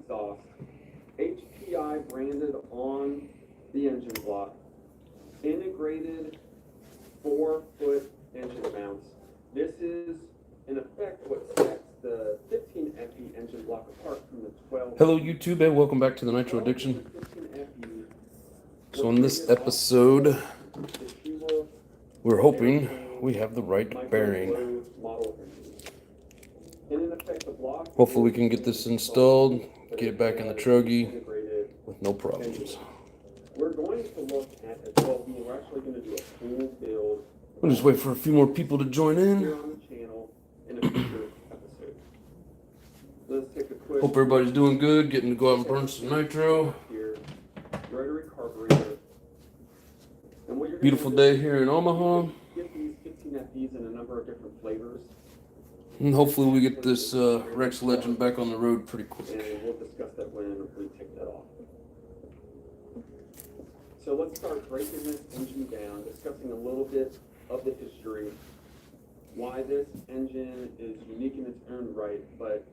exhaust. HPI branded on the engine block. Integrated 4-foot engine mounts. This is, in effect, what sets the 15 FE engine block apart from the 12. Hello YouTube and welcome back to the Nitro Addiction. So in this episode, we're hoping we have the right bearing. Hopefully we can get this installed, get it back in the truggy with no problems. We're going to look at a 12B. We're actually going to do a full build. We'll just wait for a few more people to join in. Here on the channel in a future episode. Let's take a quick. Hope everybody's doing good, getting to go out and burn some nitro. Here, rotary carburetor. And what you're Beautiful day here in Omaha. Get these 15 FEs in a number of different flavors. And hopefully we get this Rex Legend back on the road pretty quick. And we'll discuss that when we take that off. So let's start breaking this engine down, discussing a little bit of the history, why this engine is unique in its own right, but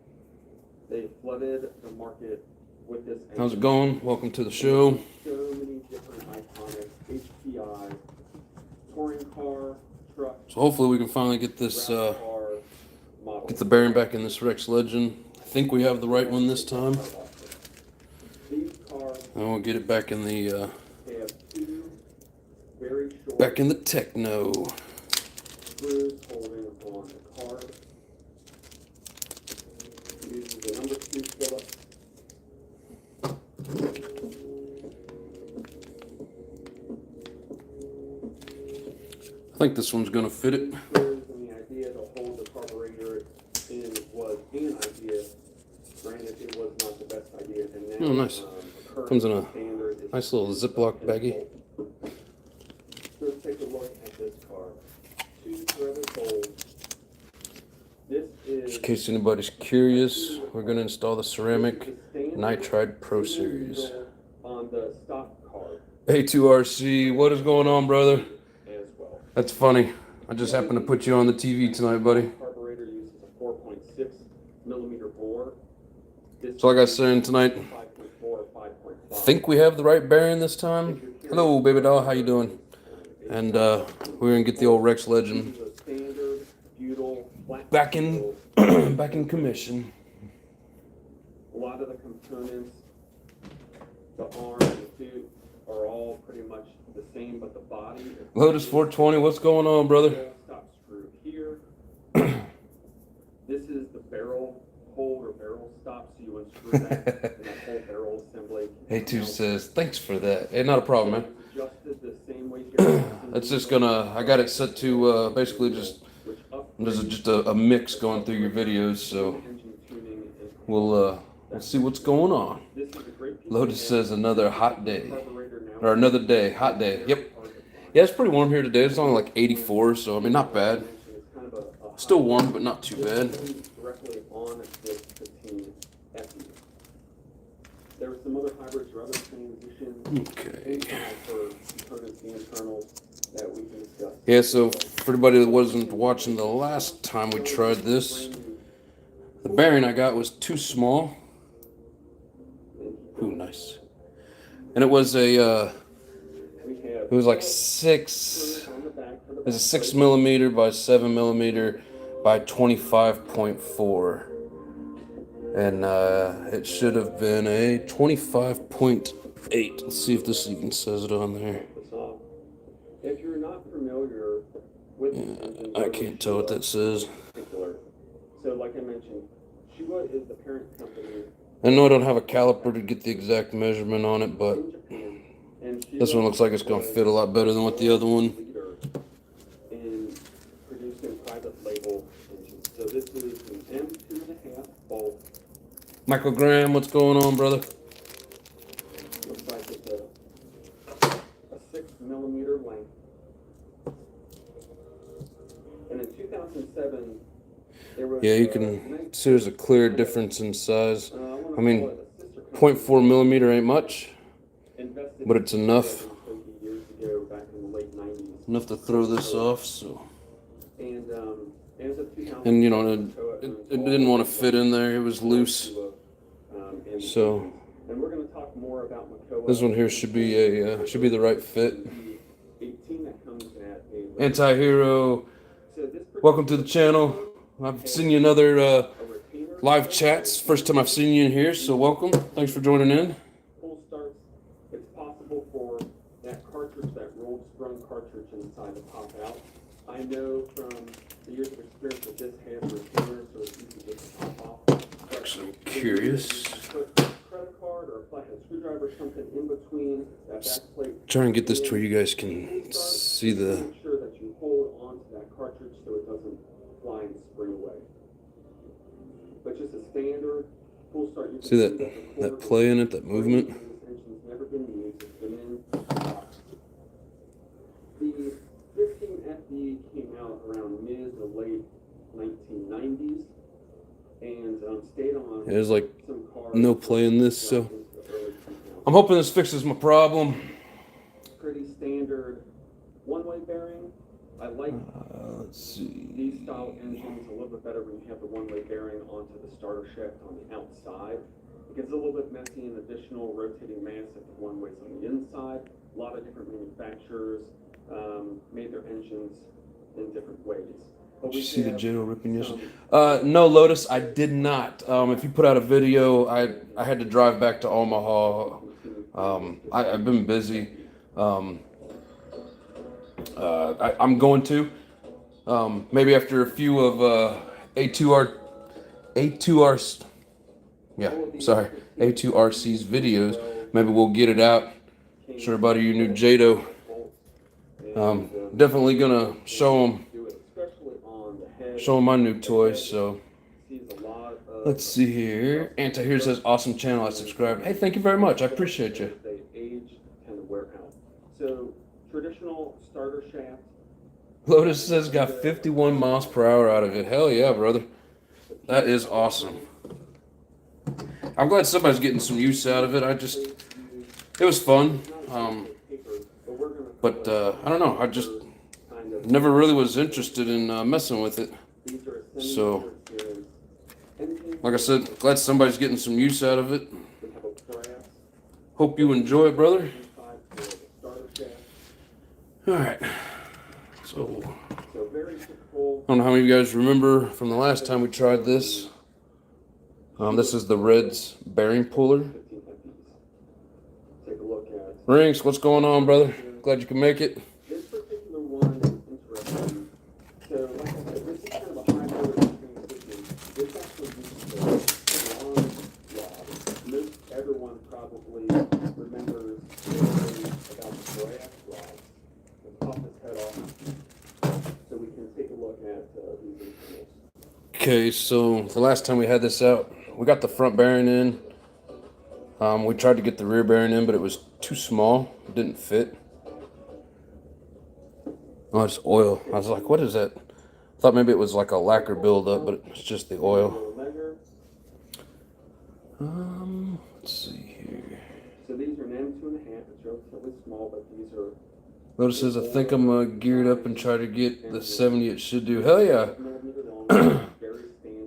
they flooded the market with this engine. How's it going? Welcome to the show. So many different iconic HPI, touring car, truck. So hopefully we can finally get this, get the bearing back in this Rex Legend. I think we have the right one this time. These cars, and we'll get it back in the, they have two very short back in the Techno. screws holding on the car. Uses the number 2 Phillips. I think this one's gonna fit it. And the idea to hold the carburetor in was an idea. Granted, it was not the best idea. And now, Oh, nice. Comes in a nice little Ziploc baggie. So let's take a look at this car. 2 threaded holes. This is, In case anybody's curious, we're gonna install the ceramic Nitride Pro Series. on the stock car A2RC, what is going on, brother? as well. That's funny. I just happened to put you on the TV tonight, buddy. Carburetor uses a 4.6 millimeter bore. This So like I was saying tonight, 5.4 or 5.5. I think we have the right bearing this time. Hello, baby doll, how you doing? And we're gonna get the old Rex Legend This is a standard butyl flat back in back in commission. A lot of the components, the arm, the suit, are all pretty much the same, but the body is Lotus 420, what's going on, brother? stop screw here. This is the barrel hold or barrel stop, so you unscrew that and that whole barrel assembly. A2 says, thanks for that. Hey, not a problem, man. Adjusted the same way here. That's just gonna, I got it set to basically just, there's just a mix going through your videos, so Engine tuning is we'll see what's going on. this is a great piece Lotus says another hot day, carburetor now. or another day, hot day. Yep. Yeah, it's pretty warm here today. It's only like 84, so I mean, not bad. It's kind of a Still warm, but not too bad. directly on this 15 FE. There were some other hybrids or other transitions Okay. for components and internals that we can discuss. Yeah, so for everybody that wasn't watching the last time we tried this, the bearing I got was too small. Ooh, nice. And it was a, We have it was like 6, on the back for the it was a 6 millimeter by 7 millimeter by 25.4. And it should have been a 25.8. Let's see if this even says it on there. this off. If you're not familiar with this engine, I can't tell what that says. particular. So like I mentioned, Shua is the parent company I know I don't have a caliper to get the exact measurement on it, but in Japan, and Shua this one looks like it's going to fit a lot better than what the other one. leader in producing private label engines. So this is an M2.5 bolt. Microgram, what's going on, brother? Looks like it's a 6 millimeter length. And in 2007, there was Yeah, you can see there's a clear difference in size. wanna I mean, call it a sister company 0.4 millimeter ain't much, invested but it's enough. 20 years ago, back in the late 90s. Enough to throw this off, so. And as of 2000, And, you know, it didn't want to fit in there. It was loose. So and we're going to talk more about Makoa. this one here should be the right fit. The 18 that comes at a Anti-hero, welcome to the channel. I've seen you in other live chats. First time I've seen you in here, so welcome. Thanks for joining in. Full starts. It's possible for that cartridge, that rolled sprung cartridge inside to pop out. I know from the years of experience that this has retainers, so it's easy just to pop off. Actually, I'm curious. Put a credit card or a flathead screwdriver or something in between that back plate. Try and get this to where you guys can see the. Make sure that you hold onto that cartridge so it doesn't fly and spring away. But just a standard full start. You can See that play in it, that movement? This engine's never been used. It's been in stock. The 15FD came out around mid to late 1990s and stayed on. There's like some cars no play in this, so I'm hoping this fixes my problem. Pretty standard one-way bearing. I like Let's see. these style engines a little bit better when you have the one-way bearing onto the starter shaft on the outside. It gets a little bit messy and additional rotating mass if the one-way's on the inside. A lot of different manufacturers made their engines in different ways. Did you see the J.O. ripping yesterday? No, Lotus, I did not. If you put out a video, I had to drive back to Omaha. I've been busy. I'm going to. Maybe after a few of A2RC's videos, maybe we'll get it out. Show everybody your new J.O. Definitely gonna show them my new toys. So let's see here. Anti-Hero says awesome channel. I subscribed. Hey, thank you very much. I appreciate you. They age and wear out. So traditional starter shaft. Lotus says got 51 miles per hour out of it. Hell yeah, brother. That is awesome. I'm glad somebody's getting some use out of it. It was fun. But I don't know. I just never really was interested in messing with it. So, like I said, glad somebody's getting some use out of it. Hope you enjoy it, brother. Alright. So, I don't know how many of you guys remember from the last time we tried this. This is the Reds bearing puller. Rinks, what's going on, brother? Glad you can make it. This particular one is interesting. So, like I said, this is kind of a hybrid between systems. This actually uses a long rod. Most everyone probably remembers about the brass rod. Let's pop this head off so we can take a look at these internals. Okay, so the last time we had this out, we got the front bearing in. We tried to get the rear bearing in, but it was too small. It didn't fit. Oh, it's oil. I was like, what is that? I thought maybe it was like a lacquer buildup, but it's just the oil. Let's see here. So these are an M2.5. It's relatively small, but these are. Lotus says, I think I'm geared up and try to get the 70 it should do. Hell yeah.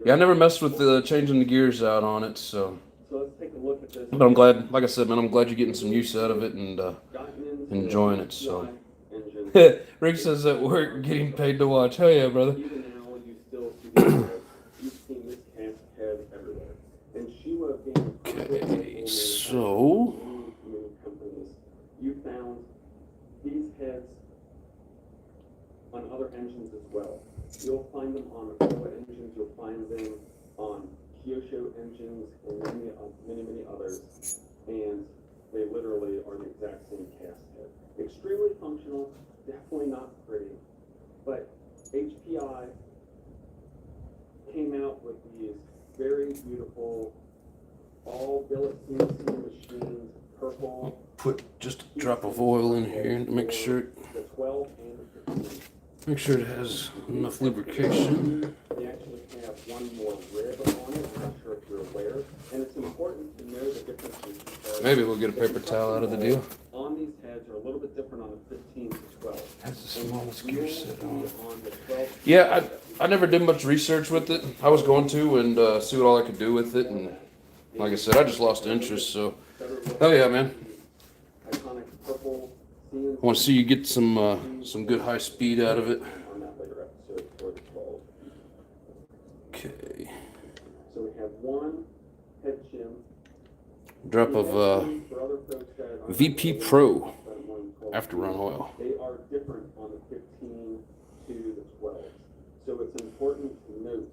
Yeah, I never messed with changing the gears out on it, so. So let's take a look at this. But I'm glad, like I said, man, I'm glad you're getting some use out of it and enjoying it, so. Rick says at work, getting paid to watch. Hell yeah, brother. Even now, you still see these heads. You've seen this cast head everywhere. And Sheila being Okay, so. many companies, you found these heads on other engines as well. You'll find them on Makoa engines, you'll find them on Kyosho engines, and many others. And they literally are the exact same cast head. Extremely functional, definitely not pretty, but HPI came out with these very beautiful, all billet CNC machines, purple. Put just a drop of oil in here to make sure The 12 and the 15. Make sure it has enough lubrication. They actually have one more rib on it. I'm not sure if you're aware. And it's important to know the differences. Maybe we'll get a paper towel out of the deal. On these heads are a little bit different on the 15 to 12. Has the smallest gear set on. On the 12. Yeah, I never did much research with it. I was going to and see what all I could do with it, and Like I said, I just lost interest, so hell yeah, man. Iconic purple I want to see you get some good high speed out of it. on that later episode for the 12. Okay. So we have one head shim. Drop of For other folks that are VP Pro after run oil. They are different on the 15 to the 12. So it's important to note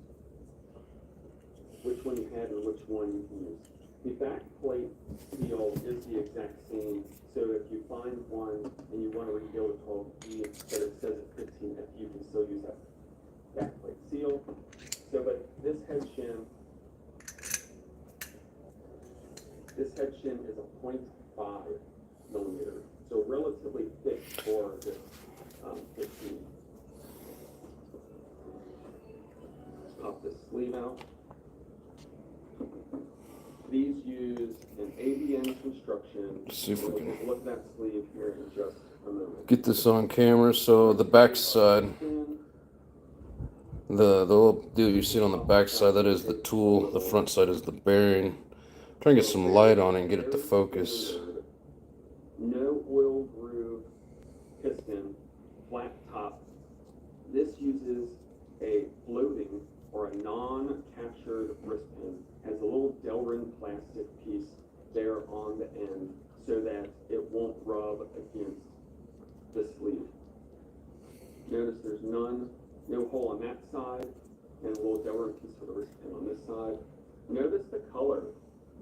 which one you had and which one you can use. The back plate seal is the exact same. So if you find one and you want to refill the 12E, but it says it's 15F, you can still use that back plate seal. So, but this head shim is a 0.5 millimeter, so relatively thick for this 15. Pop this sleeve out. These use an ABN construction. Let's see if we can look at that sleeve here in just a moment. get this on camera. So the back side, the little deal you see on the back side, that is the tool. The front side is the bearing. Try and get some light on it and get it to focus. No oil groove piston, flat top. This uses a floating or a non-captured wrist pin. Has a little Delrin plastic piece there on the end so that it won't rub against the sleeve. Notice there's no hole on that side, and a little Delrin piece for the wrist pin on this side. Notice the color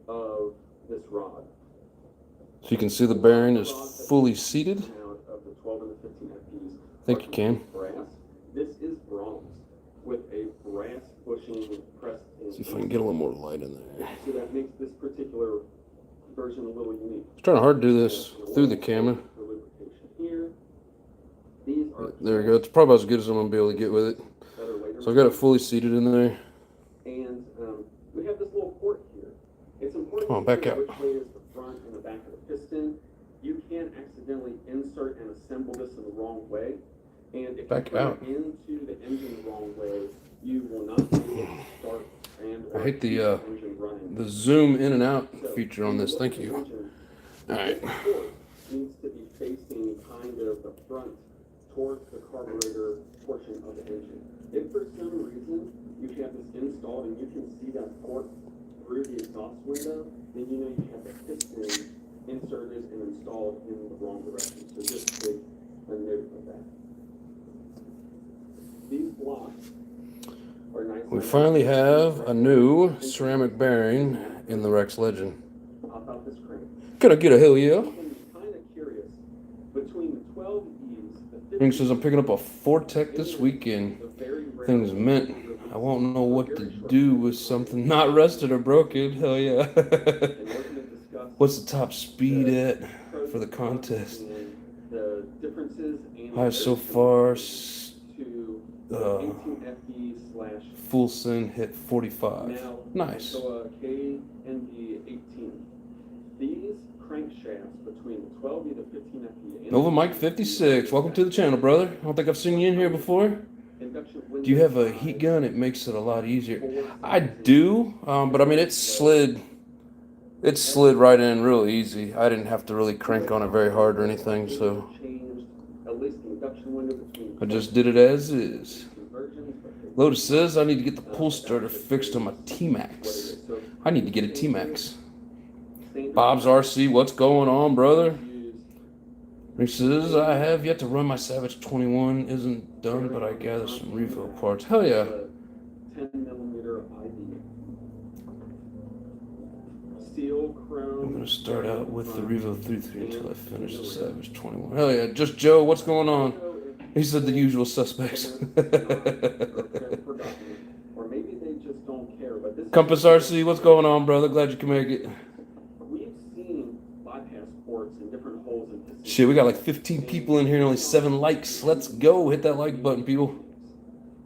of this rod. So you can see the bearing is fully seated. Of the 12 and the 15 FPs. I think you can. Brass. This is bronze with a brass bushing pressed in. See if I can get a little more light in there. So that makes this particular version a little unique. It's trying hard to do this through the camera. For lubrication here. These are There we go. It's probably as good as I'm gonna be able to get with it. So I got it fully seated in there. And we have this little port here. It's important Come on, back out. which way is the front and the back of the piston. You can accidentally insert and assemble this in the wrong way. And if Back you put out. it into the engine the wrong way, you will not be able to start and I hate keep the engine running. the zoom in and out So, feature on this. Thank you. All right. This port needs to be facing kind of the front towards the carburetor portion of the engine. If for some reason you have this installed and you can see that port through the exhaust window, then you know you have the piston inserted and installed in the wrong direction. So just take a note of that. These blocks are nice. We finally have a new ceramic bearing in the Rex Legend. How about this crank? Can I get a hell yeah? I'm kind of curious. Between the 12Es, the Ring says I'm picking up a Fortec this weekend. Things meant I won't know what to do with something not rusted or broken. Hell yeah. What's the top speed at for the contest? The differences and High so far. to 18FE / Full send hit 45. now, Nice. So KND 18. These crankshafts between the 12E to 15FE. and Nova Mike 56. Welcome to the channel, brother. I don't think I've seen you in here before. induction Do you have a heat gun? It makes it a lot easier. I do, but I mean it slid right in real easy. I didn't have to really crank on it very hard or anything, so changed at least the induction window between I just did it as is. two versions, but Lotus says I need to get the pull starter fixed on my T-Max. I need to get a T-Max. Bob's RC, what's going on, brother? He says I have yet to run my Savage 21. Isn't done, but I gather some refill parts. Hell yeah. 10mm ID. Steel chrome. I'm gonna start out with the Revo 33 until I finish the Savage 21. Hell yeah. Just Joe, what's going on? He said the usual suspects. Or maybe they just don't care. But this Compass RC, what's going on, brother? Glad you can make it. We've seen bypass ports in different holes in this. Shit, we got like 15 people in here and only 7 likes. Let's go. Hit that like button, people.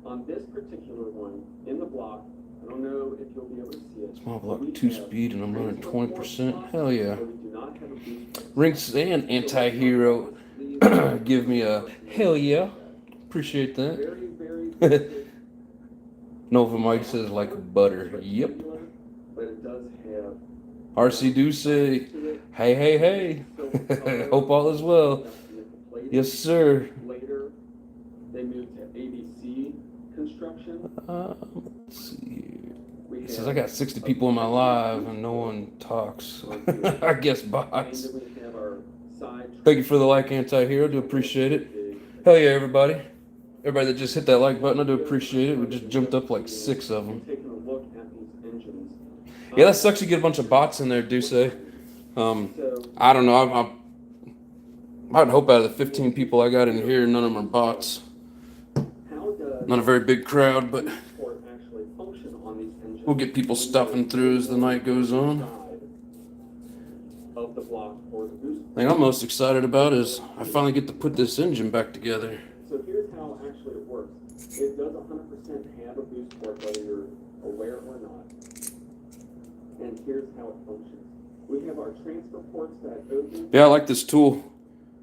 On this particular one, in the block, I don't know if you'll be able to see it. Small block 2-speed and I'm running 20%. Hell yeah. We do not have a boost. Rinks and Anti-Hero give me a hell yeah. Appreciate that. Very Nova Mike says like butter. Yep. but it does have RC Duce. Hey. Hope all is well. Yes, sir. Later, they moved to ABC construction. Let's see here. It says I got 60 people in my live and no one talks. I guess bots. Thank you for the like, anti-hero. Do appreciate it. Hell yeah, everybody. Everybody that just hit that like button, I do appreciate it. We just jumped up like 6 of them. Yeah, that sucks. You get a bunch of bots in there, Duce. I don't know. I'd hope out of the 15 people I got in here, none of them are bots. Not a very big crowd, but we'll get people stuffing through as the night goes on. The thing I'm most excited about is I finally get to put this engine back together. So here's how actually it works. It does 100% have a boost port, whether you're aware or not. And here's how it functions. We have our transfer ports that open. Yeah, I like this tool.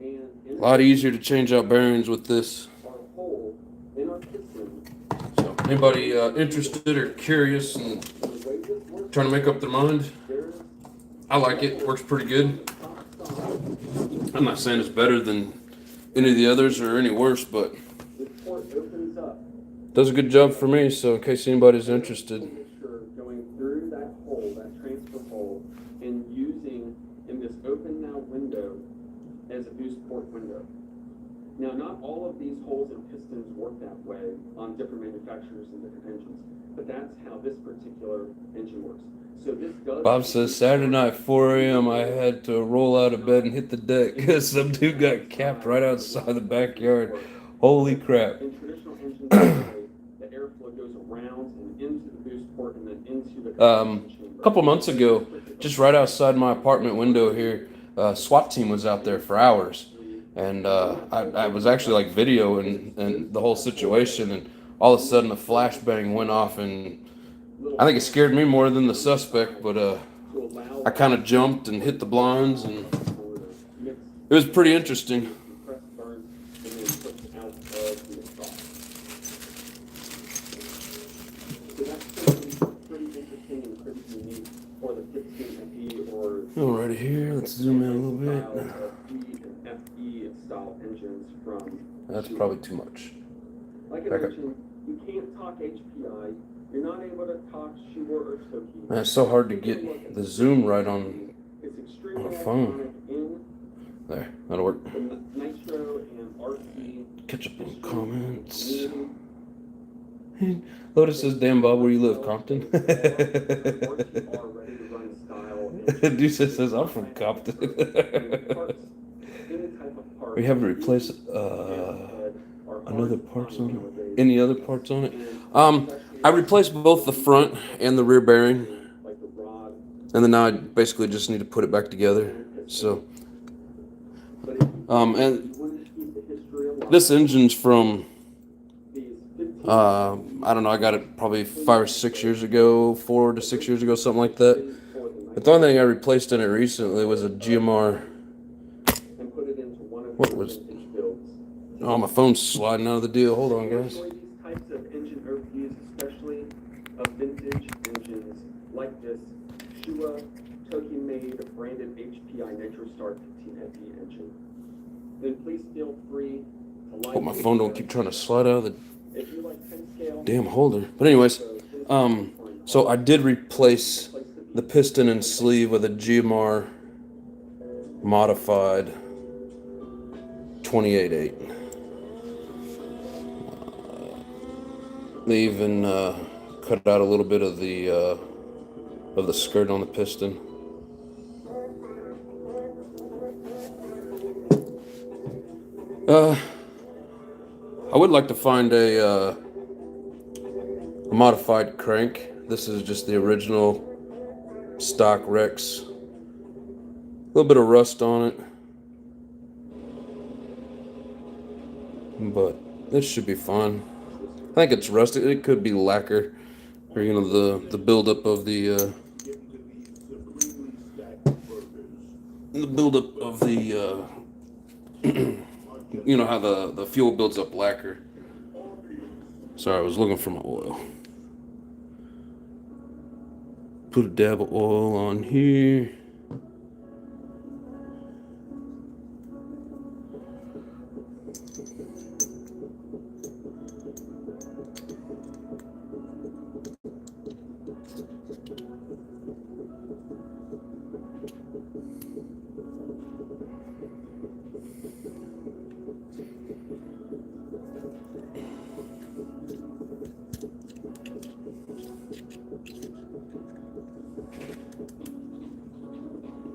And A lot easier to change out bearings with this. our hole in our piston. So anybody interested or curious and The way this works, trying to make up their mind, there's I like it. Works pretty good. I'm not saying it's better than any of the others or any worse, but this port opens up. does a good job for me. So in case anybody's interested. Going through that hole, that transfer hole, and using in this open now window as a boost port window. Now, not all of these holes and pistons work that way on different manufacturers and different engines, but that's how this particular engine works. So this does. Bob says Saturday night, 4 a.m. I had to roll out of bed and hit the deck because some dude got capped right outside the backyard. Holy crap. In traditional engines, the airflow goes around and into the boost port and then into the A couple months ago, just right outside my apartment window here, SWAT team was out there for hours. And I was actually like videoing and the whole situation, and all of a sudden a flashbang went off, and I think it scared me more than the suspect, but I kind of jumped and hit the blinds, and it was pretty interesting. Alrighty here, let's zoom in a little bit. That's probably too much. Like I mentioned, you can't talk HPI. You're not able to talk Shure or Toki. Man, it's so hard to get the zoom right on the phone. There, that'll work. NITRO and RC. Catch up on comments. Lotus says, "Damn, Bob, where you live, Compton?" Dude says, "I'm from Compton." We haven't replaced another parts on it. Any other parts on it? I replaced both the front and the rear bearing, and then now I basically just need to put it back together. So, and this engine's from I don't know. I got it probably 5 or 6 years ago, 4 to 6 years ago, something like that. But the only thing I replaced in it recently was a GMR. What was? Oh, my phone's sliding out of the deal. Hold on, guys. These types of engine overviews, especially of vintage engines like this Shure Toki-made branded HPI Nitro Star 15FE engine, then please feel free to like. Hope my phone don't keep trying to slide out of the if you like 10 scale, damn holder. But anyways, so I did replace the piston and sleeve with a GMR modified 28.8. They even cut out a little bit of the skirt on the piston. I would like to find a modified crank. This is just the original stock Rex. A little bit of rust on it, but this should be fine. I think it's rusted. It could be lacquer, or the buildup of the you know how the fuel builds up lacquer. Sorry, I was looking for my oil. Put a dab of oil on here.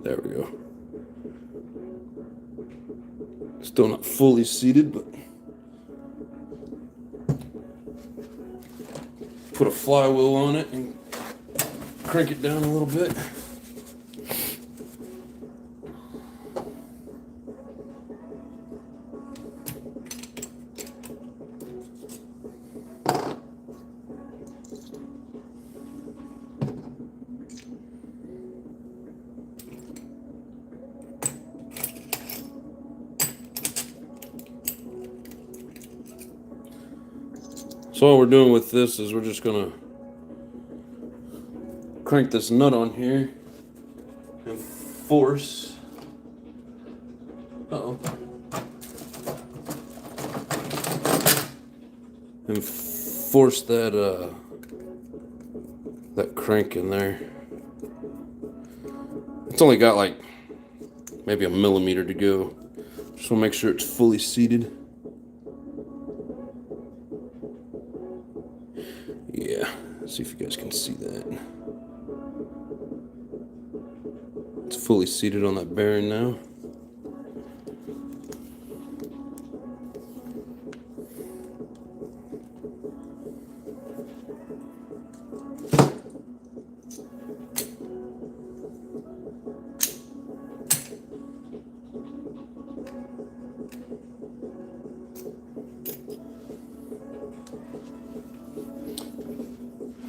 There we go. Still not fully seated, but put a flywheel on it and crank it down a little bit. So all we're doing with this is we're just gonna crank this nut on here and force. And force that that crank in there. It's only got like maybe a millimeter to go. Just want to make sure it's fully seated. Yeah, let's see if you guys can see that. It's fully seated on that bearing now.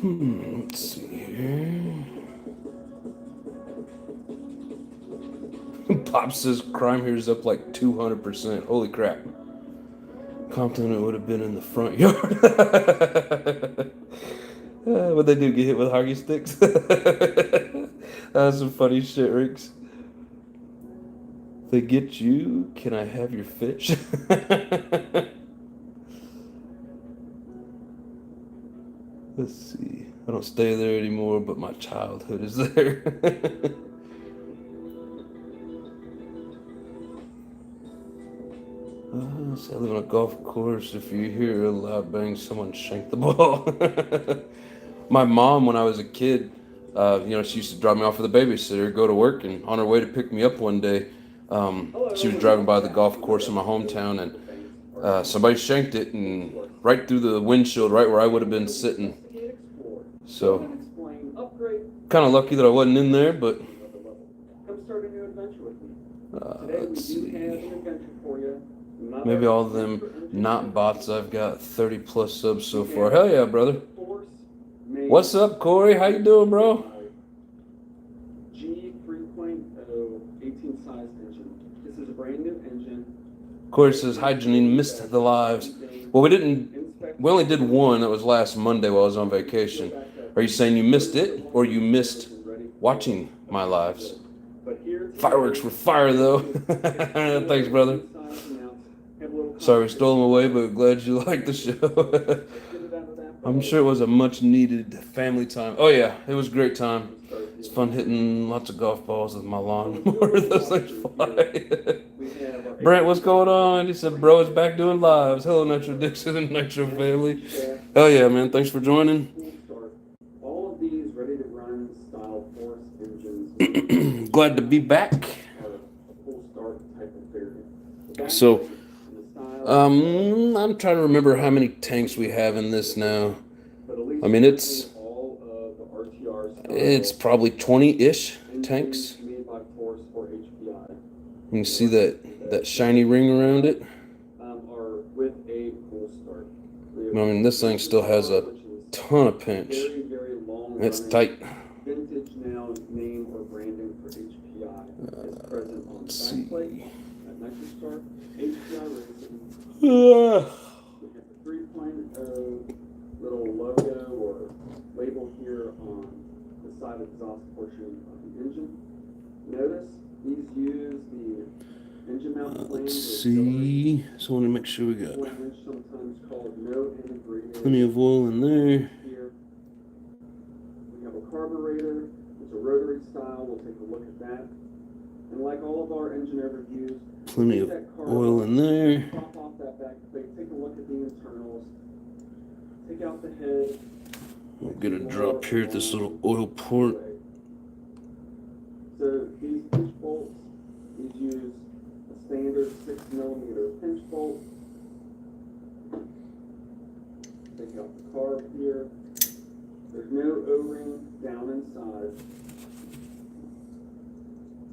Let's see here. Pop says crime here is up like 200%. Holy crap. Compton, it would have been in the front yard. What'd they do? Get hit with hockey sticks? That's some funny shit, Ricks. They get you. Can I have your fish? Let's see. I don't stay there anymore, but my childhood is there. See, I live on a golf course. If you hear a loud bang, someone shanked the ball. My mom, when I was a kid, she used to drop me off with a babysitter, go to work, and on her way to pick me up one day, she was driving by the golf course in my hometown, and somebody shanked it, and right through the windshield, right where I would have been sitting. So, kind of lucky that I wasn't in there, but let's see. Maybe all of them not bots. I've got 30 plus subs so far. Hell yeah, brother. What's up, Corey? How you doing, bro? G 3.0 18 size engine. This is a brand new engine. Corey says, hi, Janine, missed the lives. Well, we only did one. That was last Monday while I was on vacation. Are you saying you missed it, or you missed watching my lives? Fireworks were fire, though. Thanks, brother. Sorry we stole them away, but glad you liked the show. I'm sure it was a much-needed family time. Oh, yeah, it was a great time. It's fun hitting lots of golf balls with my lawnmower. Those things fly. Brent, what's going on? He said, bro, is back doing lives. Hello, Nitro Addiction and Nitro family. Hell yeah, man. Thanks for joining. All of these ready-to-run style force engines. Glad to be back. So, I'm trying to remember how many tanks we have in this now. I mean, it's probably 20-ish tanks. You can see that shiny ring around it. I mean, this thing still has a ton of pinch. It's tight. Let's see. We have the 3.0 little logo or label here on the inside exhaust portion of the engine. Notice these use the engine mount flange. Let's see. So I want to make sure we got Flange, sometimes called no integrated. plenty of oil in there. Here we have a carburetor. It's a rotary style. We'll take a look at that. And like all of our engine overviews, Plenty of oil in there. pop off that back plate. Take a look at the internals. Take out the head. We'll get a drop here at this little oil port. So these pinch bolts, these use a standard 6mm pinch bolt. Take out the carb here. There's no O-ring down inside.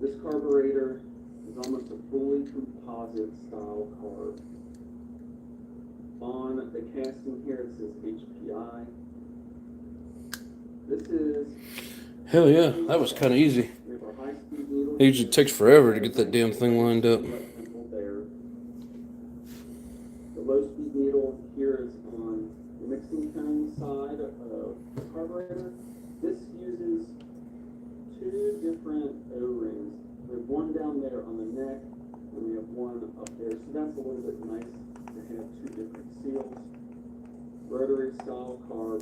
This carburetor is almost a fully composite style carb. On the casting here it says HPI. This is Hell yeah, that was kind of easy. we have our high-speed needle. It usually takes forever to get that damn thing lined up. There. The low-speed needle here is on the mixing cone side of the carburetor. This uses two different O-rings. We have one down there on the neck, and we have one up there. So that's a little bit nice to have two different seals. Rotary style carb.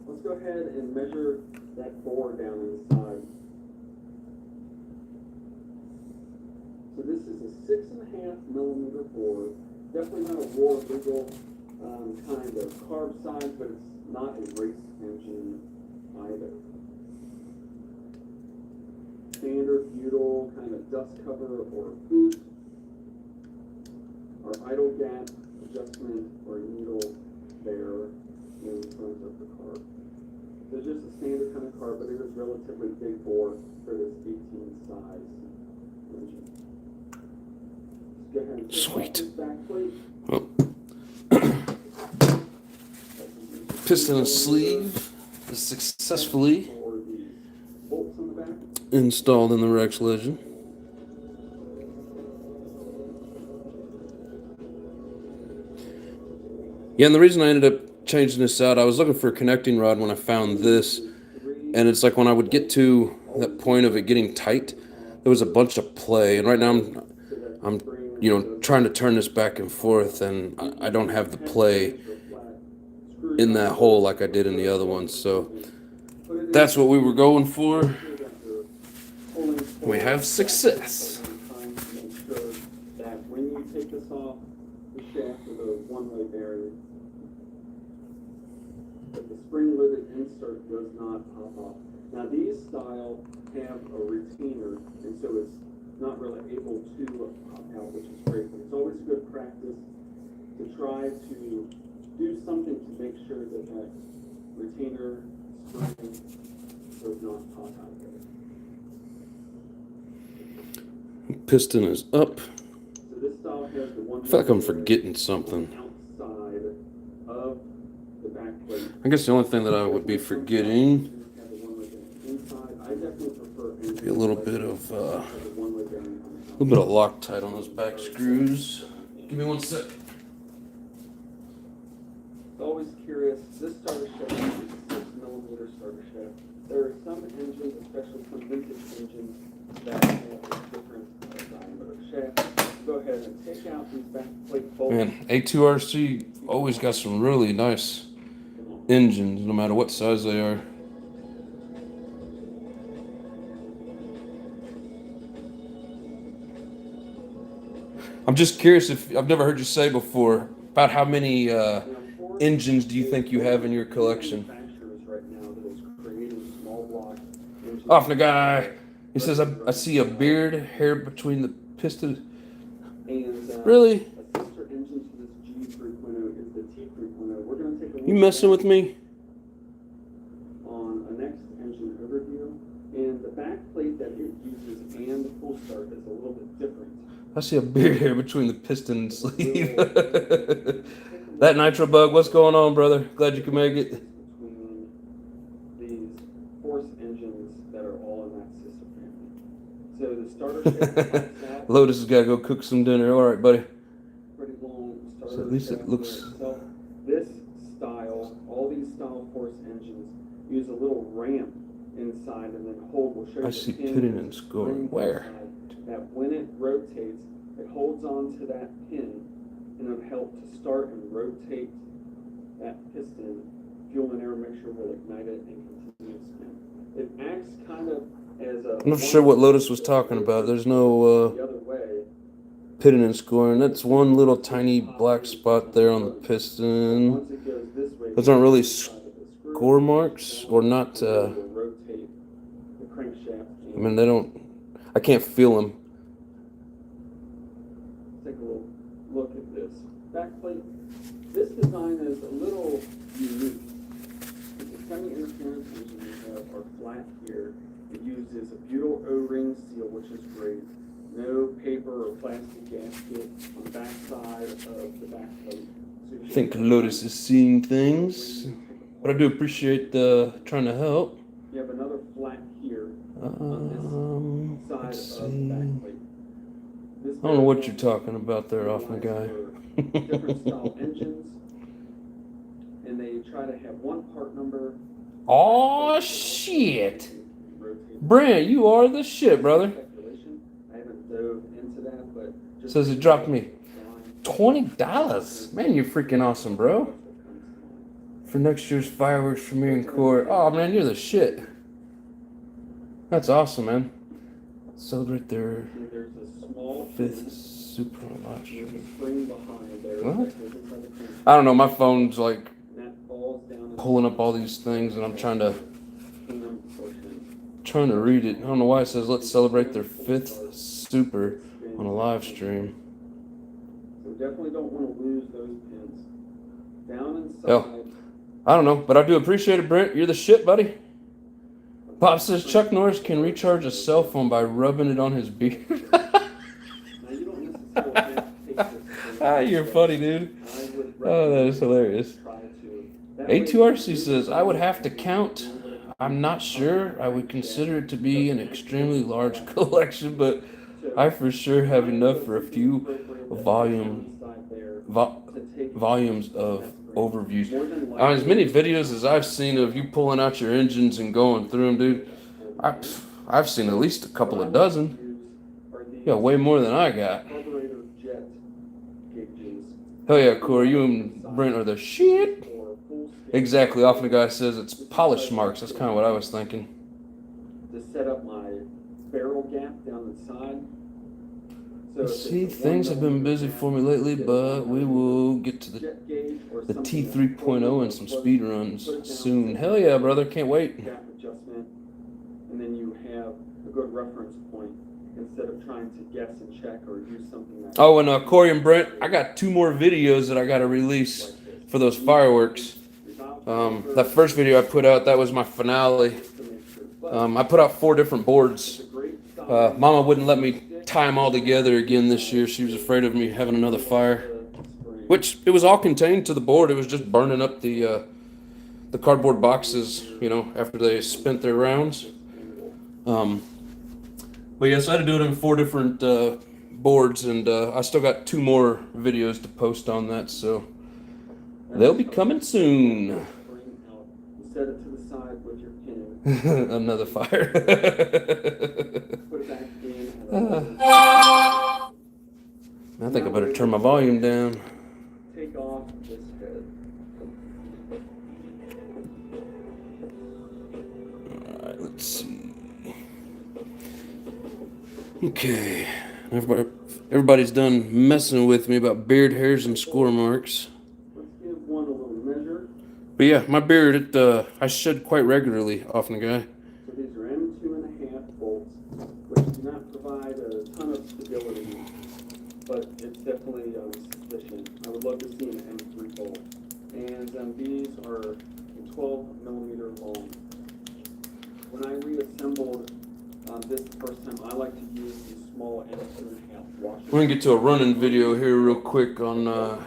Let's go ahead and measure that bore down inside. So this is a 6.5mm bore. Definitely not a war legal kind of carb size, but it's not a race engine either. Standard butyl kind of dust cover or boot. Our idle gap adjustment or needle there in front of the carb. So just a standard kind of carb, but it is relatively big bore for this 18 size engine. Let's go ahead and take off this back plate. Oh. Piston and sleeve is successfully For the bolts on the back. installed in the Rex Legend. Yeah, and the reason I ended up changing this out, I was looking for a connecting rod when I found this, and it's like when I would get to that point of it getting tight, there was a bunch of play, and right now I'm trying to turn this back and forth, and I don't have the play in that hole like I did in the other one, so that's what we were going for. We have success. Trying to make sure that when you take this off the shaft of the one-way bearing, that the spring-loaded insert does not pop off. Now these style have a retainer, and so it's not really able to pop out, which is great. But it's always good practice to try to do something to make sure that that retainer spring does not pop out of it. Piston is up. So this style has the one. I feel like I'm forgetting something. Outside of the back plate. I guess the only thing that I would be forgetting would be a little bit of Loctite on those back screws. Give me 1 sec. Always curious. This starter shaft is a 6mm starter shaft. There are some engines, especially some vintage engines, that have a different diameter shaft. Go ahead and take out these back plate bolts. Man, A2RC always got some really nice engines, no matter what size they are. I'm just curious if I've never heard you say before about how many engines do you think you have in your collection? Off the guy. He says, I see a beard hair between the pistons. Really? You messing with me? On a next engine overview, and the back plate that it uses and the full start is a little bit different. I see a beard hair between the piston and sleeve. That nitro bug, what's going on, brother? Glad you could make it. Between these force engines that are all in that system family. So the starter shaft Lotus has got to go cook some dinner. All right, buddy. pretty long starter So at least it shaft looks. there itself. This style, all these style force engines use a little ramp inside, and then hold. We'll show you I the see pin pitting with and the scoring. spring Where? inside, that when it rotates, it holds on to that pin, and it'll help to start and rotate that piston. Fuel and air mixture will ignite it and continue to spin. It acts kind of as a... I'm not sure what Lotus was talking about. There's no the other way. pitting and scoring. That's one little tiny black spot there on the piston. Once it goes this way, Those aren't really score marks, or not. Rotate the crankshaft. I mean, they don't. I can't feel them. Take a little look at this backplate. This design is a little unique. It's a semi-interference engine. We have our flat here. It uses a butyl O-ring seal, which is great. No paper or plastic gasket on the back side of the backplate. So I think Lotus is seeing things, but I do appreciate trying to help. you have another flat here on this Let's side of see. the backplate. This I don't know what you're talking about there, off my guy. Different style engines, and they try to have one part number. Oh shit, Brent, you are the shit, brother. I haven't dove into that, but just Says it dropped me $20. Man, you're freaking awesome, bro. For next year's fireworks for me and Corey. Oh man, you're the shit. That's awesome, man. Celebrate their There's a small 5th super live stream. there's a spring behind there. What? that goes inside the crank, I don't know, my phone's like and that falls down into pulling up all these things, and I'm trying to the portion. read it. I don't know why it says let's celebrate their 5th super on a live stream. So we definitely don't want to lose those pins. Down inside. Oh. I don't know, but I do appreciate it, Brent. You're the shit, buddy. Bob says Chuck Norris can recharge a cell phone by rubbing it on his beard. Now, you don't necessarily have to take this Ah, you're funny, dude. I would Oh, that is hilarious. try to. That way A2RC says, I would have to count. I'm not sure. I would consider it to be an extremely large collection, but I for sure have enough for a few volumes of overviews. As many videos as I've seen of you pulling out your engines and going through them, dude, I've seen at least a couple of dozen. Yeah, way more than I got. Carburetor jet gauges Hell yeah, Corey, you and Brent are the shit. or full scale Exactly. Often the guy says it's polish marks. That's kind of what I was thinking. to set up my barrel gap down the side. So if See, it's a things have been 1 busy for me lately, but we will get to jet gauge or the something T3.0 and some speed runs soon. Hell yeah, brother. Can't wait. gap adjustment, and then you have a good reference point instead of trying to guess and check or use something that. Oh, and Corey and Brent, I got 2 more videos that I got to release for those fireworks. That first video I put out, that was my finale. I put out 4 different boards. Mama wouldn't let me tie them all together again this year. She was afraid of me having another fire, which it was all contained to the board. It was just burning up the cardboard boxes, you know, after they spent their rounds. But yes, I had to do it in 4 different boards, and I still got 2 more videos to post on that, so they'll be coming soon. Set it to the side with your pin. Another fire. Put it back in. I think I better turn my volume down. Take off this head. Alright, let's see. Okay. Everybody's done messing with me about beard hairs and score marks. Let's give one a little measure. But yeah, my beard, I shed quite regularly, often guy. So these are M2.5 bolts, which do not provide a ton of stability, but it's definitely sufficient. I would love to see an M3 bolt. And these are 12 millimeter long. When I reassembled this the first time, I like to use these small M2.5 washers. We're gonna get to a running video here real quick on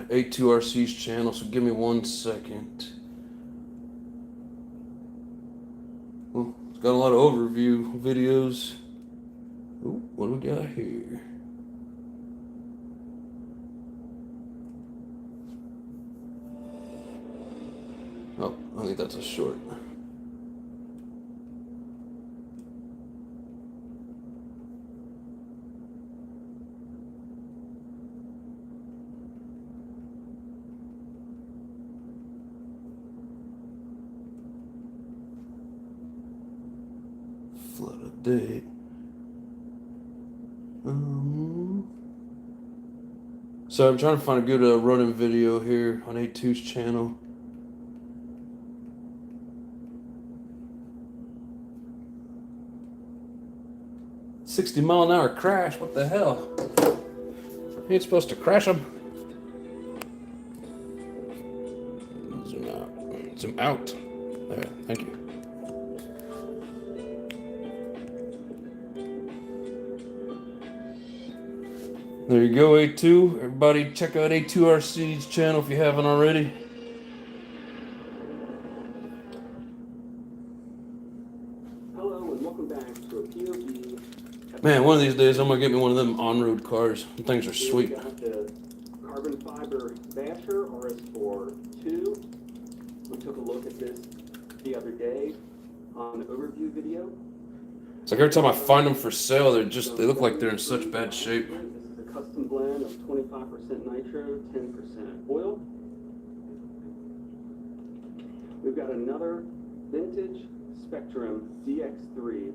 A2RC's channel, so give me 1 second. Well, it's got a lot of overview videos. Ooh, what do we got here? Oh, I think that's a short. date. So I'm trying to find a good running video here on A2's channel. $60-mile-an-hour crash. What the hell? You ain't supposed to crash them. Zoom out. Zoom out. There. Thank you. There you go, A2. Everybody check out A2RC's channel if you haven't already. Hello and welcome back to a POV. Man, one of these days I'm gonna get me one of them on-road cars. Them things are Here sweet. we got the carbon fiber basher RS4-2. We took a look at this the other day on the overview video. It's like every time I find them for sale, they look like they're in such bad shape. This is a custom blend of 25% nitro, 10% oil. We've got another vintage Spectrum DX3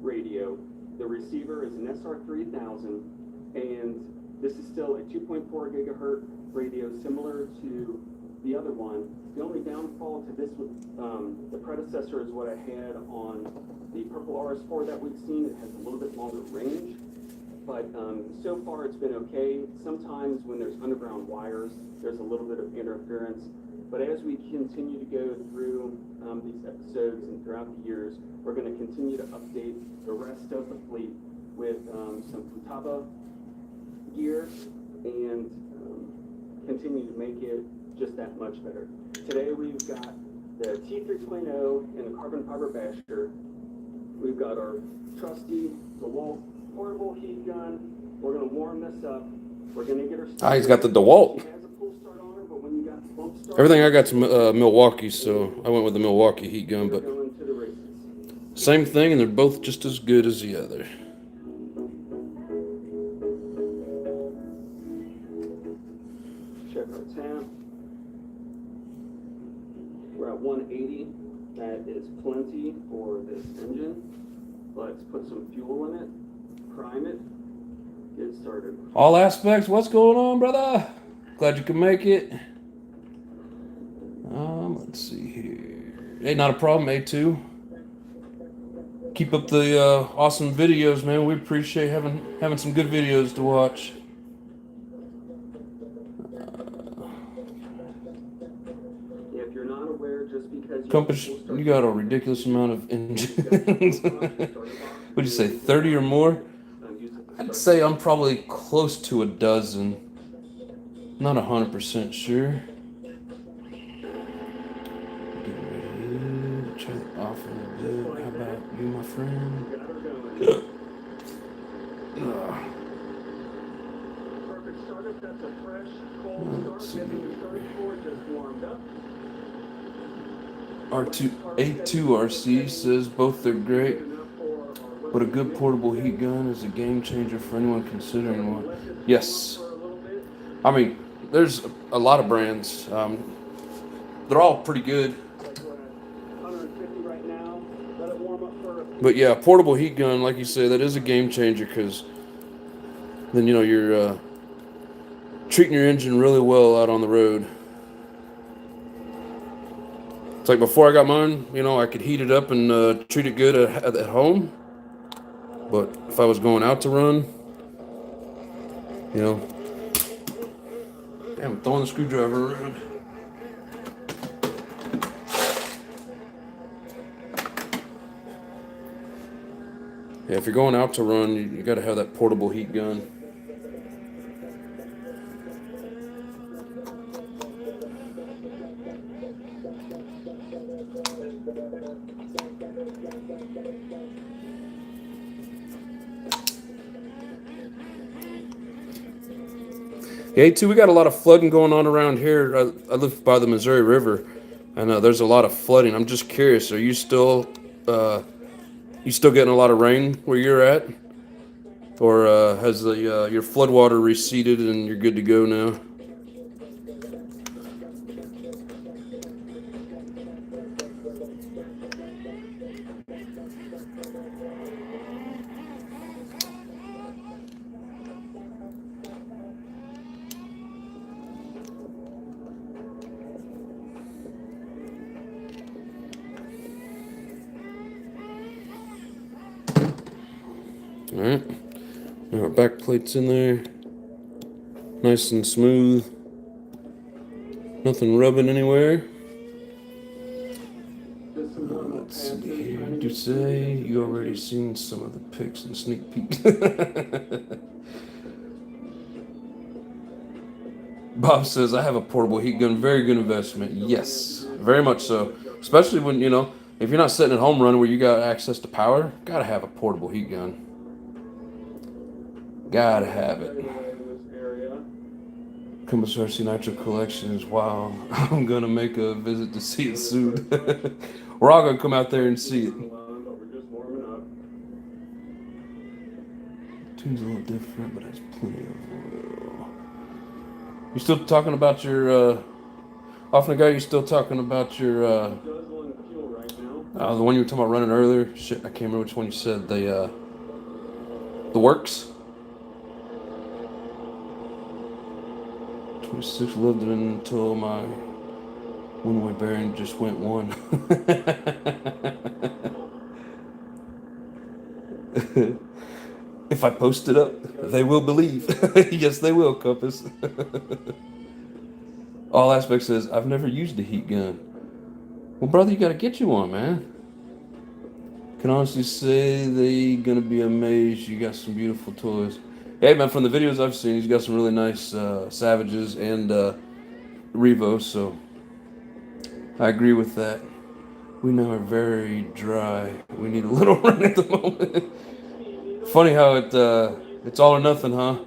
radio. The receiver is an SR3000, and this is still a 2.4 gigahertz radio, similar to the other one. The only downfall to this with the predecessor is what I had on the purple RS4 that we've seen. It has a little bit longer range, but so far it's been okay. Sometimes when there's underground wires, there's a little bit of interference. But as we continue to go through these episodes and throughout the years, we're going to continue to update the rest of the fleet with some Futaba gear and continue to make it just that much better. Today we've got the T3.0 and the carbon fiber basher. We've got our trusty DeWalt portable heat gun. We're going to warm this up. We're going to get her started. Ah, he's got the DeWalt. She has a pull start on her, but when you got the bump start, Everything I got's Milwaukee, so I went with the Milwaukee heat gun, but we're going to the races. same thing, and they're both just as good as the other. Check our temp. We're at 180. That is plenty for this engine. Let's put some fuel in it, prime it, get started. All aspects, what's going on, brother? Glad you could make it. Let's see here. Hey, not a problem, A2. Keep up the awesome videos, man. We appreciate having some good videos to watch. If you're not aware, just because Compass, you got a ridiculous amount of engines. What'd you say, 30 or more? I'd say I'm probably close to a dozen. Not 100% sure. Getting ready to turn it off a little bit. How about you, my friend? Perfect startup. That's a fresh, cold start. Getting the 34 just warmed up. A2RC says both are great, but a good portable heat gun is a game changer for anyone considering one. Yes. I mean, there's a lot of brands. They're all pretty good. But yeah, portable heat gun, like you say, that is a game changer, because then, you know, you're treating your engine really well out on the road. It's like before I got mine, you know, I could heat it up and treat it good at home. But if I was going out to run, you know, damn, I'm throwing the screwdriver around. Yeah, if you're going out to run, you got to have that portable heat gun. Yeah, too, we got a lot of flooding going on around here. I live by the Missouri River, and there's a lot of flooding. I'm just curious, are you still getting a lot of rain where you're at? Or has your floodwater receded and you're good to go now? All right. Our back plate's in there. Nice and smooth. Nothing rubbing anywhere. Let's see here. You say you already seen some of the pics and sneak peeks. Bob says, I have a portable heat gun. Very good investment. Yes, very much so. Especially when, you know, if you're not sitting at home running where you got access to power, gotta have a portable heat gun. Gotta have it. Kumbasarsi Nitro collection is wild. I'm gonna make a visit to see it soon. We're all gonna come out there and see it. Tune's a little different, but has plenty of oil. You still talking about your off the guy? You still talking about your the one you were talking about running earlier? Shit, I can't remember which one you said. The works. 26 lived it until my one-way bearing just went one. If I post it up, they will believe. Yes, they will, Compass. All Aspects says, I've never used a heat gun. Well, brother, you got to get you one, man. Can honestly say they gonna be amazed. You got some beautiful toys. Hey, man, from the videos I've seen, he's got some really nice Savages and Revos, so I agree with that. We now are very dry. We need a little run at the moment. Funny how it's all or nothing, huh?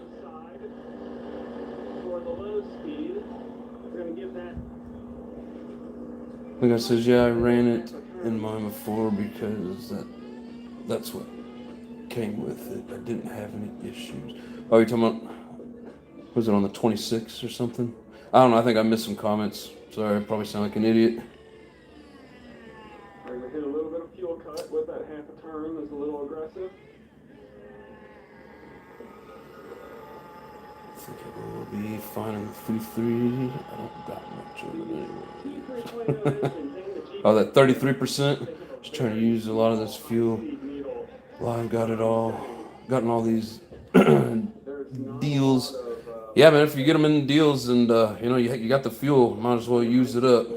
Like I says, yeah, I ran it in mine before because that's what came with it. I didn't have any issues. Oh, you're talking about, was it on the 26th or something? I don't know, I think I missed some comments. Sorry, I probably sound like an idiot. We're gonna hit a little bit of fuel cut with that half a turn that's a little aggressive. I think it will be fine in the 3.3. I don't got much of it anyway. Oh, that 33%. Just trying to use a lot of this fuel. Live got it all. Gotten all these deals. Yeah, man, if you get them in deals and, you know, you got the fuel, might as well use it up.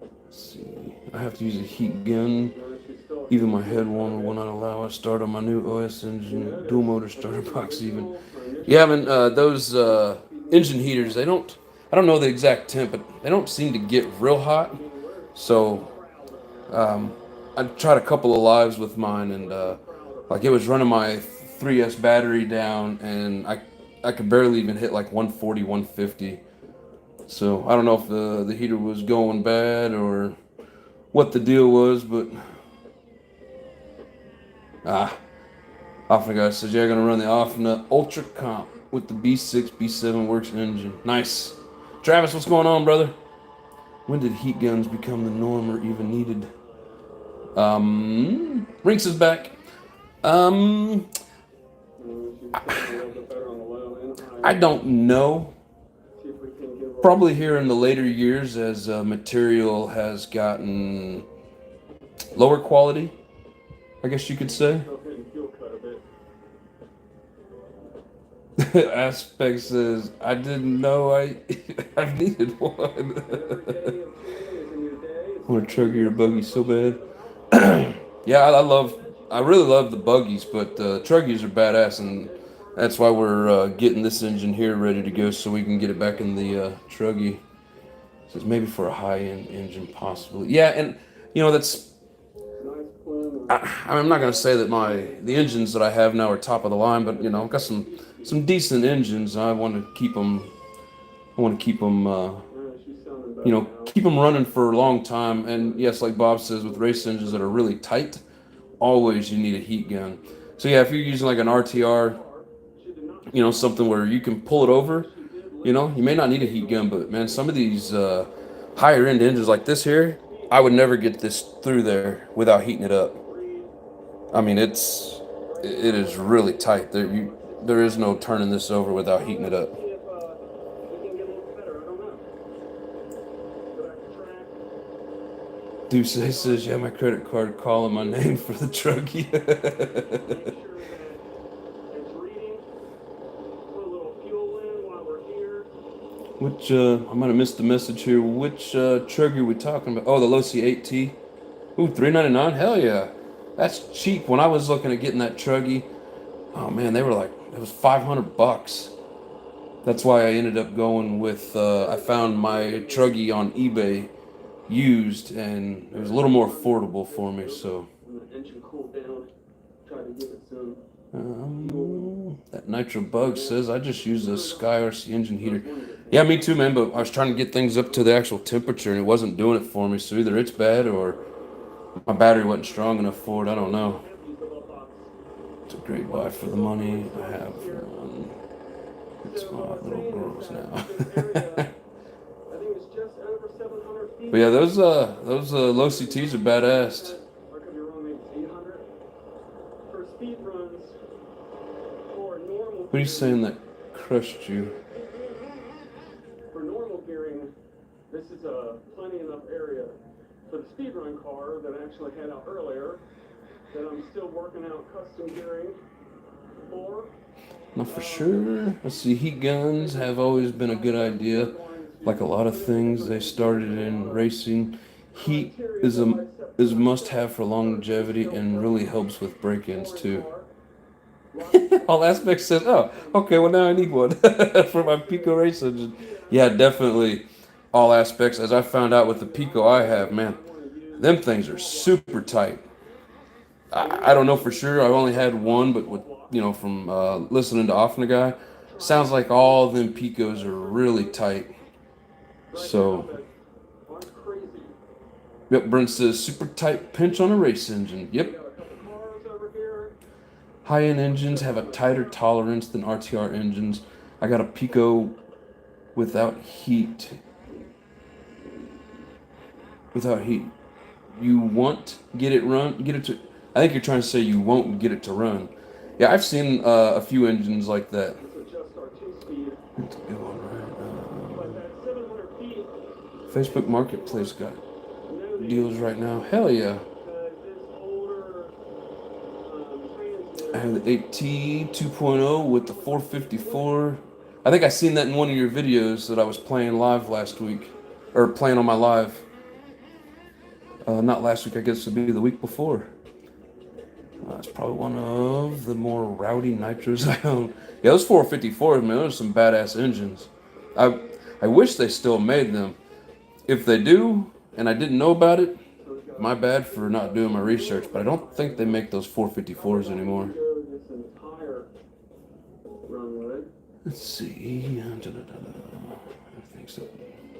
Let's see. I have to use a heat gun. Even my head one will not allow us start on my new OS engine, dual motor starter box even. Yeah, man, those engine heaters, I don't know the exact temp, but they don't seem to get real hot. So I tried a couple of lives with mine, and like it was running my 3S battery down, and I could barely even hit like 140, 150. So I don't know if the heater was going bad or what the deal was, but Offner guy says, yeah, gonna run the Offner Ultra Comp with the B6 B7 Works engine. Nice. Travis, what's going on, brother? When did heat guns become the norm or even needed? Rinks is back. I don't know. Probably here in the later years as material has gotten lower quality, I guess you could say. Aspect says, I didn't know I needed one. I want to trigger your buggy so bad. Yeah, I really love the buggies, but truggies are badass, and that's why we're getting this engine here ready to go so we can get it back in the truggy. So it's maybe for a high-end engine, possibly. Yeah, and you know that's. I'm not gonna say that the engines that I have now are top of the line, but you know I've got some decent engines. I want to keep them. You know, keep them running for a long time. And yes, like Bob says, with race engines that are really tight, always you need a heat gun. So yeah, if you're using like an RTR, you know, something where you can pull it over, you know, you may not need a heat gun, but man, some of these higher end engines like this here, I would never get this through there without heating it up. I mean, it is really tight. There is no turning this over without heating it up. Deuce says, yeah, my credit card calling my name for the truckie. Make sure that it's reading. Put a little fuel in while we're here. Which, I might have missed the message here. Which trigger are we talking about? Oh, the Losi 8T. Ooh, $399? Hell yeah. That's cheap. When I was looking at getting that truggy, oh man, they were like, it was $500. That's why I ended up going with, I found my truggy on eBay used, and it was a little more affordable for me, so. When the engine cooled down, try to give it some. That Nitro Bug says I just use a Sky RC engine heater. Yeah, me too, man, but I was trying to get things up to the actual temperature, and it wasn't doing it for me, so either it's bad or my battery wasn't strong enough for it. I don't know. It's a great buy for the money I have. It's my little girls now. But yeah, those low CTs are badass. Or could be wrong, maybe it's 800. For speed runs, for normal. What are you saying that crushed you? For normal gearing, this is a plenty enough area. For the speed run car that I actually had out earlier, that I'm still working out custom gearing for. Not for sure. Let's see, heat guns have always been a good idea. Like a lot of things they started in racing, heat is a must-have for longevity and really helps with break-ins too. All Aspects says, oh, okay, well now I need one for my Pico race engine. Yeah, definitely. All Aspects, as I found out with the Pico I have, man, them things are super tight. I don't know for sure. I've only had one, but with, from listening to Offner Guy, sounds like all of them Picos are really tight. So, yep, Brent says super tight pinch on a race engine. Yep. High-end engines have a tighter tolerance than RTR engines. I got a Pico without heat. Without heat. You won't get it to. I think you're trying to say you won't get it to run. Yeah, I've seen a few engines like that. That's a good one, right? Facebook Marketplace got deals right now. Hell yeah. I have the 8T 2.0 with the 454. I think I seen that in one of your videos that I was playing live last week. Or playing on my live. Not last week, I guess it would be the week before. It's probably one of the more rowdy nitros I own. Yeah, those 454s, man, those are some badass engines. I wish they still made them. If they do, and I didn't know about it, my bad for not doing my research, but I don't think they make those 454s anymore. Let's see. I think so.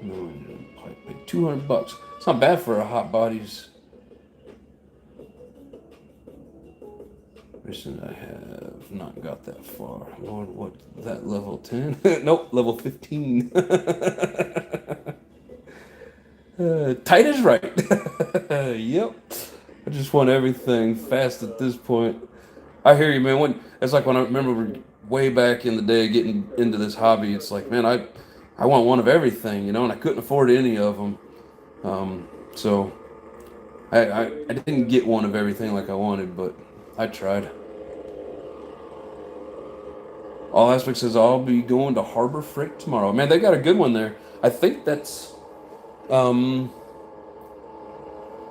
No, I paid $200. It's not bad for a hot bodies. Recent I have not got that far. Lord, what, that level 10? Nope, level 15. Tight is right. Yep. I just want everything fast at this point. I hear you, man. It's like when I remember way back in the day getting into this hobby, it's like, man, I want one of everything, and I couldn't afford any of them. So I didn't get one of everything like I wanted, but I tried. All Aspects says I'll be going to Harbor Freight tomorrow. Man, they got a good one there. I think that's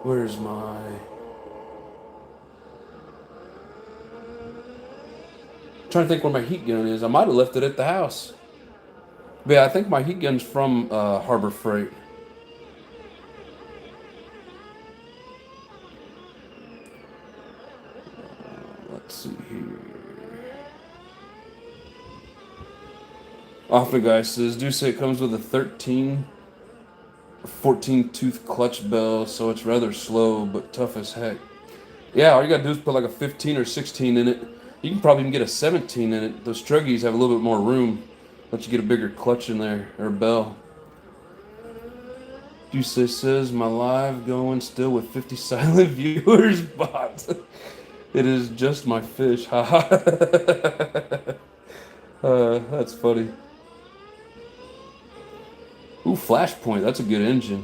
where's my I'm trying to think where my heat gun is. I might have left it at the house. But yeah, I think my heat gun's from Harbor Freight. Let's see here. Off the guy says, do say it comes with a 14 tooth clutch bell, so it's rather slow but tough as heck. Yeah, all you gotta do is put like a 15 or 16 in it. You can probably even get a 17 in it. Those truggies have a little bit more room. Let you get a bigger clutch in there, or bell. Juice says, my live going still with 50 silent viewers, bot. It is just my fish, haha. That's funny. Ooh, Flashpoint, that's a good engine.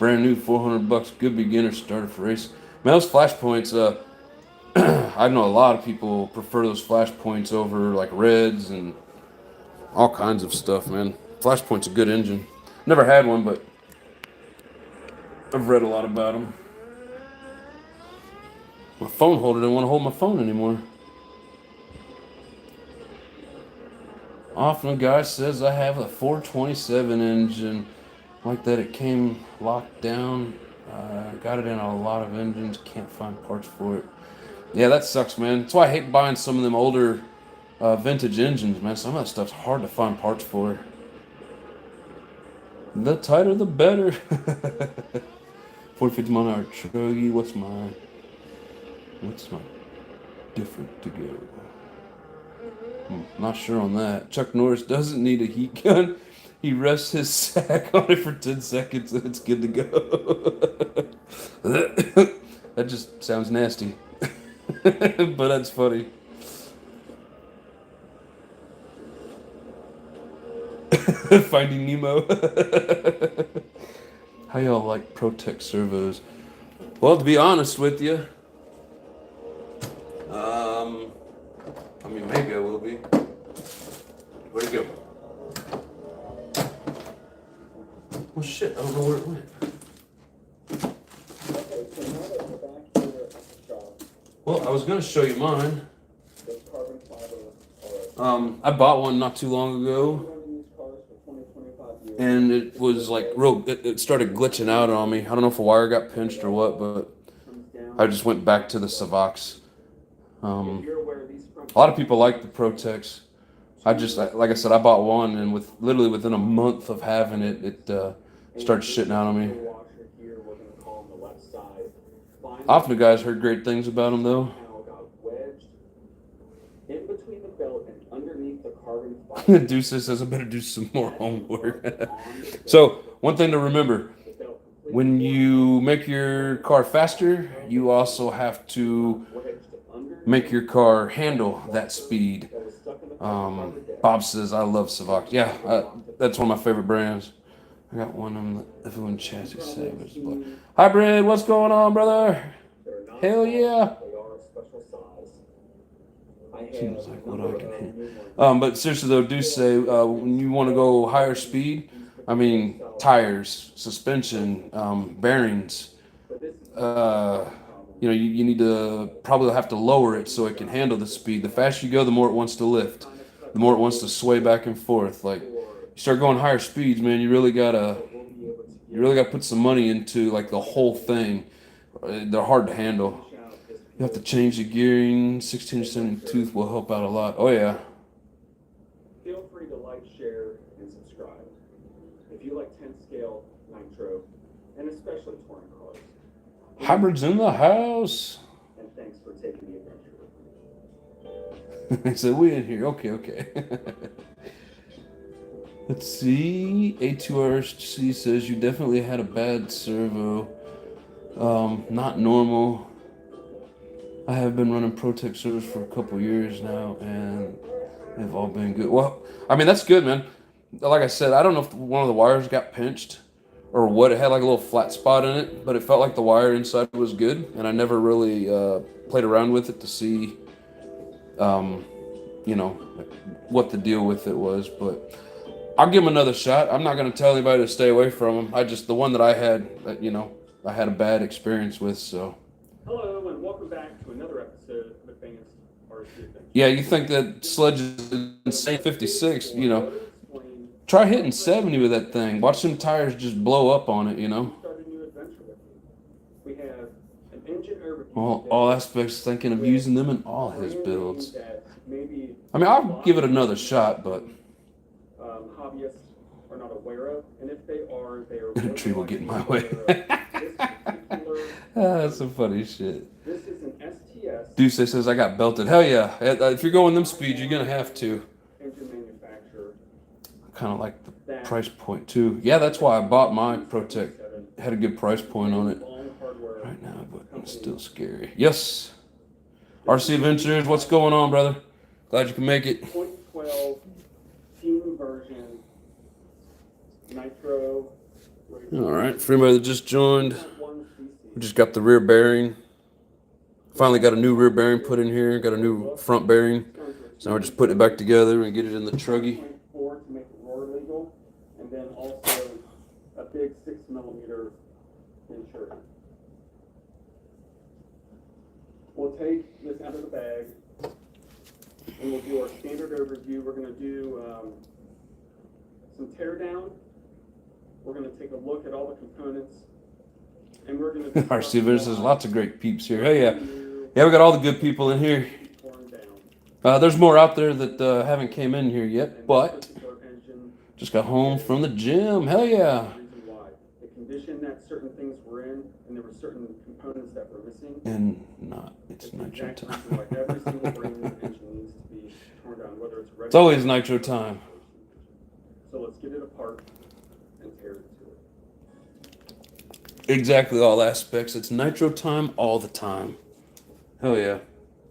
Brand new, $400, good beginner starter for racing. Man, those flash points, I know a lot of people prefer those flash points over like reds and all kinds of stuff, man. Flashpoint's a good engine. Never had one, but I've read a lot about them. My phone holder didn't want to hold my phone anymore. Often a guy says I have a 427 engine. Like that it came locked down. Got it in a lot of engines. Can't find parts for it. Yeah, that sucks, man. That's why I hate buying some of them older vintage engines, man. Some of that stuff's hard to find parts for. The tighter, the better. 450 mile an hour chuggy. What's my different to go? Not sure on that. Chuck Norris doesn't need a heat gun. He rests his sack on it for 10 seconds and it's good to go. That just sounds nasty. But that's funny. Finding Nemo. How y'all like Protect servos? Well, to be honest with you, I mean, maybe I will be. Where'd it go? Well, shit, I don't know where it went. Okay, so now that we're back here at the shop, Well, I was gonna show you mine. the carbon fiber, I bought one not too long ago, running these cars for 20, 25 years. and it was like it started glitching out on me. I don't know if a wire got pinched or what, but Comes down. I just went back to the Savox. If you're aware, these front A lot of people like the Protex. Like I said, I bought one, and literally within a month of having it, it started shitting out on me. washer here, we're going to call on the left side. Finally, Often the guys heard great things about them, though. somehow got wedged in between the belt and underneath the carbon fiber. Deuce says I better do some more homework. So, one thing to remember, The belt completely when you make your car faster, you also have to wedged under make your car handle that speed. that was stuck in the carbon fiber deck. Bob says I love Savox. Yeah, that's one of my favorite brands. I got one of them. Everyone chassis savers. Hybrid, what's going on, brother? They're not Hell small, yeah. They are a special size. I have Seems like what I can a hit. new one. But seriously though, do say when you want to go higher speed, I mean tires, suspension, bearings. But this is You need to probably have to lower it so it can handle the speed. The faster you go, the more it wants to lift, the more it wants to sway back and forth. Like you start going higher speeds, man, you really gotta put some money into like the whole thing. They're hard to handle. You have to change the gearing. 16 tooth will help out a lot. Oh yeah. Feel free to like, share, and subscribe. If you like 10 scale, nitro, and especially touring cars. Hybrids in the house. And thanks for taking the adventure with me. He said, we in here. Okay. Let's see. A2RC says you definitely had a bad servo. Not normal. I have been running Protect servos for a couple years now, and they've all been good. Well, I mean, that's good, man. Like I said, I don't know if one of the wires got pinched or what. It had like a little flat spot in it, but it felt like the wire inside was good, and I never really played around with it to see, what the deal with it was. But I'll give them another shot. I'm not going to tell anybody to stay away from them. The one that I had, I had a bad experience with, so. Hello, and welcome back to another episode of Advanced RC Adventure. Yeah, you think that sledge is insane 56, try hitting 70 with that thing. Watch them tires just blow up on it, Start a new adventure with me. We have an engine overview. All aspects thinking of using them in all his builds. That maybe I mean, I'll give it another shot, but hobbyists are not aware of, and if they are, they are. a tree will get in my way. That's some funny shit. This is an STS Deuce says I got belted. Hell yeah. If you're going them speeds, you're going to have to. engine manufacturer. Kind of like the price point, too. Yeah, that's why I bought my Protect. Had a good price point on it right now, but it's still scary. Yes. RC Adventures, what's going on, brother? Glad you can make it. 0.12 team version Nitro All right, for anybody that just joined, we just got the rear bearing. Finally got a new rear bearing put in here, got a new front bearing. So now we're just putting it back together and get it in the truggy. To make it roar legal, and then also a big 6mm insert. We'll take this out of the bag, and we'll do our standard overview. We're going to do some tear down. We're going to take a look at all the components, and we're going to. Our there's lots of great peeps here. Hey, yeah, we got all the good people in here. There's more out there that haven't came in here yet, but just got home from the gym. Hell yeah! The condition that certain things were in, and there were certain components that were missing. And it's nitro time. Every single brand new engine needs to be torn down, whether it's ready. It's always nitro time. So let's get it apart and tear it to it. Exactly all aspects. It's nitro time all the time. Hell yeah.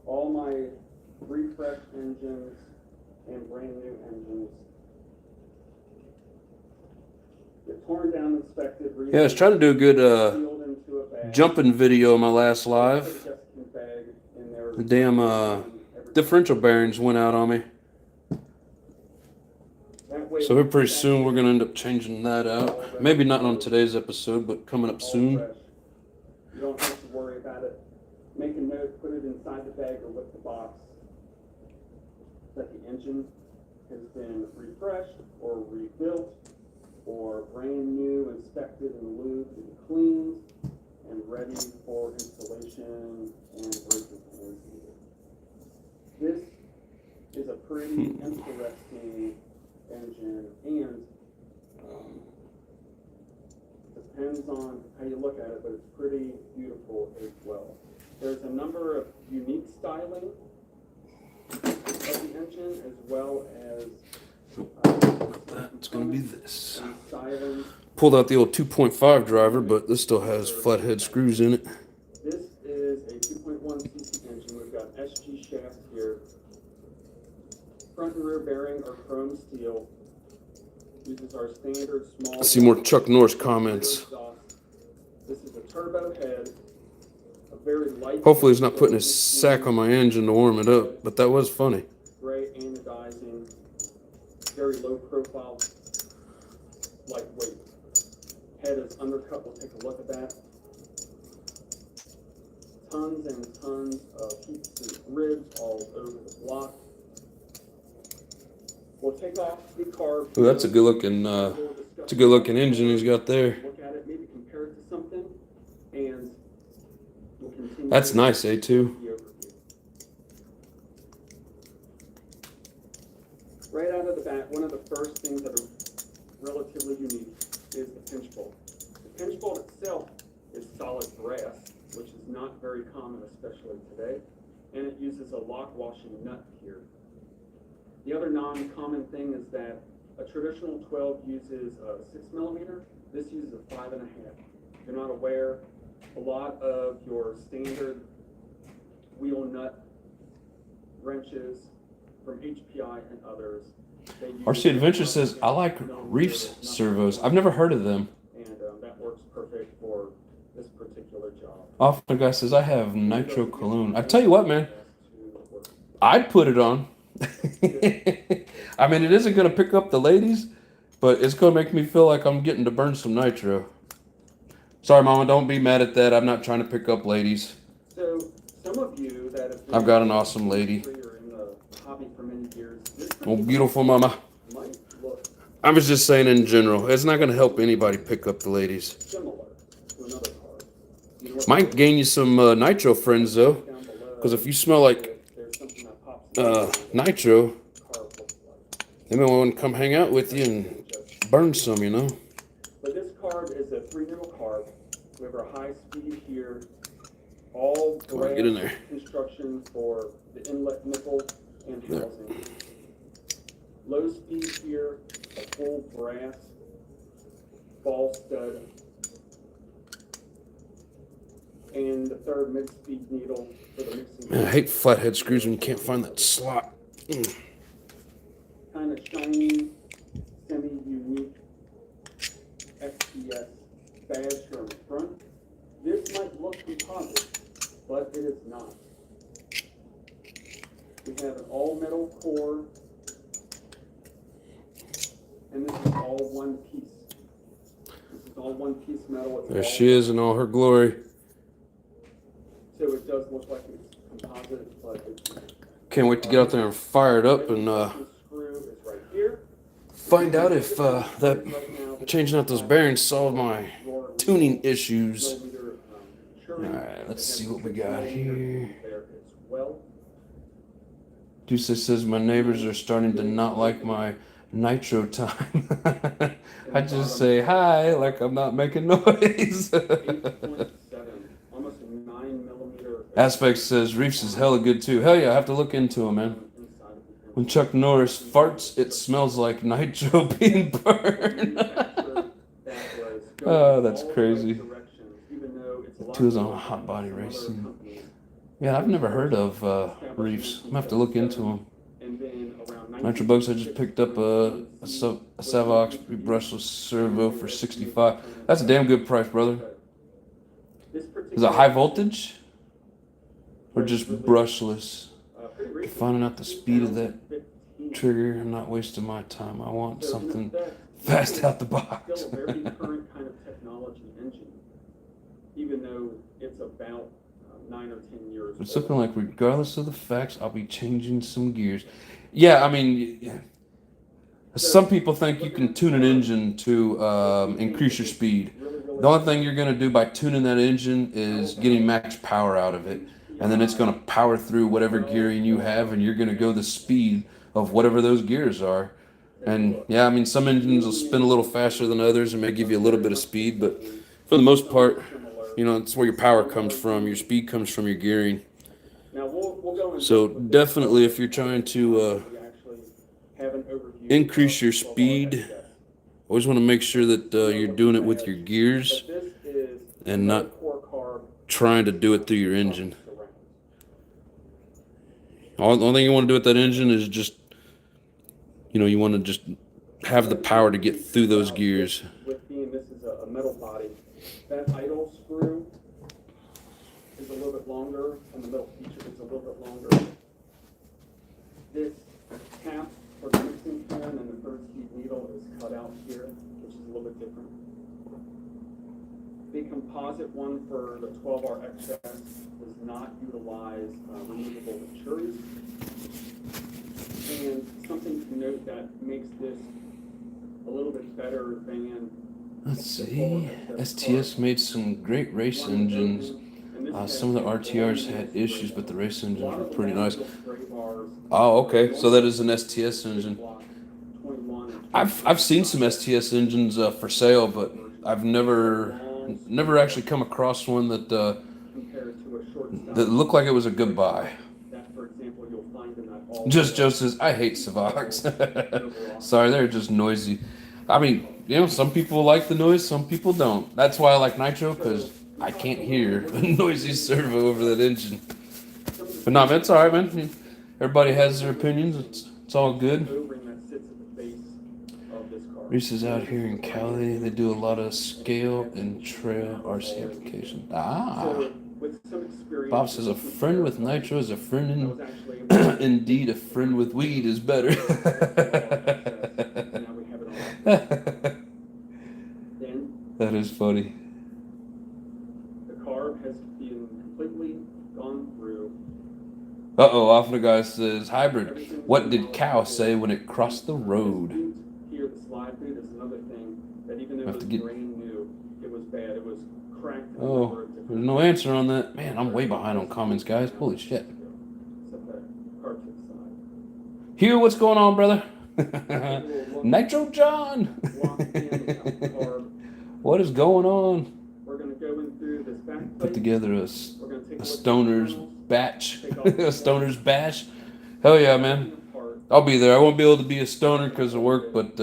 All my refresh engines and brand new engines get torn down, inspected. Yeah, I was trying to do a good jumping video in my last live. The damn differential bearings went out on me. So here pretty soon we're going to end up changing that out. Maybe not on today's episode, but coming up soon. You don't have to worry about it. Make a note, put it inside the bag or with the box that the engine has been refreshed or rebuilt or brand new, inspected and lubed and cleaned and ready for installation and braking as needed. This is a pretty interesting engine, and depends on how you look at it, but it's pretty beautiful as well. There's a number of unique styling of the engine, as well as it's going to be this. styling. Pulled out the old 2.5 driver, but this still has flathead screws in it. This is a 2.1 cc engine. We've got SG shafts here. Front and rear bearing are chrome steel. Uses our standard small. Let's see more Chuck Norris comments. This is a turbo head. A very light. Hopefully he's not putting his sack on my engine to warm it up, but that was funny. Gray anodizing. Very low profile. Lightweight. Head is undercut. We'll take a look at that. Tons and tons of heat sink ribs all over the block. We'll take off the carb. Ooh, that's a good looking engine he's got there. Look at it, maybe compare it to something, and we'll continue. That's nice, A2. The overview. Right out of the bat, one of the first things that are relatively unique is the pinch bolt. The pinch bolt itself is solid brass, which is not very common, especially today, and it uses a lock washing nut here. The other non-common thing is that a traditional 12 uses a 6mm. This uses a 5.5. If you're not aware, a lot of your standard wheel nut wrenches from HPI and others. RC Adventure says, I like Reefs servos. I've never heard of them. And that works perfect for this particular job. Often guy says, I have nitro cologne. I tell you what, man, I'd put it on. I mean, it isn't going to pick up the ladies, but it's going to make me feel like I'm getting to burn some nitro. Sorry, Mama, don't be mad at that. I'm not trying to pick up ladies. So, some of you that have been I've got an awesome lady. in the hobby for many years, Oh, beautiful Mama. I was just saying in general, it's not going to help anybody pick up the ladies. Similar to another car. Might gain you some nitro friends, though, because if you smell like nitro, they may want to come hang out with you and burn some, you know. But this carb is a 3-needle carb. We have our high speed here. All Come on, get in there. Construction for the inlet nipple and housing. Low speed here, a full brass ball stud. And the third mid-speed needle for the mixing. Man, I hate flathead screws when you can't find that slot. Kind of shiny, semi-unique XPS badge here on the front. This might look composite, but it is not. We have an all-metal core, and this is all one piece. This is all one-piece metal. It's There all she is in all her glory. So it does look like it's composite, but it's not. Can't wait to get out there and fire it up and Screw is right here. find out if that changing out those bearings solved my tuning issues. Alright, let's see what we got here. Deuce says my neighbors are starting to not like my nitro time. I just say hi like I'm not making noise. Aspect says Reefs is hella good too. Hell yeah, I have to look into him, man. When Chuck Norris farts, it smells like nitro being burned. Oh, that's crazy. Two is on hot body racing. Yeah, I've never heard of Reefs. I'm gonna have to look into them. Nitro Bugs, I just picked up a Savox brushless servo for $65. That's a damn good price, brother. Is it high voltage? Or just brushless? Finding out the speed of that trigger, I'm not wasting my time. I want something fast out the box. Still a very current kind of technology engine, even though it's about 9 or 10 years old. It's looking like regardless of the facts, I'll be changing some gears. Yeah, I mean, some people think you can tune an engine to increase your speed. The only thing you're going to do by tuning that engine is getting max power out of it. And then it's going to power through whatever gearing you have, and you're going to go the speed of whatever those gears are. And yeah, I mean, some engines will spin a little faster than others and may give you a little bit of speed, but for the most part, you know, it's where your power comes from. Your speed comes from your gearing. So definitely, if you're trying to increase your speed, always want to make sure that you're doing it with your gears and not trying to do it through your engine. Only thing you want to do with that engine is just, you know, you want to just have the power to get through those gears. With being this is a metal body, that idle screw is a little bit longer, and the middle feature is a little bit longer. This cap for the mixing pin and the third speed needle is cut out here, which is a little bit different. The composite one for the 12R XS does not utilize removable maturities. And something to note that makes this a little bit better than... Let's see. STS made some great race engines. Some of the RTRs had issues, but the race engines were pretty nice. Oh, okay. So that is an STS engine. I've seen some STS engines for sale, but I've never actually come across one that looked like it was a good buy. Just Joe says, I hate Savox. Sorry, they're just noisy. I mean, you know, some people like the noise, some people don't. That's why I like Nitro, because I can't hear the noisy servo over that engine. But no, man, it's all right, man. Everybody has their opinions. It's all good. Reese is out here in Cali. They do a lot of scale and trail RC applications. Bob says a friend with Nitro is a friend in indeed. A friend with weed is better. That is funny. The carb has been completely gone through. Off the guy says hybrid. What did Cow say when it crossed the road? Here, the slide boot is another thing that even though it was brand new, it was bad. It was cracked. Oh, there's no answer on that. Man, I'm way behind on comments, guys. Holy shit. Hugh, what's going on, brother? Nitro John. What is going on? We're going to go in through this back plate. Put together a stoner's batch. A stoner's bash. Hell yeah, man. I'll be there. I won't be able to be a stoner because of work, but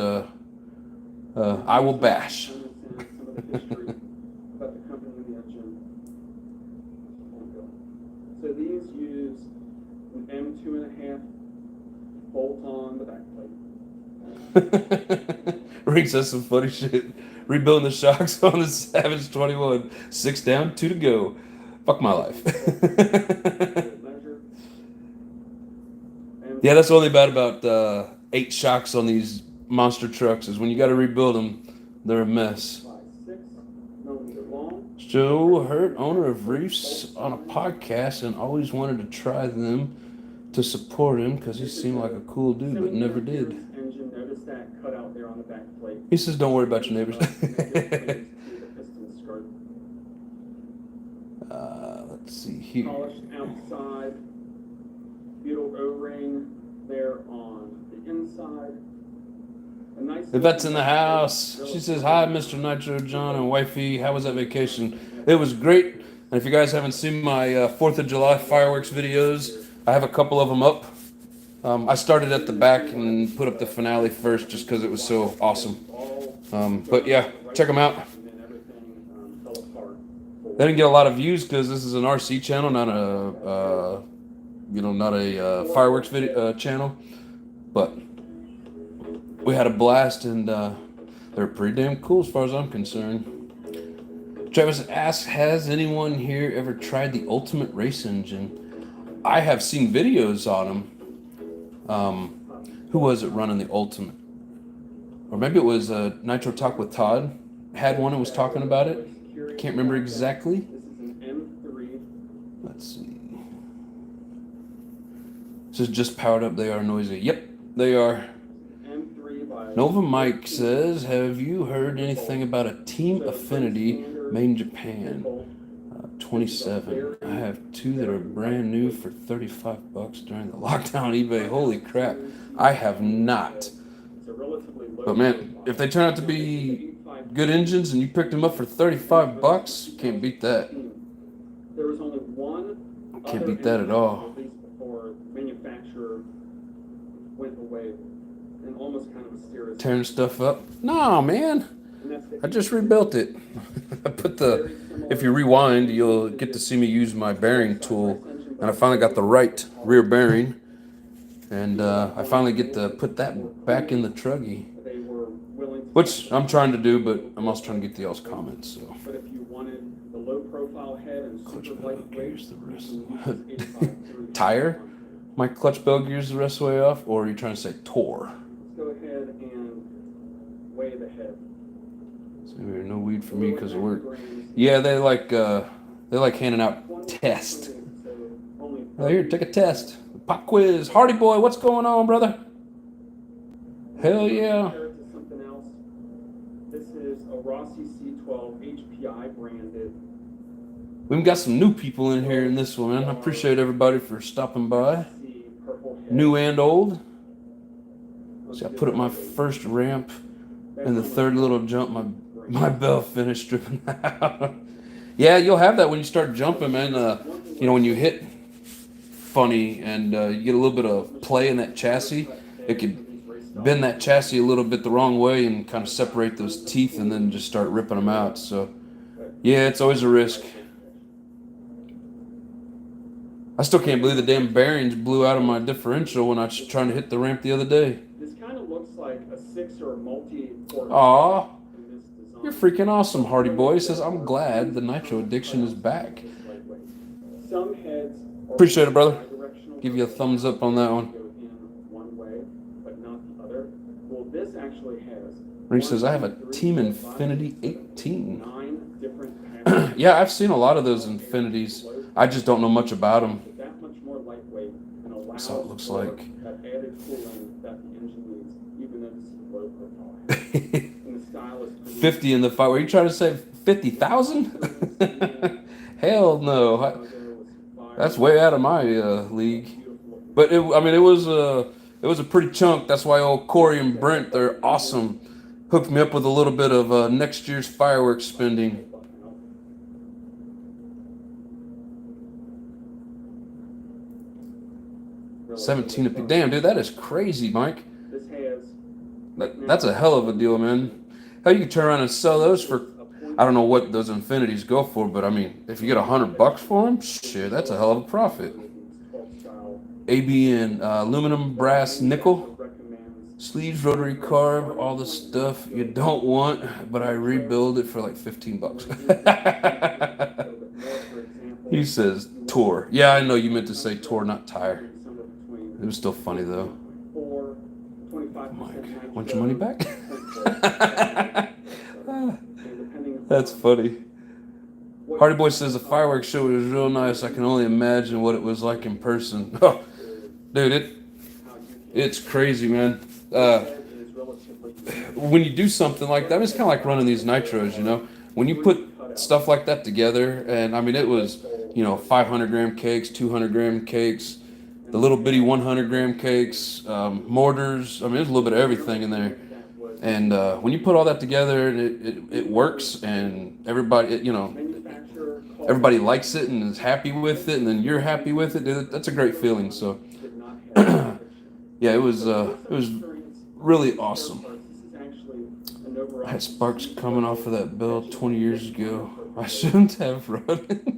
I will bash. So these use an M2.5 bolt on the back plate. Rick says some funny shit. rebuilding the shocks on the Savage 21. 6 down, 2 to go. Fuck my life. Yeah, that's the only bad about 8 shocks on these monster trucks is when you got to rebuild them, they're a mess. Joe Hurt, owner of Reefs, on a podcast and always wanted to try them to support him because he seemed like a cool dude, but never did. He says, don't worry about your neighbors. Let's see here. Polished outside, butyl O-ring there on the inside. Yvette's in the house. She says, hi, Mr. Nitro, John, and wifey. How was that vacation? It was great. And if you guys haven't seen my 4th of July fireworks videos, I have a couple of them up. I started at the back and put up the finale first just because it was so awesome. But yeah, check them out. They didn't get a lot of views because this is an RC channel, not a fireworks video channel. But we had a blast, and they're pretty damn cool as far as I'm concerned. Travis asks, has anyone here ever tried the Ultimate Race Engine? I have seen videos on them. Who was it running the Ultimate? Or maybe it was Nitro Talk with Todd. Had one and was talking about it. Can't remember exactly. Let's see. It says just powered up. They are noisy. Yep, they are. Nova Mike says, have you heard anything about a Team Affinity made in Japan? 27. I have 2 that are brand new for $35 during the lockdown eBay. Holy crap. I have not. But man, if they turn out to be good engines and you picked them up for $35, can't beat that. There was only one. Can't beat that at all. At least before manufacturer went away, and almost kind of mysterious. Tearing stuff up? No, man. I just rebuilt it. I put if you rewind, you'll get to see me use my bearing tool, and I finally got the right rear bearing, and I finally get to put that back in the truggy. Which I'm trying to do, but I'm also trying to get the y'all's comments. So. But if you wanted the low profile head and Clutch super bell lightweight, gears the rest. Tire? My clutch bell gears the rest of the way off, or are you trying to say tore? Let's go ahead and weigh the head. So maybe no weed for me because of work. Yeah, they like handing out tests. Oh, here, take a test. Pop quiz. Hardy boy, what's going on, brother? Hell yeah. Rossi C12 HPI branded. We've got some new people in here in this one, man. I appreciate everybody for stopping by. New and old. See, I put up my first ramp and the third little jump. My bell finished stripping out. Yeah, you'll have that when you start jumping, man. When you hit funny and you get a little bit of play in that chassis, it could bend that chassis a little bit the wrong way and kind of separate those teeth and then just start ripping them out. So, yeah, it's always a risk. I still can't believe the damn bearings blew out of my differential when I was trying to hit the ramp the other day. This kind of looks like a 6 or a multi-port. Aw, you're freaking awesome, Hardy Boy. Says, I'm glad the Nitro Addiction is back. Some heads appreciate it, brother. Give you a thumbs up on that one. This actually has. He says, I have a Team Infinity 18. Yeah, I've seen a lot of those Infinities. I just don't know much about them. That's how it looks like. 50 in the fight. Were you trying to say 50,000? Hell no. That's way out of my league. But it was a pretty chunk. That's why old Corey and Brent, they're awesome, hooked me up with a little bit of next year's fireworks spending. $17 damn, dude, that is crazy, Mike. That's a hell of a deal, man. How you can turn around and sell those for, I don't know what those Infinities go for, but I mean, if you get $100 for them, shit, that's a hell of a profit. AB and aluminum, brass, nickel. Sleeves, rotary carb, all the stuff you don't want, but I rebuild it for like $15. He says tour. Yeah, I know you meant to say tour, not tire. It was still funny though. Mike, want your money back? That's funny. Hardy Boy says the fireworks show was real nice. I can only imagine what it was like in person. Oh, dude, it's crazy, man. When you do something like that, it's kind of like running these nitros, you know. When you put stuff like that together, and I mean, it was, 500-gram cakes, 200-gram cakes, the little bitty 100-gram cakes, mortars. I mean, there's a little bit of everything in there. And when you put all that together, and it works, and everybody, everybody likes it and is happy with it, and then you're happy with it. Dude, that's a great feeling. So, yeah, it was really awesome. I had sparks coming off of that bell 20 years ago. I shouldn't have run.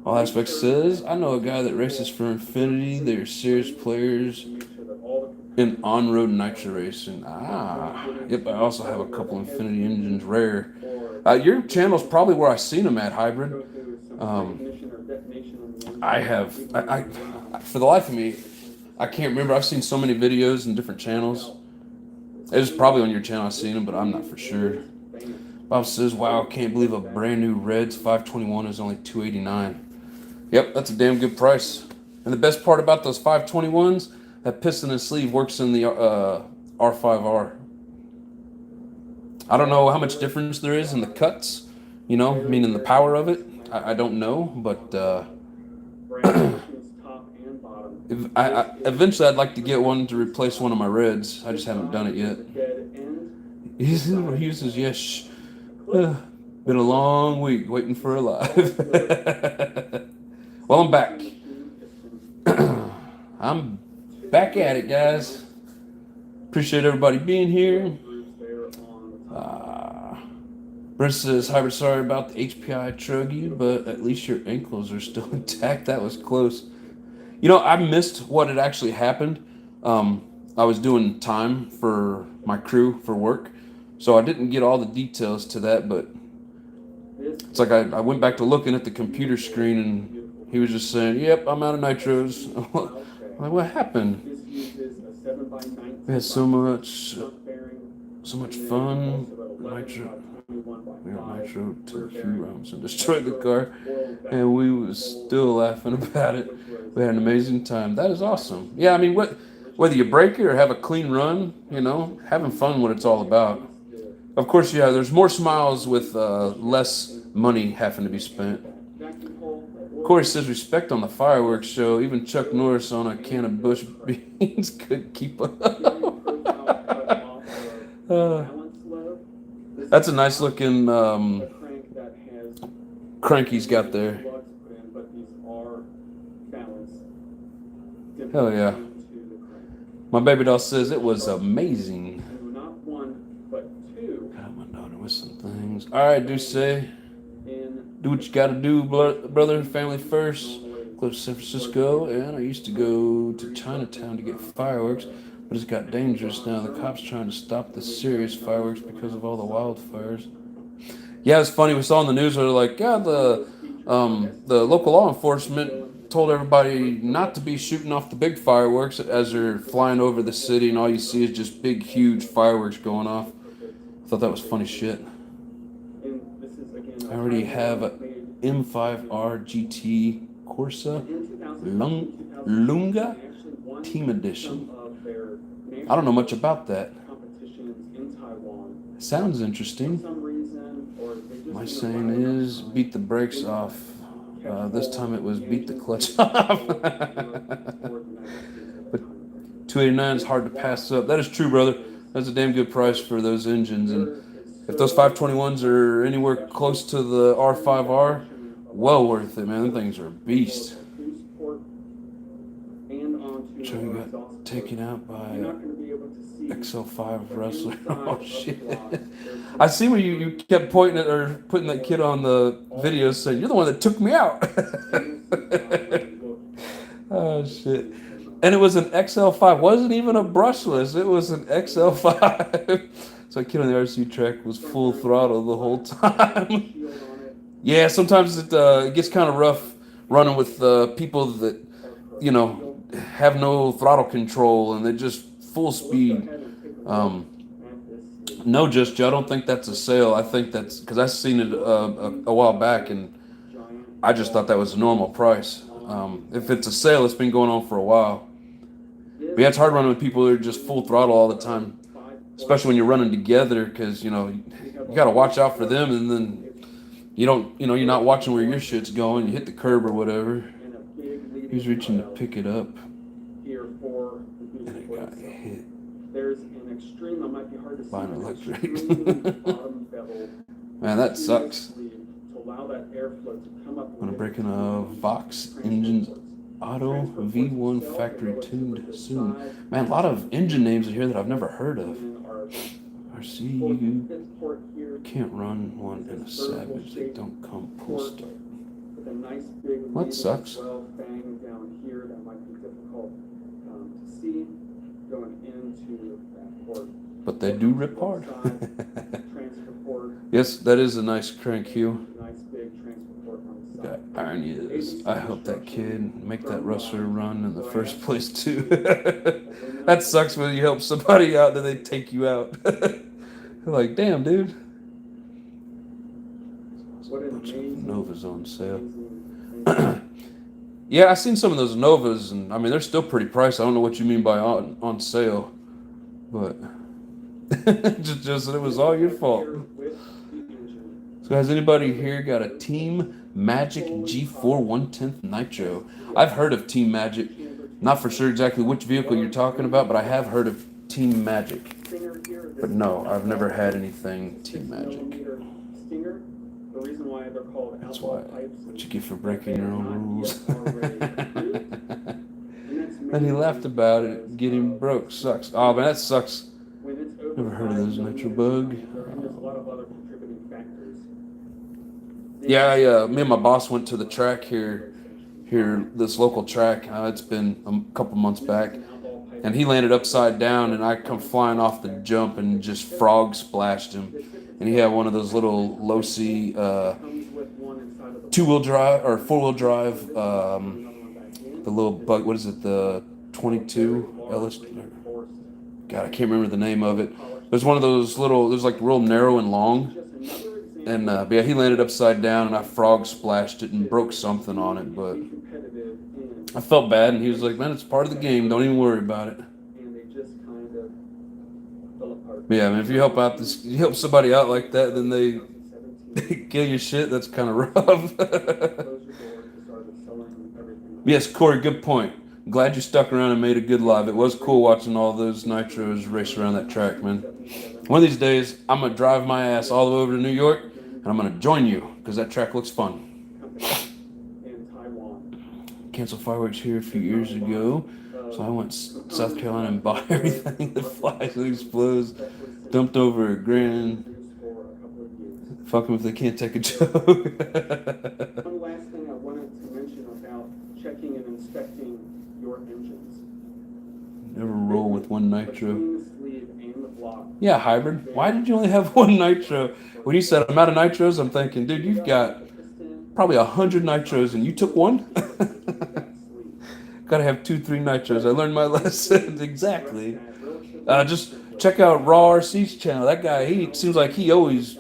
All Aspects says, I know a guy that races for Infinity. They're serious players in on-road nitro racing. Yep, I also have a couple Infinity engines rare. Your channel's probably where I seen them at, Hybrid. I for the life of me, I can't remember. I've seen so many videos in different channels. It was probably on your channel I've seen them, but I'm not for sure. Bob says, wow, can't believe a brand new Reds 521 is only $289. Yep, that's a damn good price. And the best part about those 521s, that piston and sleeve works in the R5R. I don't know how much difference there is in the cuts, meaning the power of it. I don't know, but eventually I'd like to get one to replace one of my Reds. I just haven't done it yet. He says, yes, been a long week waiting for a live. Well, I'm back. I'm back at it, guys. Appreciate everybody being here. Brent says, Hybrid, sorry about the HPI I drug you, but at least your ankles are still intact. That was close. I missed what had actually happened. I was doing time for my crew for work, so I didn't get all the details to that, but it's like I went back to looking at the computer screen, and he was just saying, yep, I'm out of nitros. I'm like, what happened? We had so much fun. We were nitro to a few rounds and destroyed the car, and we was still laughing about it. We had an amazing time. That is awesome. Yeah, I mean, whether you break it or have a clean run, having fun what it's all about. Of course, yeah, there's more smiles with less money having to be spent. Corey says, respect on the fireworks show. Even Chuck Norris on a can of Bush beans could keep up. That's a nice looking crank he's got there. Hell yeah. My baby doll says it was amazing. God, I'm annoyed with some things. All right, Duce. Do what you gotta do, brother. Family first. Close to San Francisco, and I used to go to Chinatown to get fireworks, but it's got dangerous now. The cops trying to stop the serious fireworks because of all the wildfires. Yeah, it's funny. We saw in the news where they're like, yeah, the local law enforcement told everybody not to be shooting off the big fireworks as they're flying over the city, and all you see is just big, huge fireworks going off. I thought that was funny shit. I already have an M5R GT Corsa Lunga Team Edition. I don't know much about that. Sounds interesting. My saying is beat the brakes off. This time it was beat the clutch off. But 289 is hard to pass up. That is true, brother. That's a damn good price for those engines. And if those 521s are anywhere close to the R5R, well worth it, man. Them things are a beast. Joey got taken out by XL5 wrestler. Oh shit! I see where you kept pointing at or putting that kid on the video saying, "You're the one that took me out." Oh shit! And it was an XL5. Wasn't even a brushless. It was an XL5. So kid on the RC track was full throttle the whole time. Yeah, sometimes it gets kind of rough running with people that have no throttle control and they're just full speed. No, just Joe, I don't think that's a sale. I think that's because I seen it a while back and I just thought that was a normal price. If it's a sale, it's been going on for a while. But yeah, it's hard running with people that are just full throttle all the time, especially when you're running together because you got to watch out for them, and then you're not watching where your shit's going. You hit the curb or whatever. He's reaching to pick it up, and it got hit. There's an extreme that might be hard to see. By an electric. Man, that sucks. I'm gonna break in a Vox Engines Auto V1 factory tuned soon. Man, a lot of engine names in here that I've never heard of. RC, you can't run one in a Savage. They don't come pull start. Well, that sucks. But they do rip hard. Yes, that is a nice crank, Hugh. Got iron use. I hope that kid make that rustler run in the first place too. That sucks when you help somebody out and they take you out. They're like, damn, dude. There's a bunch of Novas on sale. Yeah, I seen some of those Novas, and I mean they're still pretty pricey. I don't know what you mean by on sale, but just it was all your fault. So has anybody here got a Team Magic G4 1/10 Nitro? I've heard of Team Magic. Not for sure exactly which vehicle you're talking about, but I have heard of Team Magic. But no, I've never had anything Team Magic. That's what you get for breaking your own rules. And he laughed about it. Getting broke sucks. Oh man, that sucks. Never heard of those Nitro Bug. Yeah, me and my boss went to the track here, this local track. It's been a couple months back, and he landed upside down, and I come flying off the jump and just frog splashed him. And he had one of those little low-C two-wheel drive or four-wheel drive, the little bug. What is it? The 22 LS. God, I can't remember the name of it. There's one of those little. There's like real narrow and long. And but yeah, he landed upside down, and I frog splashed it and broke something on it. But I felt bad, and he was like, "Man, it's part of the game. Don't even worry about it." But yeah, I mean, if you help somebody out like that, then they kill your shit. That's kind of rough. Yes, Corey, good point. I'm glad you stuck around and made a good live. It was cool watching all those Nitros race around that track, man. One of these days, I'm gonna drive my ass all the way over to New York, and I'm gonna join you because that track looks fun. Canceled fireworks here a few years ago, so I went to South Carolina and bought everything that flies and explodes. Dumped over $1,000. Fuck them if they can't take a joke. One last thing I wanted to mention about checking and inspecting your engines. Never roll with one nitro. Yeah, hybrid. Why did you only have one nitro? When you said I'm out of nitros, I'm thinking, dude, you've got probably 100 nitros and you took one? Gotta have 2-3 nitros. I learned my lesson exactly. Just check out Raw RC's channel. That guy, he seems like he always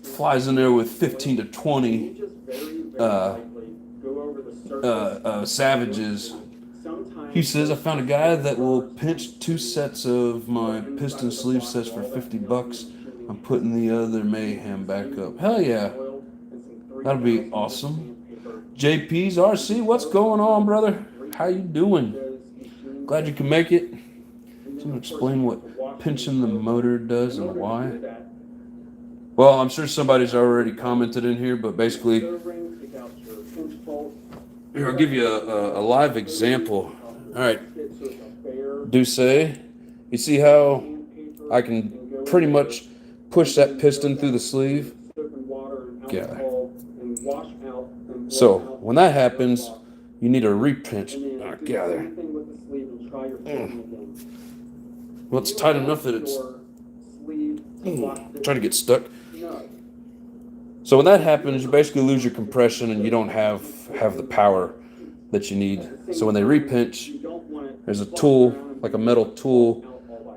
flies in there with 15 to 20 Savages. He says, I found a guy that will pinch 2 sets of my piston sleeve sets for $50. I'm putting the other Mayhem back up. Hell yeah. That'll be awesome. JP's RC, what's going on, brother? How you doing? Glad you can make it. So I'm going to explain what pinching the motor does and why. Well, I'm sure somebody's already commented in here, but basically, here, I'll give you a live example. All right, Duce, you see how I can pretty much push that piston through the sleeve? Yeah. So when that happens, you need a repinch. back. Get out of there. Anything with the sleeve and try your fitting again. Well, it's tight enough that it's trying to get stuck. No. So when that happens, you basically lose your compression and you don't have the power that you need. So when they repinch, there's a tool, like a metal tool,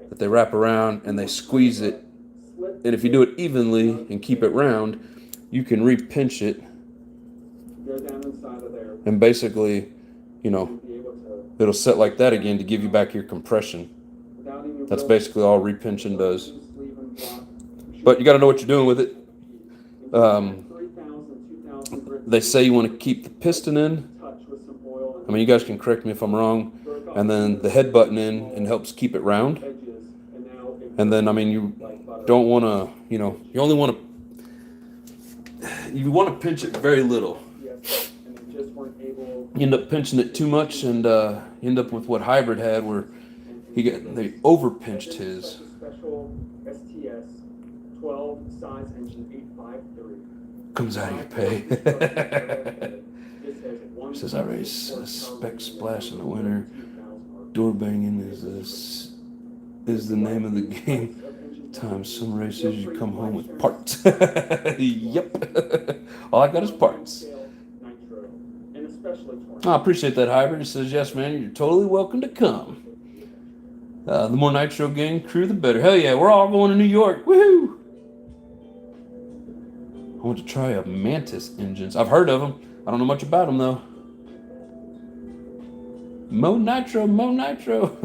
that they wrap around and they squeeze it. And if you do it evenly and keep it round, you can repinch it. And basically, you know, it'll set like that again to give you back your compression. That's basically all repinching does. But you got to know what you're doing with it. They say you want to keep the piston in. I mean, you guys can correct me if I'm wrong. And then the head button in and helps keep it round. And then, I mean, you don't want to, you know, you only want to pinch it very little. You end up pinching it too much and you end up with what Hybrid had, where they over pinched his. Comes out of your pay. Says I race a spec splash in the winter. Door banging is the name of the game. Times some races you come home with parts. Yep. All I got is parts. I appreciate that, Hybrid. He says, yes, man, you're totally welcome to come. The more Nitro Gang crew, the better. Hell yeah, we're all going to New York. Woohoo! I want to try a Mantis engines. I've heard of them. I don't know much about them, though. Mo Nitro, Mo Nitro.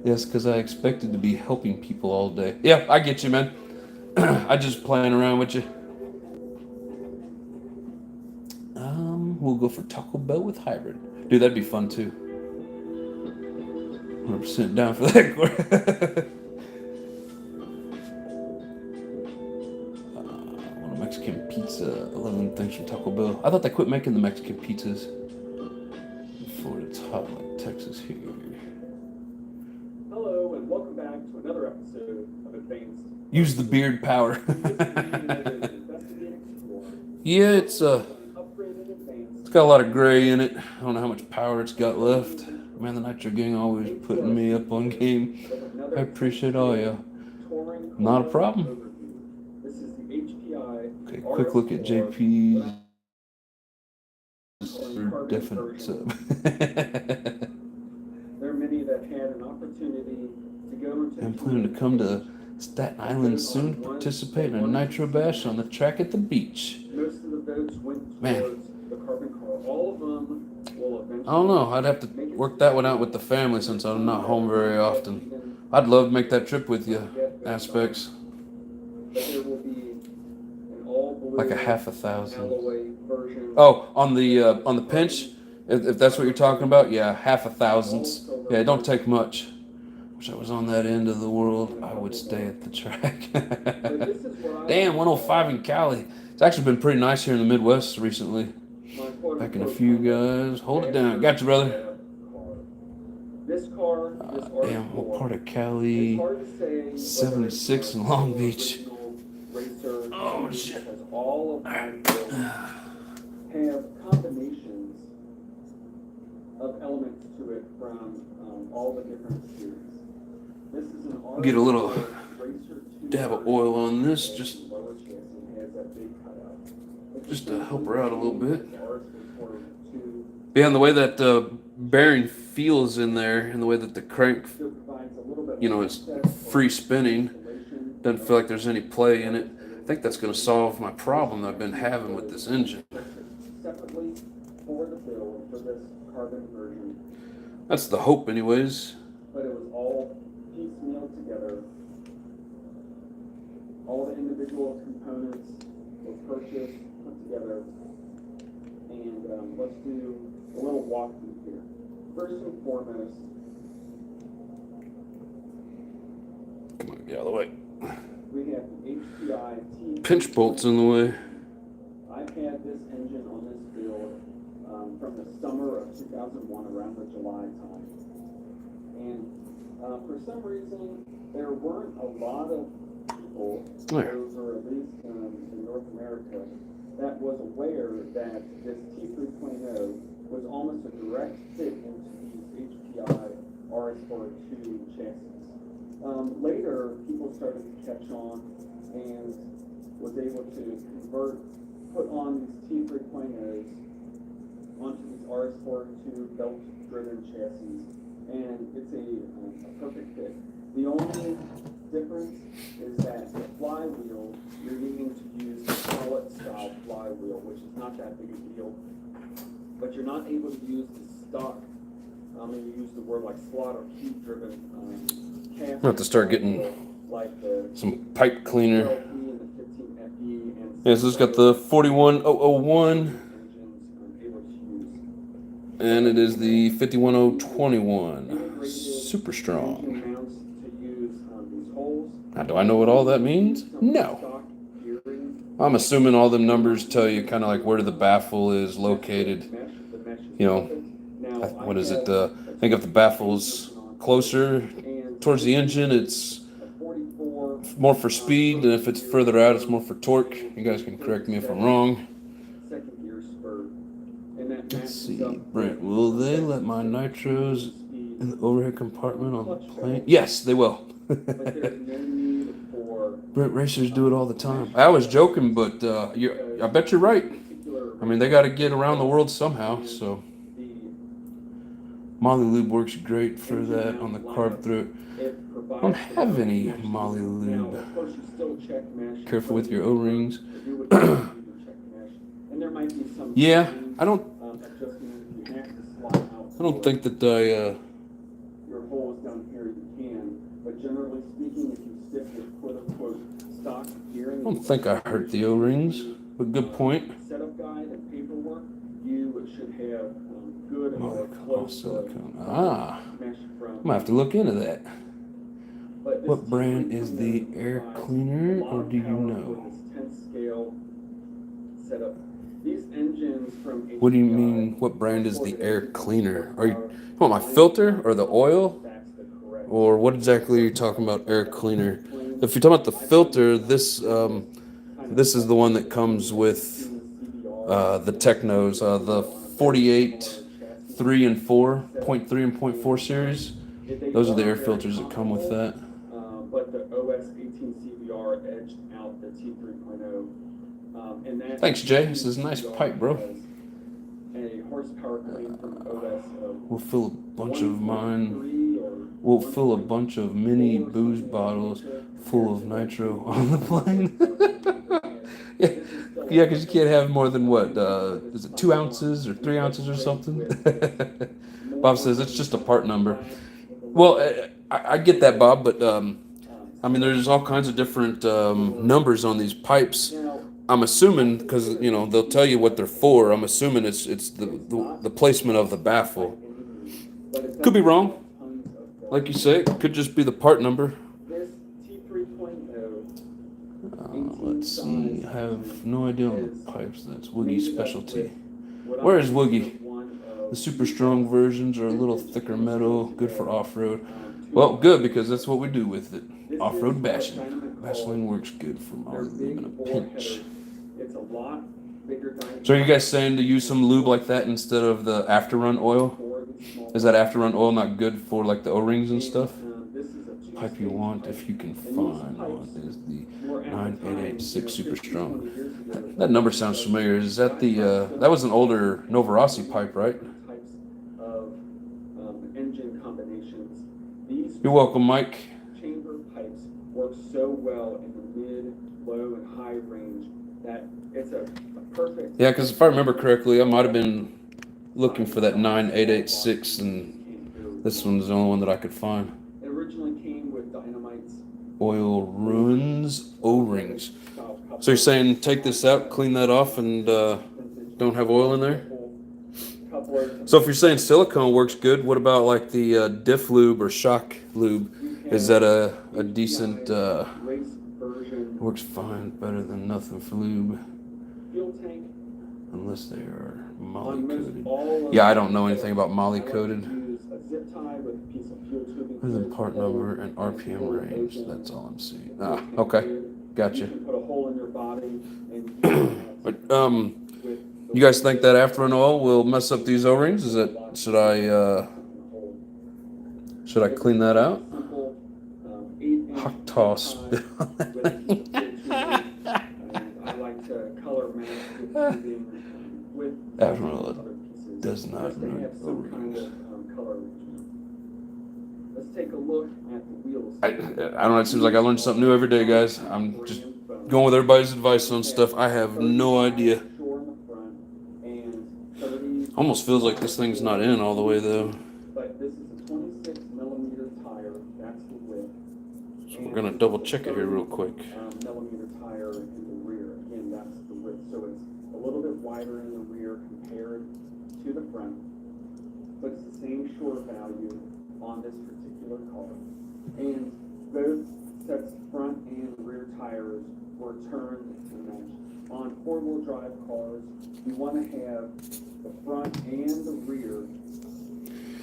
Yes, because I expected to be helping people all day. Yeah, I get you, man. I just playing around with you. We'll go for Taco Bell with Hybrid. Dude, that'd be fun, too. 100% down for that. I want a Mexican pizza. 11 things from Taco Bell. I thought they quit making the Mexican pizzas. Before it's hot like Texas here. Hello, and welcome back to another episode of Advanced. Use the beard power. Yeah, it's got a lot of gray in it. I don't know how much power it's got left. Man, the Nitro Gang always putting me up on game. I appreciate all y'all. Not a problem. Okay, quick look at JP's definite sub. There are many that had an opportunity to go into. I'm planning to come to Staten Island soon to participate in a Nitro Bash on the track at the beach. Most of the votes went towards the carbon car. All of them will eventually. I don't know. I'd have to work that one out with the family since I'm not home very often. I'd love to make that trip with you, Aspects. Like a half a thousand. Oh, on the pinch, if that's what you're talking about, yeah, half a thousandths. Yeah, it don't take much. Wish I was on that end of the world. I would stay at the track. Damn, 105 in Cali. It's actually been pretty nice here in the Midwest recently. Backing a few guys. Hold it down. Got you, brother. Damn, what part of Cali? 76 in Long Beach. Oh, shit. Have combinations of elements to it from all the different series. This is an Get a little dab of oil on this, just to help her out a little bit. Yeah, and the way that the bearing feels in there, and the way that the crank, you know, it's free spinning, doesn't feel like there's any play in it. I think that's going to solve my problem that I've been having with this engine. That's the hope, anyways. But it was all piecemeal together. All the individual components were purchased, put together, and let's do a little walkthrough here. First and foremost, come on, get out of the way. We have the HPI T. Pinch bolts in the way. I've had this engine on this build from the summer of 2001, around the July time. And for some reason, there weren't a lot of people, or at least in North America, that was aware that this T3.0 was almost a direct fit into these HPI RS402 chassis. Later, people started to catch on and was able to put on these T3.0s onto these RS402 belt-driven chassis, and it's a perfect fit. The only difference is that the flywheel, you're needing to use the pellet-style flywheel, which is not that big a deal, but you're not able to use the stock, and you use the word like slot or key-driven cast. I'll have to start getting like the some pipe cleaner. 12E and the 15FE and Yeah, so it's got the 41001, and it is the 51021. Super strong. Now, do I know what all that means? No. I'm assuming all them numbers tell you kind of like where the baffle is located. You know, what is it? I think if the baffle's closer towards the engine, it's more for speed, and if it's further out, it's more for torque. You guys can correct me if I'm wrong. Let's see, Brent, will they let my nitros in the overhead compartment on the plane? Yes, they will. Brent racers do it all the time. I was joking, but I bet you're right. I mean, they got to get around the world somehow, so. Moly Lube works great for that on the carb through. I don't have any Moly Lube. Careful with your O-rings. Yeah, I don't think that your holes down here you can, but generally speaking, if you stick with quote-unquote stock gearing, I don't think I hurt the O-rings, but good point. Setup guide and paperwork, you should have good or close silicone. mesh from. I'm gonna have to look into that. What brand is the air cleaner, or do you know? This 10 scale setup. These engines from What do you mean, what brand is the air cleaner? Are you want my filter or the oil? Or what exactly are you talking about, air cleaner? If you're talking about the filter, this is the one that comes with the Technos, the 48, 3 and 4, 0.3 and 0.4 series. Those are the air filters that come with that. But the OS 18 CVR edged out the T3.0. Thanks, Jay. This is a nice pipe, bro. A horsepower claim from OS we'll fill a bunch of mine. We'll fill a bunch of mini booze bottles full of nitro on the plane. Yeah, because you can't have more than what? Is it 2 ounces or 3 ounces or something? Bob says it's just a part number. Well, I get that, Bob, but I mean, there's all kinds of different numbers on these pipes. I'm assuming, because you know they'll tell you what they're for. I'm assuming it's the placement of the baffle. Could be wrong, like you say. It could just be the part number. Let's see. I have no idea on the pipes. That's Woogie's specialty. Where is Woogie? The super strong versions are a little thicker metal, good for off-road. Well, good, because that's what we do with it. Off-road bashing. Vaseline works good for Moly Lube in a pinch. So are you guys saying to use some lube like that instead of the after-run oil? Is that after-run oil not good for like the O-rings and stuff? Pipe you want, if you can find one, is the 9886 Super Strong. That number sounds familiar. Is that the, that was an older Novarossi pipe, right? You're welcome, Mike. Chamber pipes work so well in the mid, low, and high range that it's a perfect. Yeah, because if I remember correctly, I might have been looking for that 9886, and this one's the only one that I could find. It originally came with Dynamite's Oil ruins O-rings. So you're saying take this out, clean that off, and don't have oil in there? So if you're saying silicone works good, what about like the diff lube or shock lube? Is that a decent, works fine, better than nothing for lube? Unless they are moly coated. Yeah, I don't know anything about moly coated. Other than part number and RPM range, that's all I'm seeing. Ah, okay, gotcha. But You guys think that afterburn oil will mess up these O-rings? Should I clean that out? Hot toss. I like to color match with Afterburn other oil pieces, does not just to run have some kind O-rings. of color arrangement. Let's take a look at the wheels. I don't know. It seems like I learn something new every day, guys. I'm just going with everybody's advice on stuff. I have no idea. Almost feels like this thing's not in all the way though. But this is a 26 millimeter tire. That's the width. So we're gonna double check it here real quick. Millimeter tire in the rear. Again, that's the width. So it's a little bit wider in the rear compared to the front, but it's the same shore value on this particular car. And both sets of front and rear tires were turned to match. On four-wheel drive cars, you want to have the front and the rear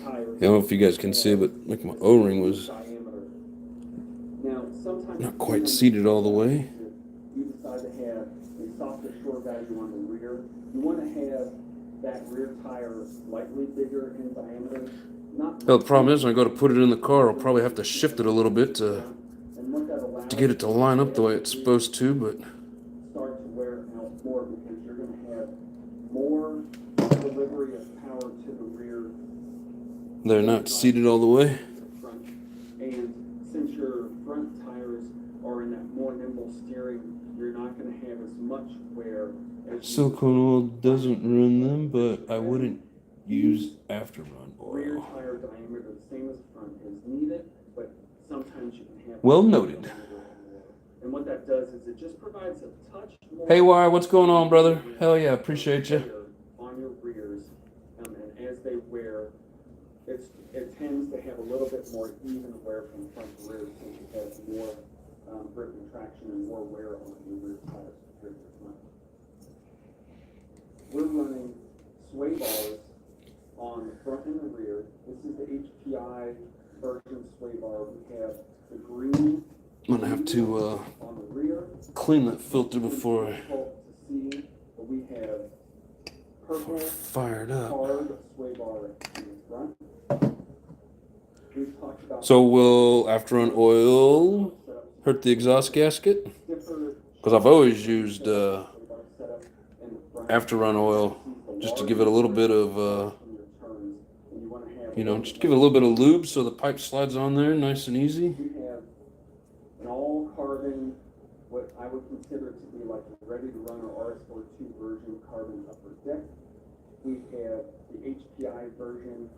tires. I don't know if you guys can see, but like my O-ring was now, sometimes not quite seated all the way. You decide to have a softer shore value on the rear. You want to have that rear tire slightly bigger in diameter. Well, the problem is when I go to put it in the car, I'll probably have to shift it a little bit to get it to line up the way it's supposed to, but start to wear out more because you're going to have more delivery of power to the rear. they're not seated all the way. And since your front tires are in that more nimble steering, you're not going to have as much wear as Silicone oil doesn't run them, but I wouldn't use afterburn rear oil. tire diameter, the same as front, is needed, but sometimes you can have. Well noted. And what that does is it just provides a touch more. Hey, Y, what's going on, brother? Hell yeah, appreciate you. On your rears, and as they wear, it tends to have a little bit more even wear from front to rear since you have more grip and traction and more wear on your rear tires compared to the front. We're running sway bars on the front and the rear. This is the HPI version sway bar. We have the green. I'm gonna have to on the rear. clean that filter before I Difficult to see, but we have purple fire it up. hard sway bar in the front. We've talked about So will afterburn oil hurt the exhaust gasket? Because I've always used afterburn oil just to give it a little bit of, just give it a little bit of lube so the pipe slides on there nice and easy. We have an all carbon, what I would consider to be like a ready to run or RS42 version carbon upper deck. We have the HPI version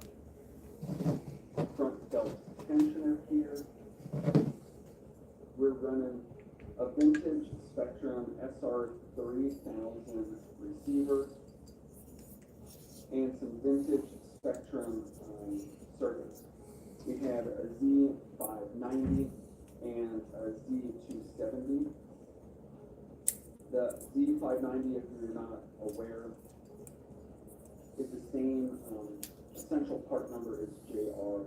front belt tensioner here. We're running a vintage Spectrum SR3000 receiver and some vintage Spectrum circuits. We have a Z590 and a Z270. The Z590, if you're not aware, is the same essential part number as JR,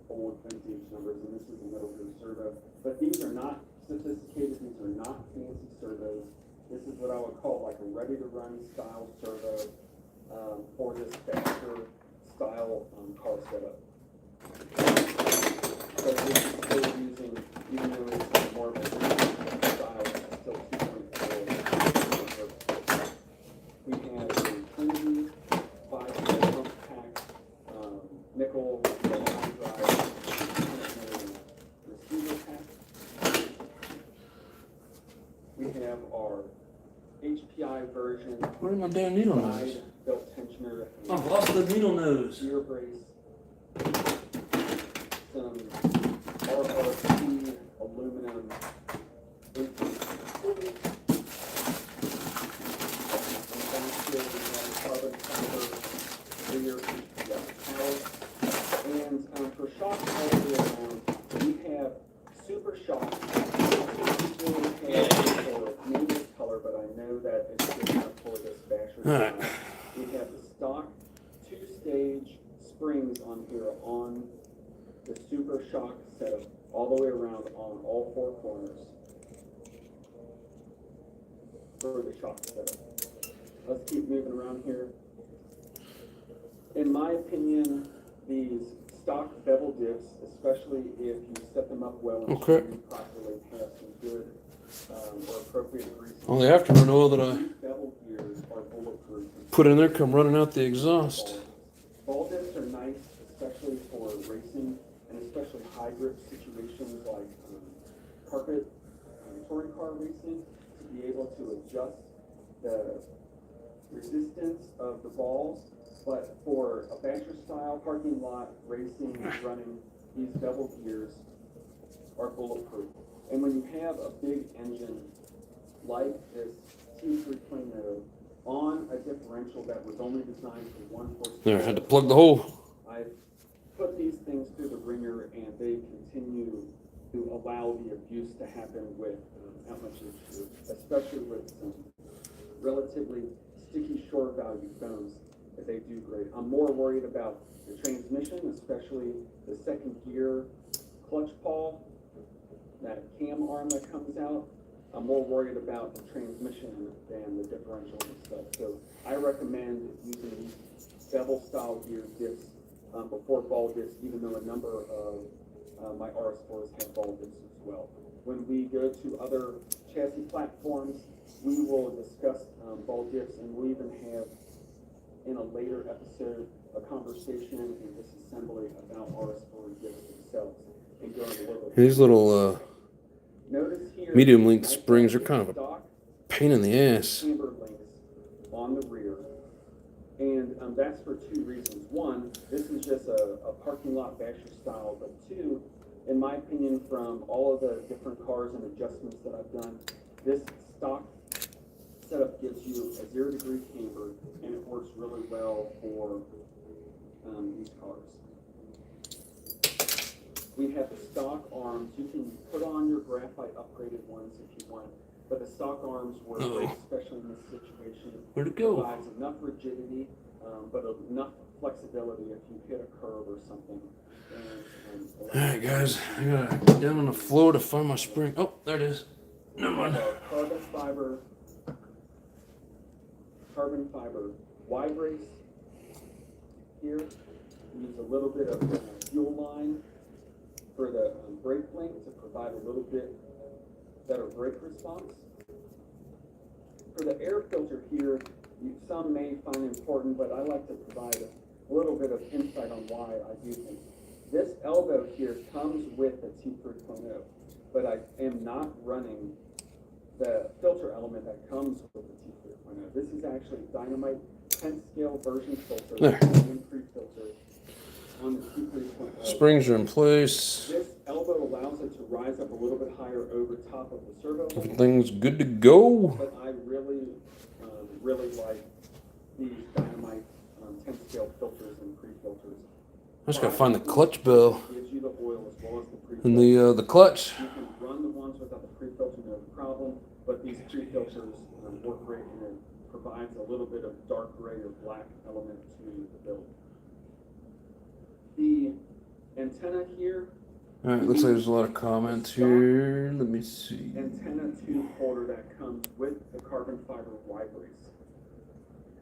old vintage numbers, and this is a middle gear servo. But these are not sophisticated, these are not fancy servos. This is what I would call like a ready-to-run style servo for this faster style car setup. So this is still using, even though it's more of a style, it's still 2.4. We have a Trinity 5-foot pump pack, nickel drive receiver pack. We have our HPI version. Where's my damn needle nose? Side belt tensioner. I've lost the needle nose. Gear brace. Some RRC aluminum. And back here we have carbon fiber rear HPI power. And for shocks all the way around, we have super shocks. Color, but I know that it's good enough for this basher. Alright. We have the stock 2-stage springs on here on the super shock setup all the way around on all 4 corners for the shock setup. let's keep moving around here. In my opinion, these stock bevel diffs, especially if you set them up well and Okay. tune them properly, have some good or appropriate greasing. All the afterburn oil that I These bevel gears are bulletproof. put in there come running out the exhaust. Ball diffs are nice, especially for racing and especially high grip situations like carpet touring car racing, to be able to adjust the resistance of the balls. But for a basher style parking lot racing running, these bevel gears are bulletproof. And when you have a big engine like this T320 on a differential that was only designed for 1 horsepower, There, I had to plug the hole. I've put these things through the ringer, and they continue to allow the abuse to happen with outlet issue, especially with some relatively sticky short value phones. That they do great. I'm more worried about the transmission, especially the second gear clutch pawl, that cam arm that comes out. I'm more worried about the transmission than the differential itself. So I recommend using these bevel style gear diffs before ball diffs, even though a number of my RS4s have ball diffs as well. When we go to other chassis platforms, we will discuss ball diffs, and we'll even have in a later episode a conversation and disassembly about RS4 diffs themselves and going a little bit. These little Notice here, medium length springs are kind of a stock pain in the ass. camber links on the rear, and that's for two reasons. One, this is just a parking lot basher style, but two, in my opinion, from all of the different cars and adjustments that I've done, this stock setup gives you a 0-degree camber, and it works really well for these cars. We have the stock arms. You can put on your graphite upgraded ones if you want, but the stock arms work great, especially in this situation. Where'd it go? Provides enough rigidity, but enough flexibility if you hit a curve or something. Alright guys, I gotta get down on the floor to find my spring. Oh, there it is. Never mind. Carbon fiber Y brace here. Use a little bit of fuel line for the brake link to provide a little bit better brake response. For the air filter here, some may find important, but I like to provide a little bit of insight on why I do things. This elbow here comes with the T320, but I am not running the filter element that comes with the T320. This is actually Dynamite 10th scale version filter, There. pre-filter on the T320. Springs are in place. This elbow allows it to rise up a little bit higher over top of the servo. Everything's good to go. But I really like these Dynamite 10th scale filters and pre-filters. I just gotta find the clutch bell Gives you the oil as well as the pre-filter. and the clutch. You can run the ones without the pre-filter, no problem, but these pre-filters work great, and it provides a little bit of dark gray or black element to the build. The antenna here, Alright, looks like there's a lot of comments here. Let me see. antenna tube holder that comes with the carbon fiber Y brace.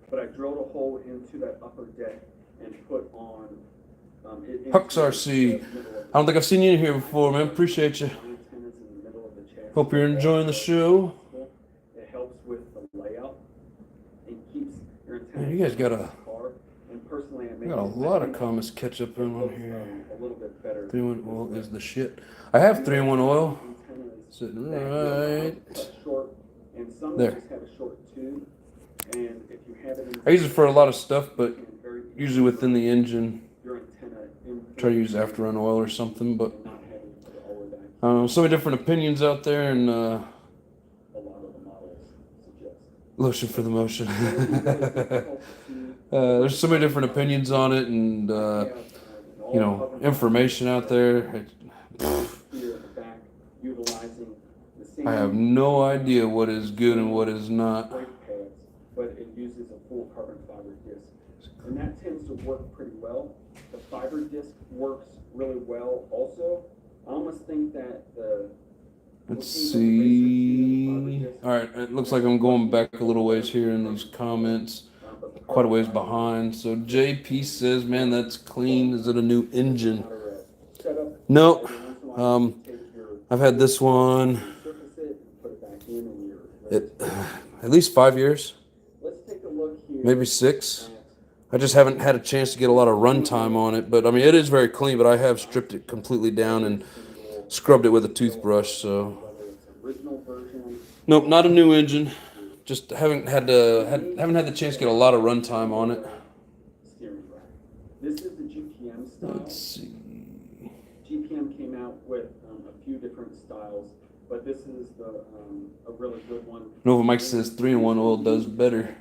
But I drilled a hole into that upper deck and put on it. Hux RC. I don't think I've seen you in here before, man. Appreciate you. Hope you're enjoying the show. It helps with the layout and keeps your antenna. Man, you guys got a And personally, I got a lot of comments catch up in on here. a little bit better. 3-in-1 oil is the shit. I have 3-in-1 oil. Sitting right Short, and some there. just have a short tube, and if you have it in I use it for a lot of stuff, but very usually within the engine. your antenna in Try to use after-run oil or something, but not having to put all of that. I don't know. So many different opinions out there, and A lot of the models suggest. lotion for the motion. There's so many different opinions on it, and you know, information out there. I have no idea what is good and what is not. Brake pads, but it uses a full carbon fiber disc, and that tends to work pretty well. The fiber disc works really well also. I almost think that the Let's see. All right, it looks like I'm going back a little ways here in these comments. Quite a ways behind. So JP says, man, that's clean. Is it a new engine? No. I've had this one at least 5 years, maybe 6. I just haven't had a chance to get a lot of run time on it. But I mean, it is very clean, but I have stripped it completely down and scrubbed it with a toothbrush. So nope, not a new engine. Just haven't had the chance to get a lot of run time on it. This is the GPM style. Let's see. GPM came out with a few different styles, but this is a really good one. Nova Mike says 3-in-1 oil does better.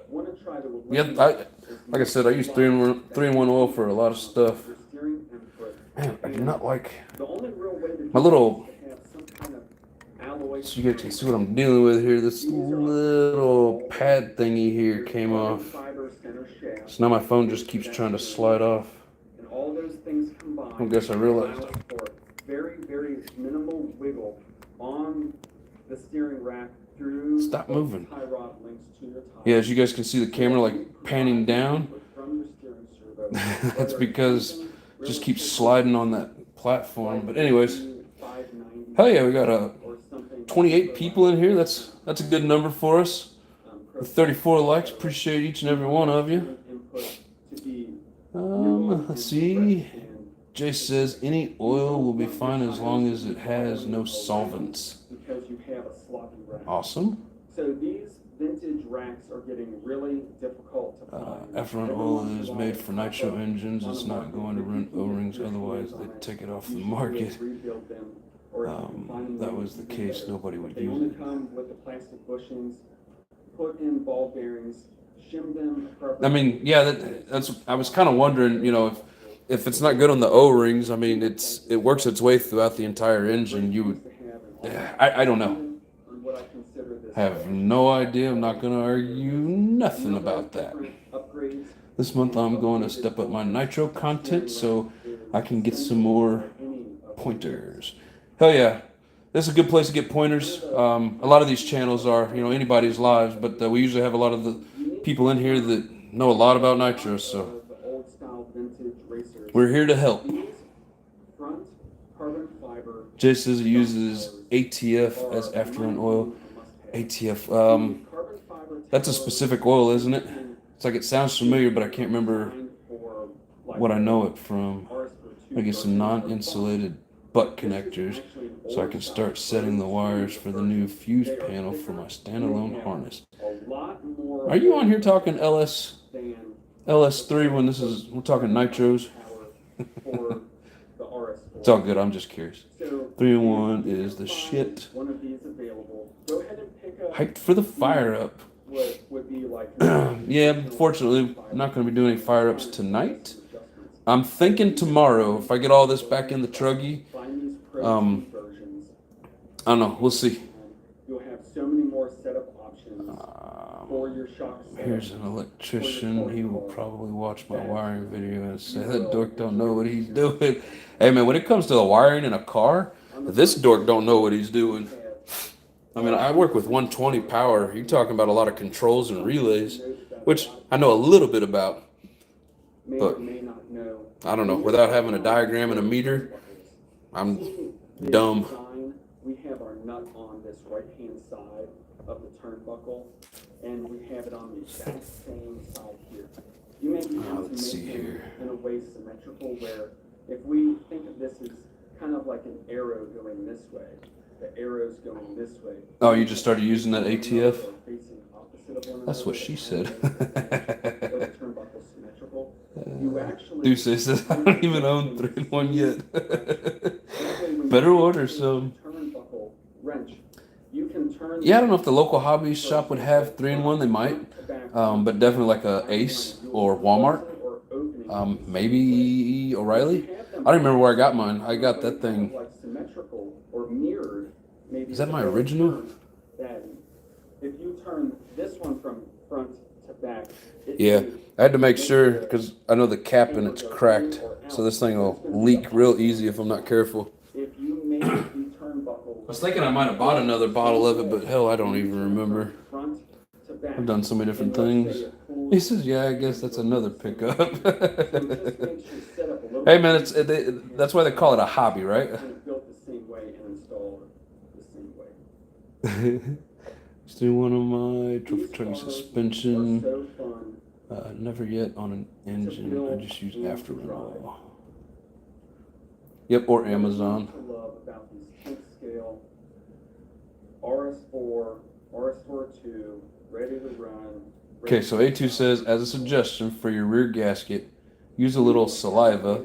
Want to try to Yep, like I said, I use 3-in-1 oil for a lot of stuff. Man, I do not like my little. So you guys can see what I'm dealing with here. This little pad thingy here came off. So now my phone just keeps trying to slide off. I guess I realized. Very, very minimal wiggle on the steering rack through. Stop moving. Tie rod links to your tie. Yeah, as you guys can see the camera like panning down. That's because it just keeps sliding on that platform. But anyways, hell yeah, we got 28 people in here. That's a good number for us. With 34 likes, appreciate each and every one of you. Let's see. Jay says any oil will be fine as long as it has no solvents. Awesome. So these vintage racks are getting really difficult to find. Effluent oil is made for nitro engines. It's not going to ruin O-rings, otherwise they'd take it off the market. That was the case, nobody would use it. Come with the plastic bushings, put in ball bearings, shim them. I mean, yeah, that's. I was kind of wondering, if it's not good on the O-rings. I mean, it works its way throughout the entire engine. You would. I don't know. I have no idea. I'm not going to argue nothing about that. This month I'm going to step up my nitro content so I can get some more pointers. Hell yeah. This is a good place to get pointers. A lot of these channels are, anybody's lives, but we usually have a lot of the people in here that know a lot about nitro, so we're here to help. Jay says he uses ATF as afterburn oil. ATF, that's a specific oil, isn't it? It's like it sounds familiar, but I can't remember what I know it from. I get some non-insulated butt connectors so I can start setting the wires for the new fuse panel for my standalone harness. Are you on here talking LS3 when we're talking nitros? It's all good, I'm just curious. 3-in-1 is the shit. Hyped for the fire up. Yeah, unfortunately, I'm not going to be doing any fire ups tonight. I'm thinking tomorrow, if I get all this back in the truggy, I don't know, we'll see. You'll have so many more setup options for your shock setup. Here's an electrician. He will probably watch my wiring video and say, that dork don't know what he's doing. Hey man, when it comes to the wiring in a car, this dork don't know what he's doing. I mean, I work with 120 power. You're talking about a lot of controls and relays, which I know a little bit about. But I don't know. Without having a diagram and a meter, I'm dumb. We have our nut on this right-hand side of the turnbuckle, and we have it on the exact same side here. You may be able to make it in a way symmetrical, where if we think of this as kind of like an arrow going this way, the arrow's going this way. Oh, you just started using that ATF? That's what she said. Deuce says, I don't even own 3-in-1 yet. Better order some. Yeah, I don't know if the local hobby shop would have 3-in-1. They might. But definitely like a Ace or Walmart. Maybe O'Reilly. I don't remember where I got mine. I got that thing. Is that my original? If you turn this one from front to back, yeah, I had to make sure because I know the cap and it's cracked, so this thing will leak real easy if I'm not careful. If you make the turnbuckle was thinking I might have bought another bottle of it, but hell, I don't even remember. Front to back. I've done so many different And let's things. say it pulls He says, "Yeah, I guess that's another pickup." So it just makes your setup a little Hey man, bit that's why they call it a hobby, right? kind of built the same way and installed the same way. Let's do one on my These trophy truck cars suspension. are so fun Never yet on an engine. I build just use and after to drive. rental. Yep, or Amazon. What I love about these 10th scale RS4, RS42, ready to run. Okay, so A2 says, as a suggestion for your rear gasket, use a little saliva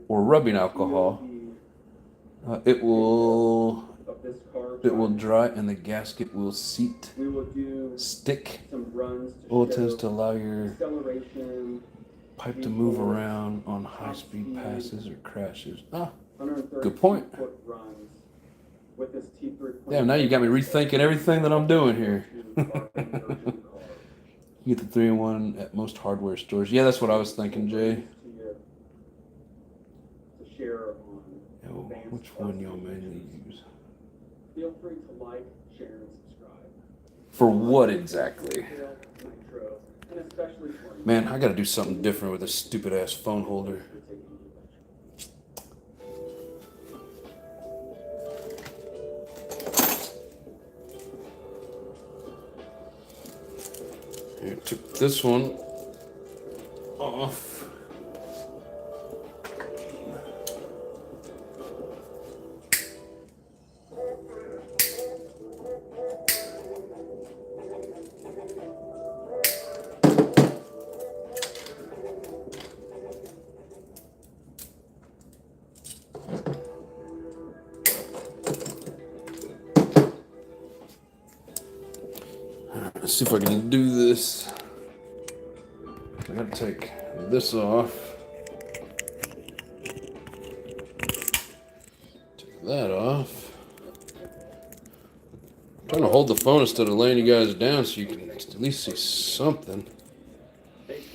or rubbing alcohol. It will dry and the gasket will seat, We will do stick. some runs Well, to it tends show to allow your acceleration, pipe to move around on high-speed passes or crashes. Ah, 130 good point. foot runs with this T3. Damn, now you got me rethinking everything that I'm doing here. You get the 3-in-1 at most hardware stores. Yeah, that's what I was thinking, Jay. To share on Yo, which one y'all mainly use? Feel free to like, share, and subscribe. For what exactly? NITRO, and especially for Man, I gotta do something different with this stupid ass phone holder. Here, took this one off. Let's see if I can do this. I gotta take this off. Take that off. I'm trying to hold the phone instead of laying you guys down so you can at least see something. This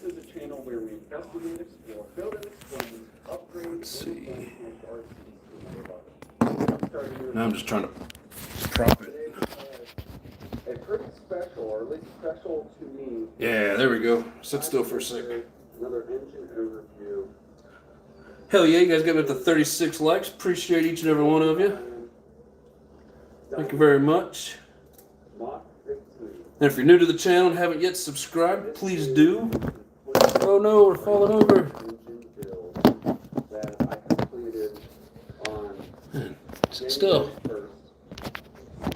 is a channel where we investigate, explore, build and explain, upgrade, Let's see. and Now I'm just trying to prop it. A pretty special, or at least special to me. Yeah, there we go. Sit still for a second. Another engine overview. Hell yeah, you guys got me up to 36 likes. Appreciate each and every one of you. Thank you very much. Mach 15. And if you're new to the channel and haven't yet subscribed, please do. Oh no, we're falling over. Engine build that I completed on Man, sit still. January 1st.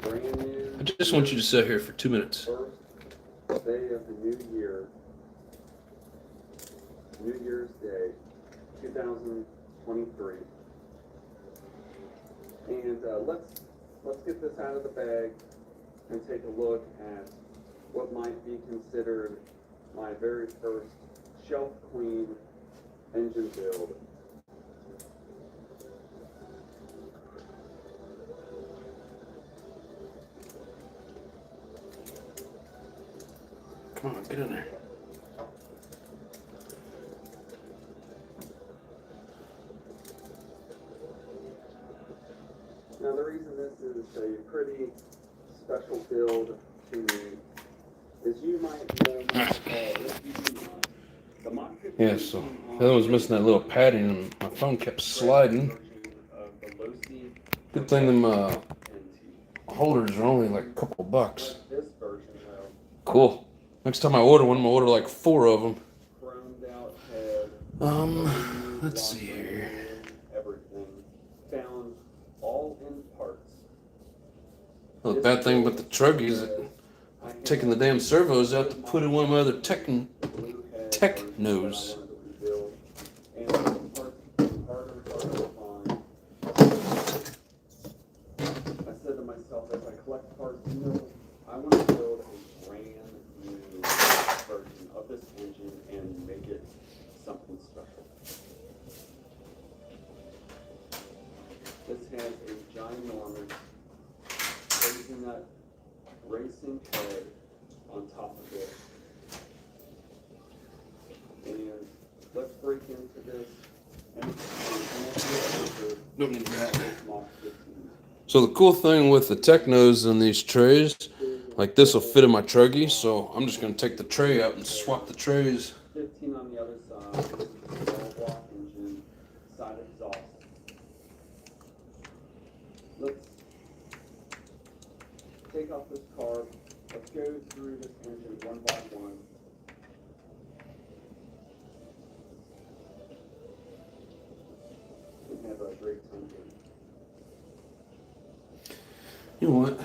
Brand new. I just want you to sit here for 2 minutes. First day of the new year, New Year's Day, 2023. And let's get this out of the bag and take a look at what might be considered my very first shelf clean engine build. Come on, get in there. Now the reason this is a pretty special build to me is you might know if you do not, the Mach 15 Yeah, so the other one's missing that little padding and my phone kept sliding. Good thing them holders are only like a couple bucks. This version though, Cool. Next time I order one, I'm gonna order like 4 of them. chromed out head, Let's see here. everything, found all in parts. Well, the bad thing about the truck is that I'm taking the damn servos out to put in one of my other tech nose. I said to myself, as I collect parts, I want to build a brand new version of this engine and make it something special. This has a ginormous crazy nut racing head on top of it. And let's break into this Don't need that. So the cool thing with the Technos and these trays, like this will fit in my truggy, so I'm just gonna take the tray out and swap the trays. 15 on the other side, barrel block engine, side exhaust. Let's take off this carb. Let's go through this engine one by one. We have a great time here. You know what?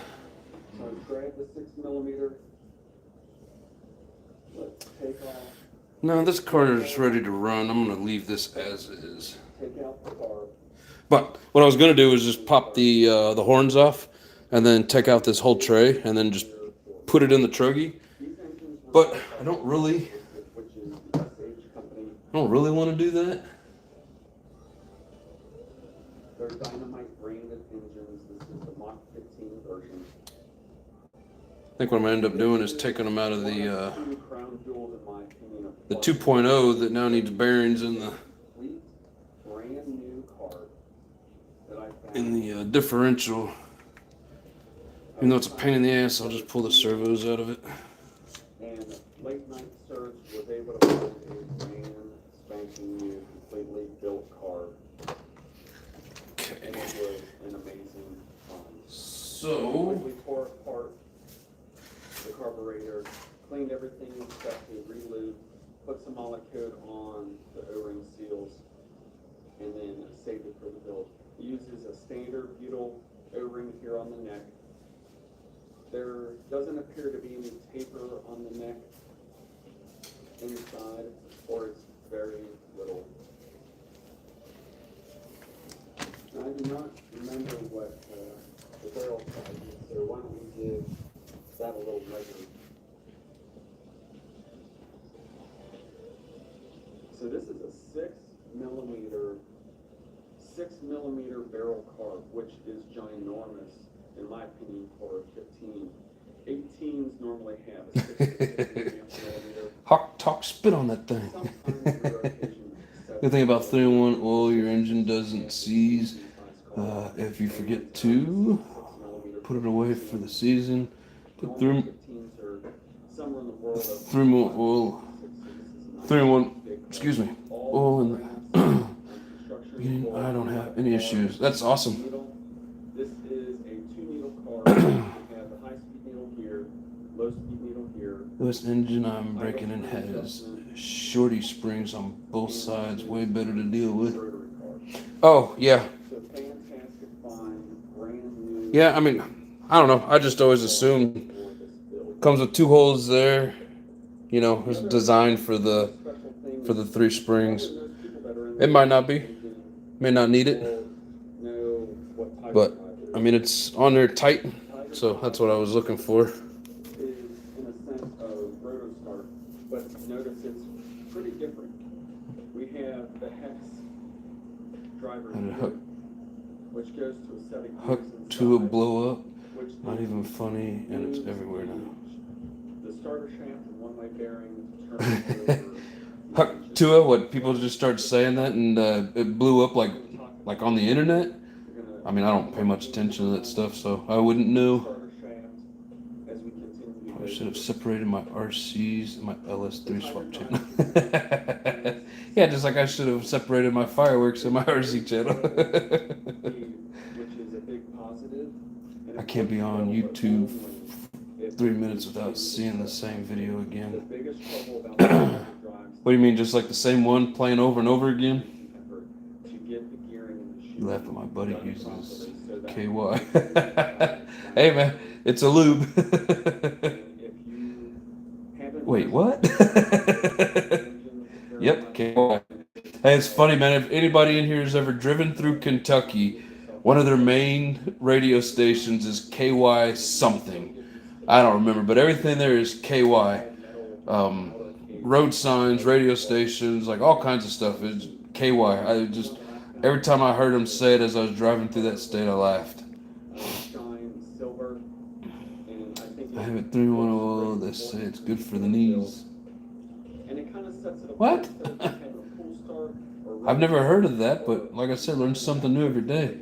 So grab the 6mm. Let's take off. No, this car is ready to run. I'm gonna leave this as is. Take out the carb. But what I was gonna do is just pop the horns off, and then take out this whole tray, and then just put it in the truggy. But I don't really want to do that. They're Dynamite branded engines. This is the Mach 15 version. I think what I'm gonna end up doing is taking them out of the 2.0 that now needs bearings in the brand new carb that I found. in the differential. Even though it's a pain in the ass, I'll just pull the servos out of it. And late night search was able to find a brand spanking new, completely built carb. Okay. And it was an amazing find. So We tore apart the carburetor, cleaned everything except the relube, put some monocoat on the O-ring seals, and then saved it for the build. It uses a standard butyl O-ring here on the neck. There doesn't appear to be any taper on the neck inside, or it's very little. Now, I do not remember what the barrel size is, so why don't we give that a little measure. So this is a 6mm barrel carb, which is ginormous, in my opinion, for a 15. 18s normally have a 6 Hawk Talk, spit on that thing. The thing about 3-in-1 oil, your engine doesn't seize if you forget to put it away for the season. Put 3-in-1 oil, 3-in-1, excuse me, oil in the beginning. I don't have any issues. That's awesome. This is a 2-needle carb. We have the high-speed needle here, low-speed needle here. This engine I'm breaking in has shorty springs on both sides, way better to deal with. Oh, yeah. So fantastic find, brand new. Yeah, I mean, I don't know. I just always assumed comes with 2 holes there. You know, it's designed for the 3 springs. It might not be. May not need it. But, I mean, it's on there tight. So that's what I was looking for. Is in a sense of rotor start, but notice it's pretty different. We have the hex driver And here, which goes to a setting Hook to a blow up. Not even funny, and it's everywhere now. The starter shaft and one-way bearing turns over. Huck to it. What people just started saying that, and it blew up like on the internet. I mean, I don't pay much attention to that stuff, so I wouldn't know. I should have separated my RCs and my LS3 swap channel. Yeah, just like I should have separated my fireworks and my RC channel. I can't be on YouTube 3 minutes without seeing the same video again. What do you mean, just like the same one playing over and over again? You laugh at my buddy who uses KY. Hey man, it's a lube. Wait, what? Yep, KY. Hey, it's funny, man. If anybody in here has ever driven through Kentucky, one of their main radio stations is KY something. I don't remember, but everything there is KY. Road signs, radio stations, like all kinds of stuff is KY. Every time I heard him say it as I was driving through that state, I laughed. I have it 3-in-1 oil. They say it's good for the knees. What? I've never heard of that, but like I said, learn something new every day.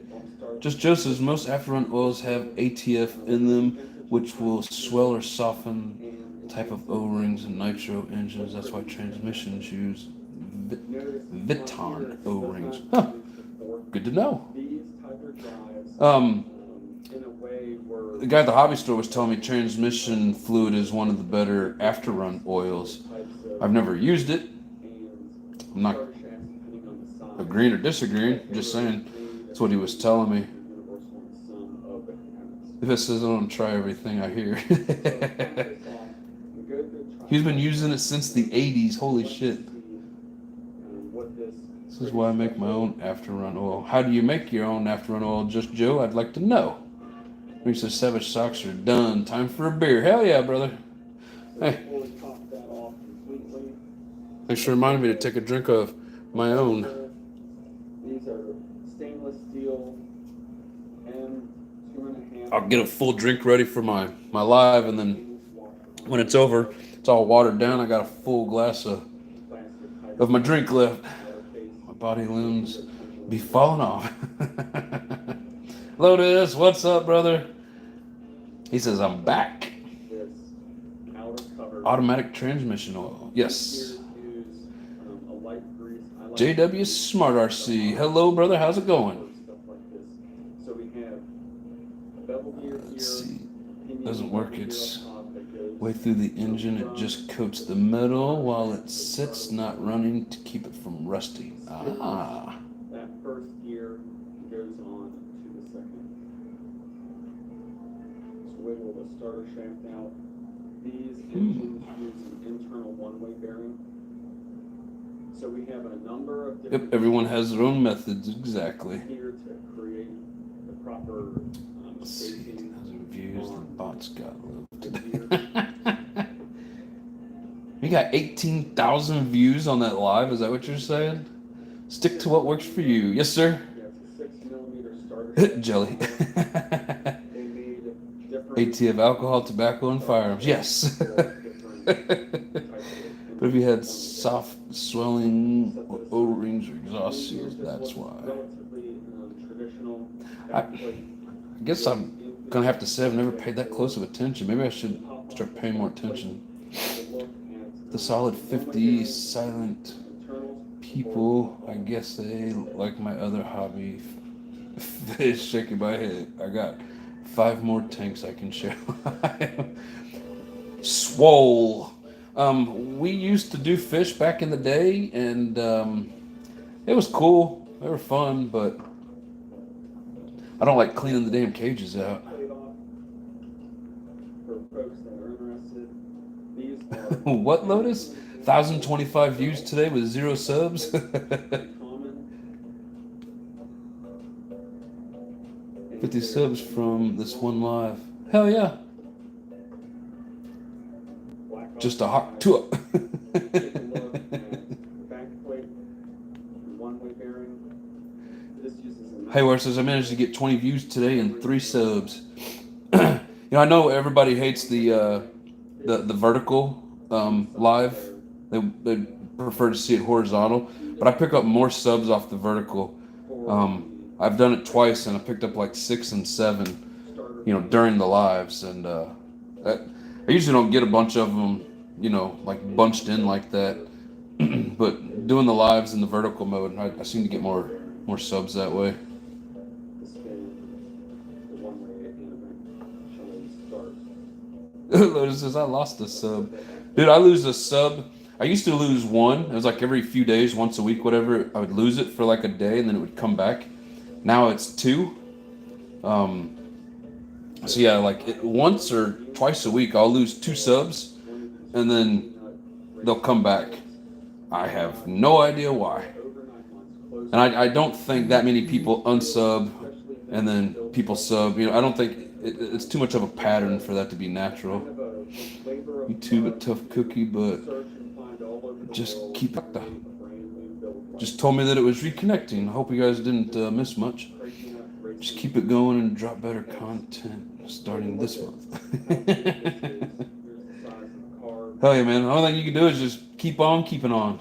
Just Joe says most afterrun oils have ATF in them, which will swell or soften type of O-rings and nitro engines. That's why transmissions use Viton O-rings. Huh. Good to know. The guy at the hobby store was telling me transmission fluid is one of the better after-run oils. I've never used it. I'm not agreeing or disagreeing. Just saying. That's what he was telling me. If it says I don't try everything I hear. He's been using it since the 80s. Holy shit. This is why I make my own after-run oil. How do you make your own after-run oil? Just Joe? I'd like to know. He says Savage socks are done. Time for a beer. Hell yeah, brother. Hey. Thanks for reminding me to take a drink of my own. These are stainless steel and 2.5. I'll get a full drink ready for my live, and then when it's over, it's all watered down. I got a full glass of my drink left. My body limbs be falling off. Lotus, what's up, brother? He says, I'm back. Automatic transmission oil. Yes. JW Smart RC. Hello, brother. How's it going? Let's see. Doesn't work. It's way through the engine. It just coats the metal while it sits, not running, to keep it from rusting. Ah. That first gear goes on to the second. Just wiggle the starter shaft out. These engines use an internal one-way bearing. So we have a number of different. Yep, everyone has their own methods, exactly. Here to create the proper spacing. Thousand views, the bot's got low. You got 18,000 views on that live. Is that what you're saying? Stick to what works for you. Yes, sir. Yeah, it's a 6mm starter. Jelly. They made different ATF alcohol, tobacco, and firearms. Yes. But if you had soft swelling O-rings or exhaust seals, that's why. I guess I'm gonna have to say I've never paid that close of attention. Maybe I should start paying more attention. The solid 50 silent people, I guess they like my other hobby. Fish. Shaking my head. I got 5 more tanks I can share. Swole. We used to do fish back in the day, and it was cool. They were fun, but I don't like cleaning the damn cages out. What, Lotus? 1,025 views today with 0 subs? 50 subs from this one live. Hell yeah. Just a hot tour. Hayward says I managed to get 20 views today and 3 subs. I know everybody hates the vertical live. They prefer to see it horizontal, but I pick up more subs off the vertical. I've done it twice, and I picked up like 6 and 7, during the lives, and I usually don't get a bunch of them, like bunched in like that. But doing the lives in the vertical mode, I seem to get more subs that way. Lotus says I lost a sub. Dude, I lose a sub. I used to lose one. It was like every few days, once a week, whatever. I would lose it for like a day, and then it would come back. Now it's 2. So yeah, like once or twice a week, I'll lose 2 subs, and then they'll come back. I have no idea why. And I don't think that many people unsub and then people sub. I don't think it's too much of a pattern for that to be natural. YouTube a tough cookie, but just keep it. Just told me that it was reconnecting. I hope you guys didn't miss much. Just keep it going and drop better content starting this month. Hell yeah, man. The only thing you can do is just keep on keeping on.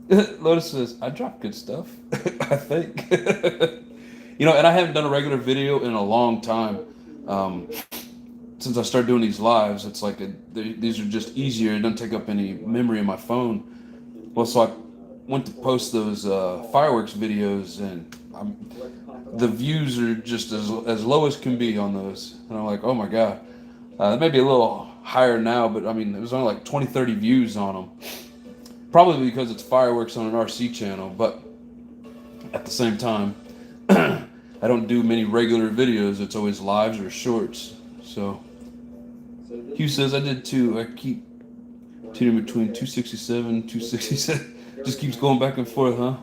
Lotus says, I drop good stuff. I think. You know, and I haven't done a regular video in a long time. Since I started doing these lives, it's like these are just easier. It doesn't take up any memory in my phone. Well, so I went to post those fireworks videos, and the views are just as low as can be on those. And I'm like, oh my God. It may be a little higher now, but I mean, it was only like 20, 30 views on them. Probably because it's fireworks on an RC channel, but at the same time, I don't do many regular videos. It's always lives or shorts. So Hugh says I did too. I keep tuning between 267, 267. Just keeps going back and forth, huh?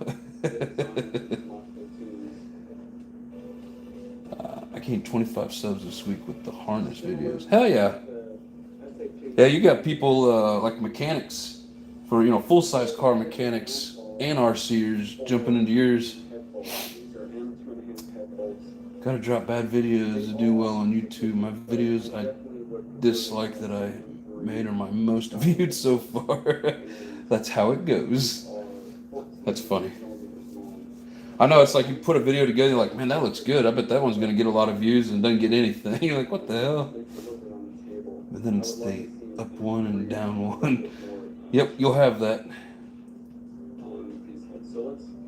I gained 25 subs this week with the harness videos. Hell yeah. Yeah, you got people like mechanics for, you know, full-size car mechanics and RCers jumping into yours. Gotta drop bad videos to do well on YouTube. My videos I dislike that I made are my most viewed so far. That's how it goes. That's funny. I know, it's like you put a video together, you're like, man, that looks good. I bet that one's gonna get a lot of views and doesn't get anything. You're like, what the hell? But then it's the up one and down one. Yep, you'll have that.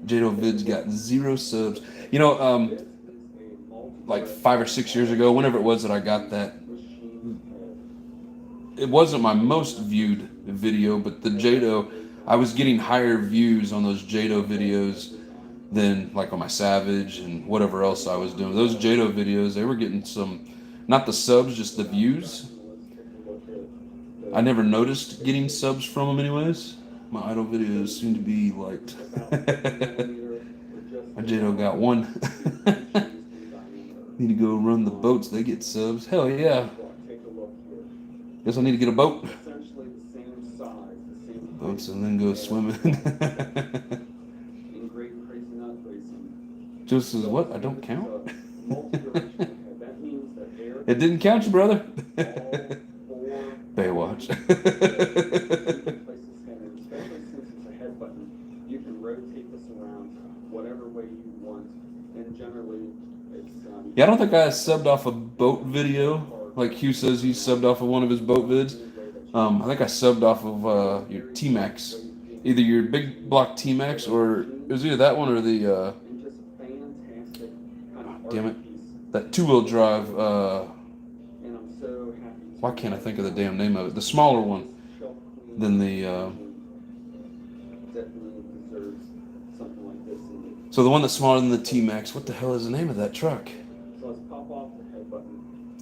Jado Vids got 0 subs. You know, like 5 or 6 years ago, whenever it was that I got that, it wasn't my most viewed video, but the Jado, I was getting higher views on those Jado videos than like on my Savage and whatever else I was doing. Those Jado videos, they were getting some, not the subs, just the views. I never noticed getting subs from them anyways. My idle videos seem to be liked. My Jado got 1. Need to go run the boats, they get subs. Hell yeah. Guess I need to get a boat. Boats and then go swimming. Just says, what? I don't count? It didn't count you, brother. Baywatch. You can rotate this around whatever way you want, and generally it's yeah, I don't think I subbed off a boat video. Like Hugh says, he subbed off of one of his boat vids. I think I subbed off of your T-Max, either your big block T-Max or it was either that one or the damn it, that 2-wheel drive. Why can't I think of the damn name of it? The smaller one than the. So the one that's smaller than the T-Max. What the hell is the name of that truck?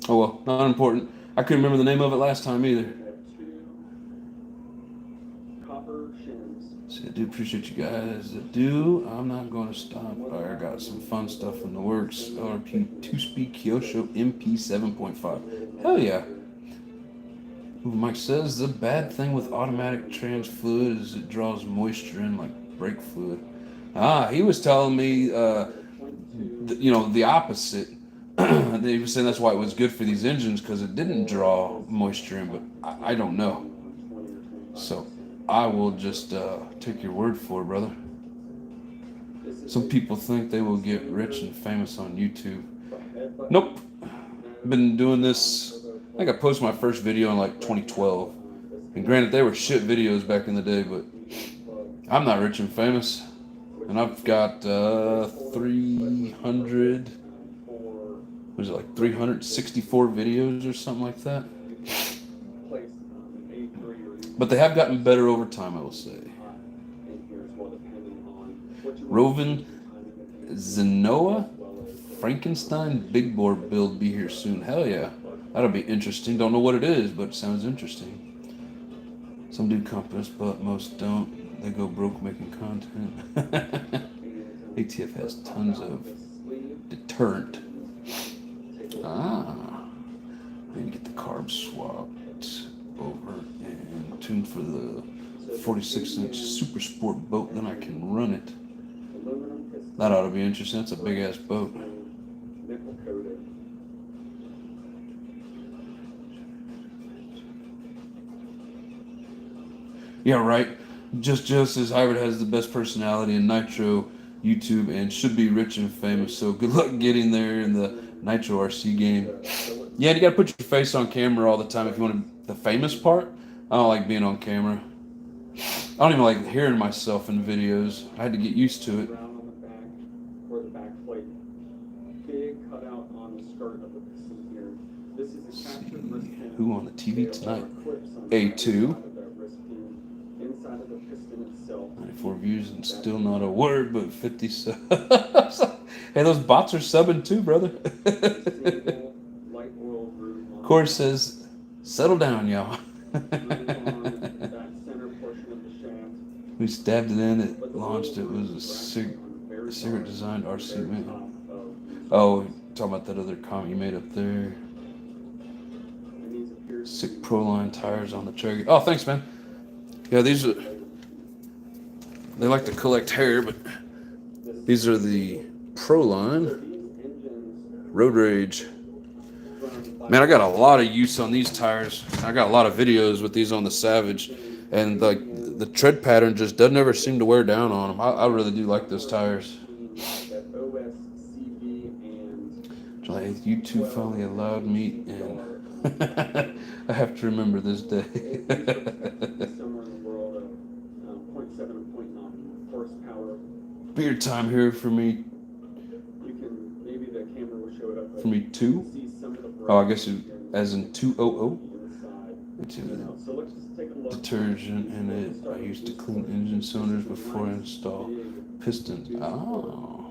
Oh well, not important. I couldn't remember the name of it last time either. See, I do appreciate you guys that do. I'm not going to stop. I got some fun stuff in the works. LRP 2-speed Kyosho MP 7.5. Hell yeah. Mike says the bad thing with automatic trans fluid is it draws moisture in like brake fluid. He was telling me, you know, the opposite. He was saying that's why it was good for these engines because it didn't draw moisture in, but I don't know. So I will just take your word for it, brother. Some people think they will get rich and famous on YouTube. Nope. Been doing this. I think I posted my first video in like 2012. And granted, they were shit videos back in the day, but I'm not rich and famous. And I've got 300, was it like 364 videos or something like that? But they have gotten better over time, I will say. Rovin Zenoa Frankenstein big bore build be here soon. Hell yeah. That'll be interesting. Don't know what it is, but it sounds interesting. Some do compass, but most don't. They go broke making content. ATF has tons of deterrent. I need to get the carbs swapped over and tuned for the 46-inch Super Sport boat. Then I can run it. That ought to be interesting. That's a big ass boat. Yeah, right. Just Joe says Hybrid has the best personality in Nitro YouTube and should be rich and famous. So good luck getting there in the Nitro RC game. Yeah, you gotta put your face on camera all the time if you want the famous part. I don't like being on camera. I don't even like hearing myself in videos. I had to get used to it. Brown on the back or the back plate. Big cutout on the skirt of the piston here. This is a captured wrist pin. Who on the TV tonight? A2. A2. Inside of the piston itself. 94 views and still not a word, but 50 subs. Hey, those bots are subbing too, brother. Light oil groove. Corey says, settle down, y'all. We stabbed it in, it launched, it was a cigarette designed RC man. Oh, talking about that other comment you made up there. Sick Proline tires on the trigger. Oh, thanks, man. Yeah, these are, they like to collect hair, but these are the Proline Road Rage. Man, I got a lot of use on these tires. I got a lot of videos with these on the Savage, and like the tread pattern just doesn't ever seem to wear down on them. I really do like those tires. July 8th, YouTube finally allowed me in. I have to remember this day. Beer time here for me. For me too. Oh, I guess it, as in 200. Detergent in it. I used to clean engine cylinders before I install pistons. Oh.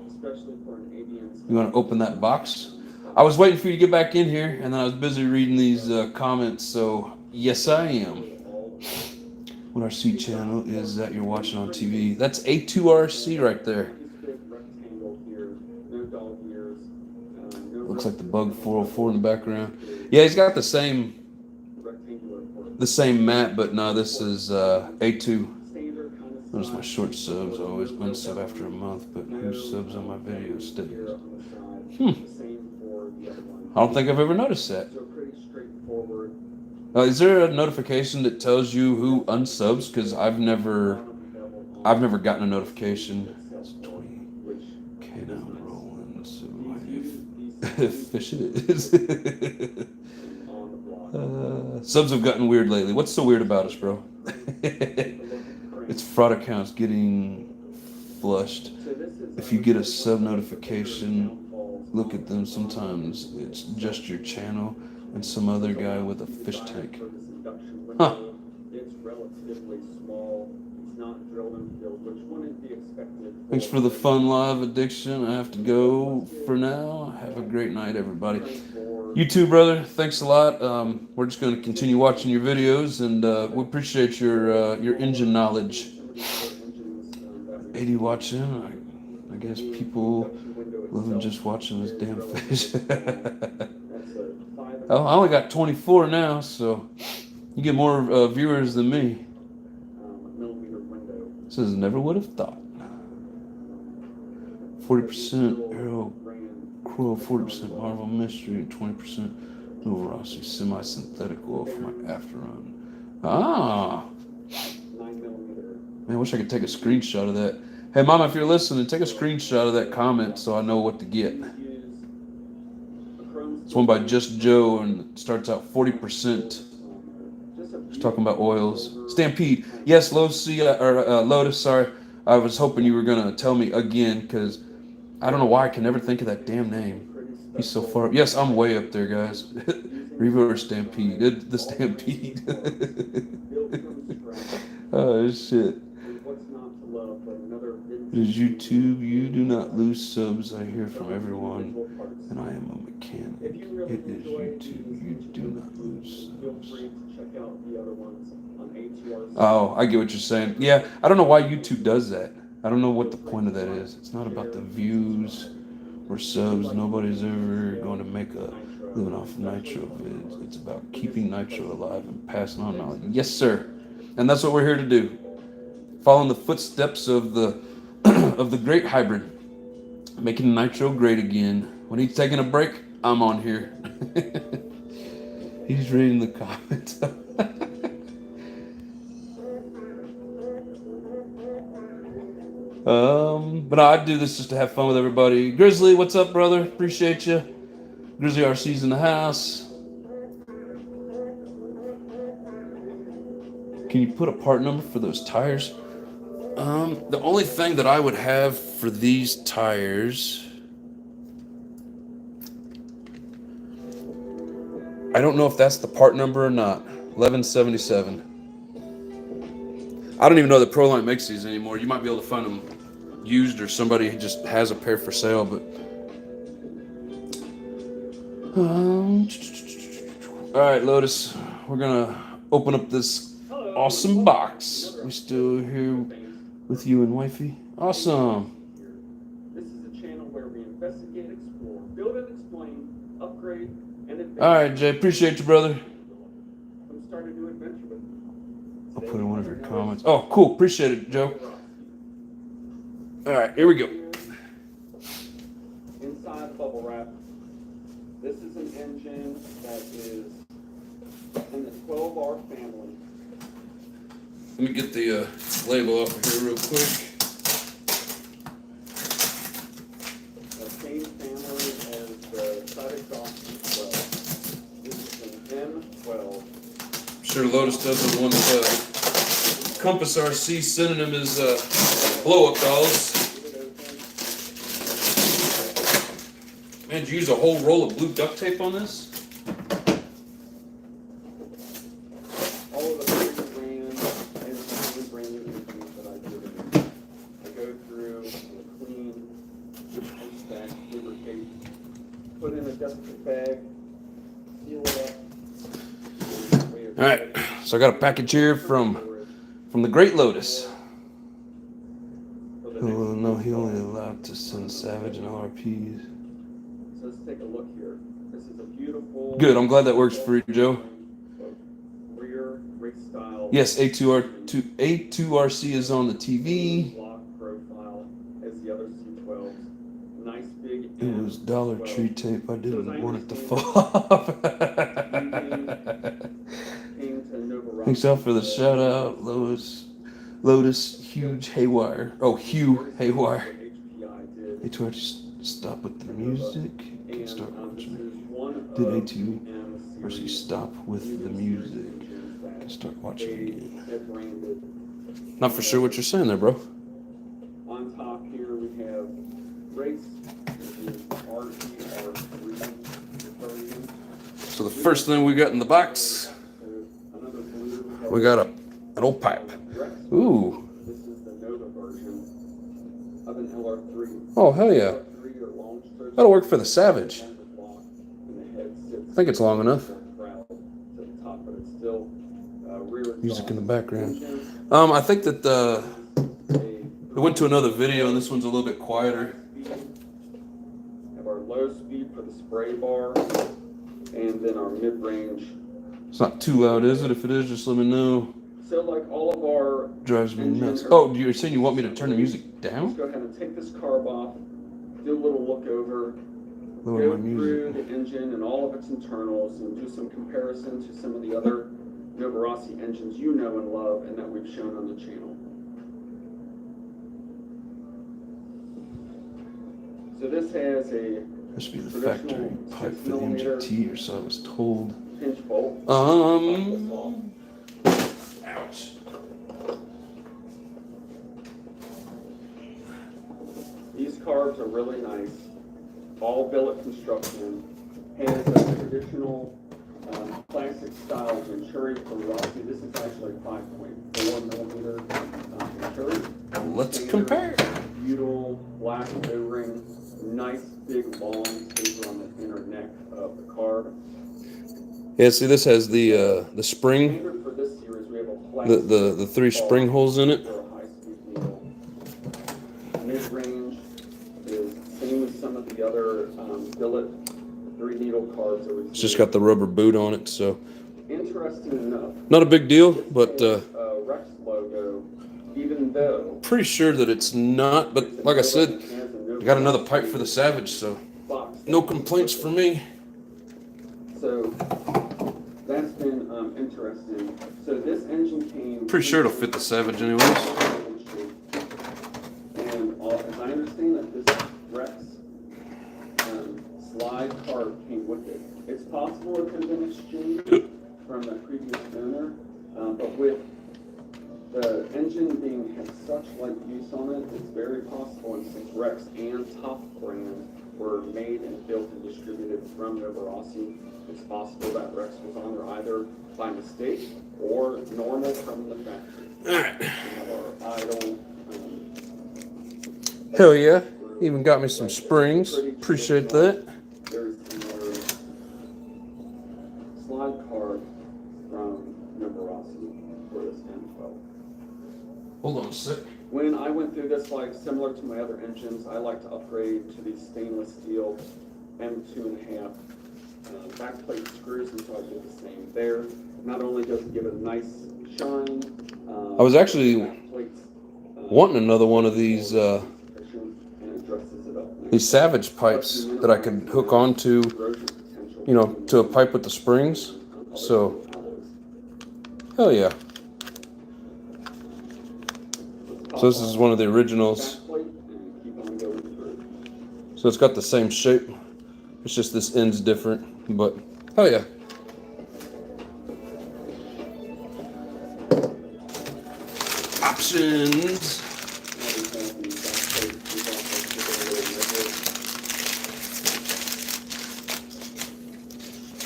You want to open that box? I was waiting for you to get back in here, and then I was busy reading these comments, so yes, I am. What RC channel is that you're watching on TV? That's A2RC right there. Looks like the Bug 404 in the background. Yeah, he's got the same map, but no, this is A2. Notice my short subs always unsub after a month, but who subs on my video stays? I don't think I've ever noticed that. Is there a notification that tells you who unsubs? Because I've never gotten a notification. It's 20K now rolling, so if fish it is. Subs have gotten weird lately. What's so weird about us, bro? It's fraud accounts getting flushed. If you get a sub notification, look at them. Sometimes it's just your channel and some other guy with a fish tank. Huh. Thanks for the fun live addiction. I have to go for now. Have a great night, everybody. You too, brother. Thanks a lot. We're just going to continue watching your videos, and we appreciate your engine knowledge. 80 watching. I guess people living just watching this damn fish. Oh, I only got 24 now, so you get more viewers than me. Says never would have thought. 40% Arrow Crow, 40% Marvel Mystery, and 20% Nova Rossi semi-synthetic oil for my after run. Ah! Man, I wish I could take a screenshot of that. Hey, Mama, if you're listening, take a screenshot of that comment so I know what to get. It's one by Just Joe, and it starts out 40%. He's talking about oils. Stampede. Yes, Lotus, sorry. I was hoping you were going to tell me again, because I don't know why I can never think of that damn name. He's so far up. Yes, I'm way up there, guys. Revo or Stampede? The Stampede. Oh, shit. It is YouTube. You do not lose subs. I hear from everyone, and I am a mechanic. It is YouTube. You do not lose subs. Oh, I get what you're saying. Yeah, I don't know why YouTube does that. I don't know what the point of that is. It's not about the views or subs. Nobody's ever going to make a living off of Nitro vids. It's about keeping Nitro alive and passing on knowledge. Yes, sir. And that's what we're here to do. Following the footsteps of the of the great hybrid, making Nitro great again. When he's taking a break, I'm on here. He's reading the comments. But no, I do this just to have fun with everybody. Grizzly, what's up, brother? Appreciate you. Grizzly RC's in the house. Can you put a part number for those tires? The only thing that I would have for these tires, I don't know if that's the part number or not. 1177. I don't even know that Proline makes these anymore. You might be able to find them used or somebody just has a pair for sale, but all right, Lotus, we're gonna open up this awesome box. We still here with you and wifey? Awesome. This is a channel where we investigate, explore, build and explain, upgrade, and advance. All right, Jay, appreciate you, brother. Come start a new adventure with me. I'll put in one of your comments. Oh, cool, appreciate it, Joe. All right, here we go. Inside the bubble wrap, this is an engine that is in the 12R family. Let me get the label off of here real quick. The same family as the side exhaust 12. This is an M12. I'm sure Lotus doesn't want Compass RC sending him his blow-up dolls. Man, did you use a whole roll of blue duct tape on this? All of the brand and the branded engines that I do. I go through and clean, inspect, lubricate, put in a duplicate bag, seal it up. All right, so I got a package here from the Great Lotus. No, he only allowed to send Savage and LRPs. So let's take a look here. This is a beautiful. Good, I'm glad that works for you, Joe. Rear race style. Yes, A2RC is on the TV. Block profile as the other C12s. Nice big. It was Dollar Tree tape. I didn't want it to fall off. Thanks out for the shout out, Lotus, Huge Haywire. Oh, Hugh Haywire. A2RC stop with the music. Can start watching. Did A2RC stop with the music? Can start watching again. Not for sure what you're saying there, bro. On top here we have race, which is RTR3 version. So the first thing we got in the box, we got an old pipe. Ooh. This is the Nova version of an LR3. Oh, hell yeah. That'll work for the Savage. I think it's long enough. Music in the background. I think that we went to another video and this one's a little bit quieter. Have our low speed for the spray bar, and then our mid-range. It's not too loud, is it? If it is, just let me know. So like all of our drives me nuts. Oh, you're saying you want me to turn the music down? Let's go ahead and take this carb off, do a little look over, lower go my music. through the engine and all of its internals and do some comparison to some of the other Nova Rossi engines you know and love and that we've shown on the channel. So this has a This should be the factory pipe for the MGT, or so I was told. Pinch bolt. Ouch. These carbs are really nice. All billet construction. Has a traditional classic style Venturi for Rossi. This is actually 5.4 millimeter Venturi. Let's compare. Butyl, black O-ring, nice big long taper on the inner neck of the carb. Yeah, see, this has the spring, For this series, we have a the 3 spring holes in it. for a high-speed needle. Mid-range is same as some of the other billet 3 needle carbs that we've It's just got the rubber boot on it, so interesting enough. not a big deal, but Rex logo, even though pretty sure that it's not. But like I said, I got another pipe for the Savage, so no complaints for me. So that's been interesting. So this engine came. Pretty sure it'll fit the Savage anyways. And or came with it. It's possible it could have been exchanged from the previous owner, but with the engine being had such light use on it, it's very possible, and since Rex and Tough brand were made and built and distributed from Novarossi, it's possible that Rex was on there either by mistake or normal from the factory. Alright. We have our idle. Hell yeah. Even got me some springs. Appreciate that. There's another slide card from Novarossi for this info. Hold on a sec. When I went through this, like similar to my other engines, I like to upgrade to these stainless steel M2.5 backplate screws, and so I did the same there. Not only does it give it a nice shine, I was actually wanting another one of these Savage pipes that I could hook onto, you know, to a pipe with the springs. So, hell yeah. So this is one of the originals. So it's got the same shape. It's just this end's different, but hell yeah. Options.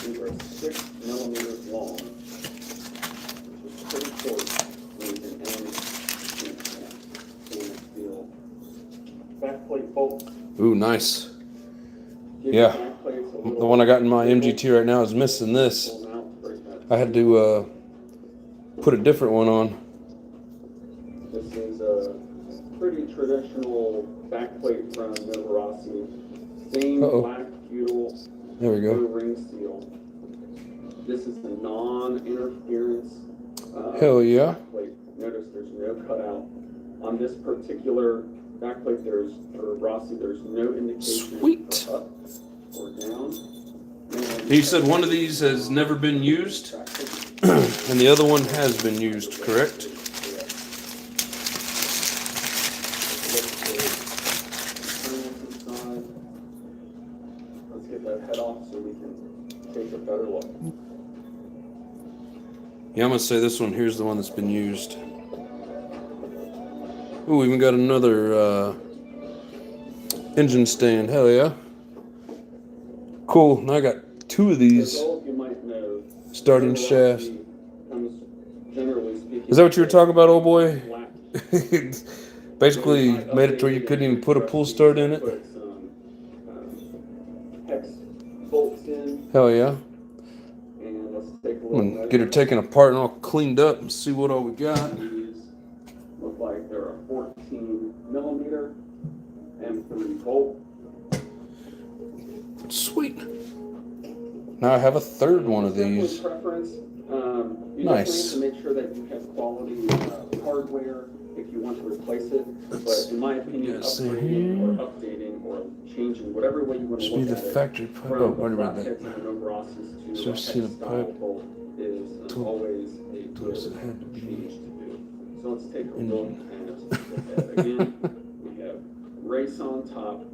These are 6 millimeters long, which is pretty short when you can stainless steel backplate bolts. Ooh, nice. Yeah. The one I got in my MGT right now is missing this. I had to put a different one on. This is a pretty traditional backplate from Novarossi. Same black butyl there we go. ring seal. This is the non-interference hell yeah. backplate. Notice there's no cutout. On this particular backplate, for Rossi, there's no indication Sweet. for up or down. You said one of these has never been used, and the other one has been used, correct? Let's get that head off so we can take a better look. Yeah, I'm gonna say this one here's the one that's been used. Ooh, we even got another engine stand. Hell yeah. Cool. Now I got 2 of these starting shafts. Is that what you were talking about, old boy? Basically made it to where you couldn't even put a pull start in it. Hell yeah. I'm gonna get her taken apart and all cleaned up and see what all we got. These look like they're a 14 millimeter M3 bolt. Sweet. Now I have a third one of these. You Nice. just need to make sure that you have quality hardware if you want to replace it. But in my opinion, upgrading or updating or changing, whatever way you want to Should be look the at it, factory pipe. from Oh, what about flatheads that? and Novarossis to So a see the style pipe bolt is always a good Does it have to be change to do. So let's take a look at that again. We have race on top.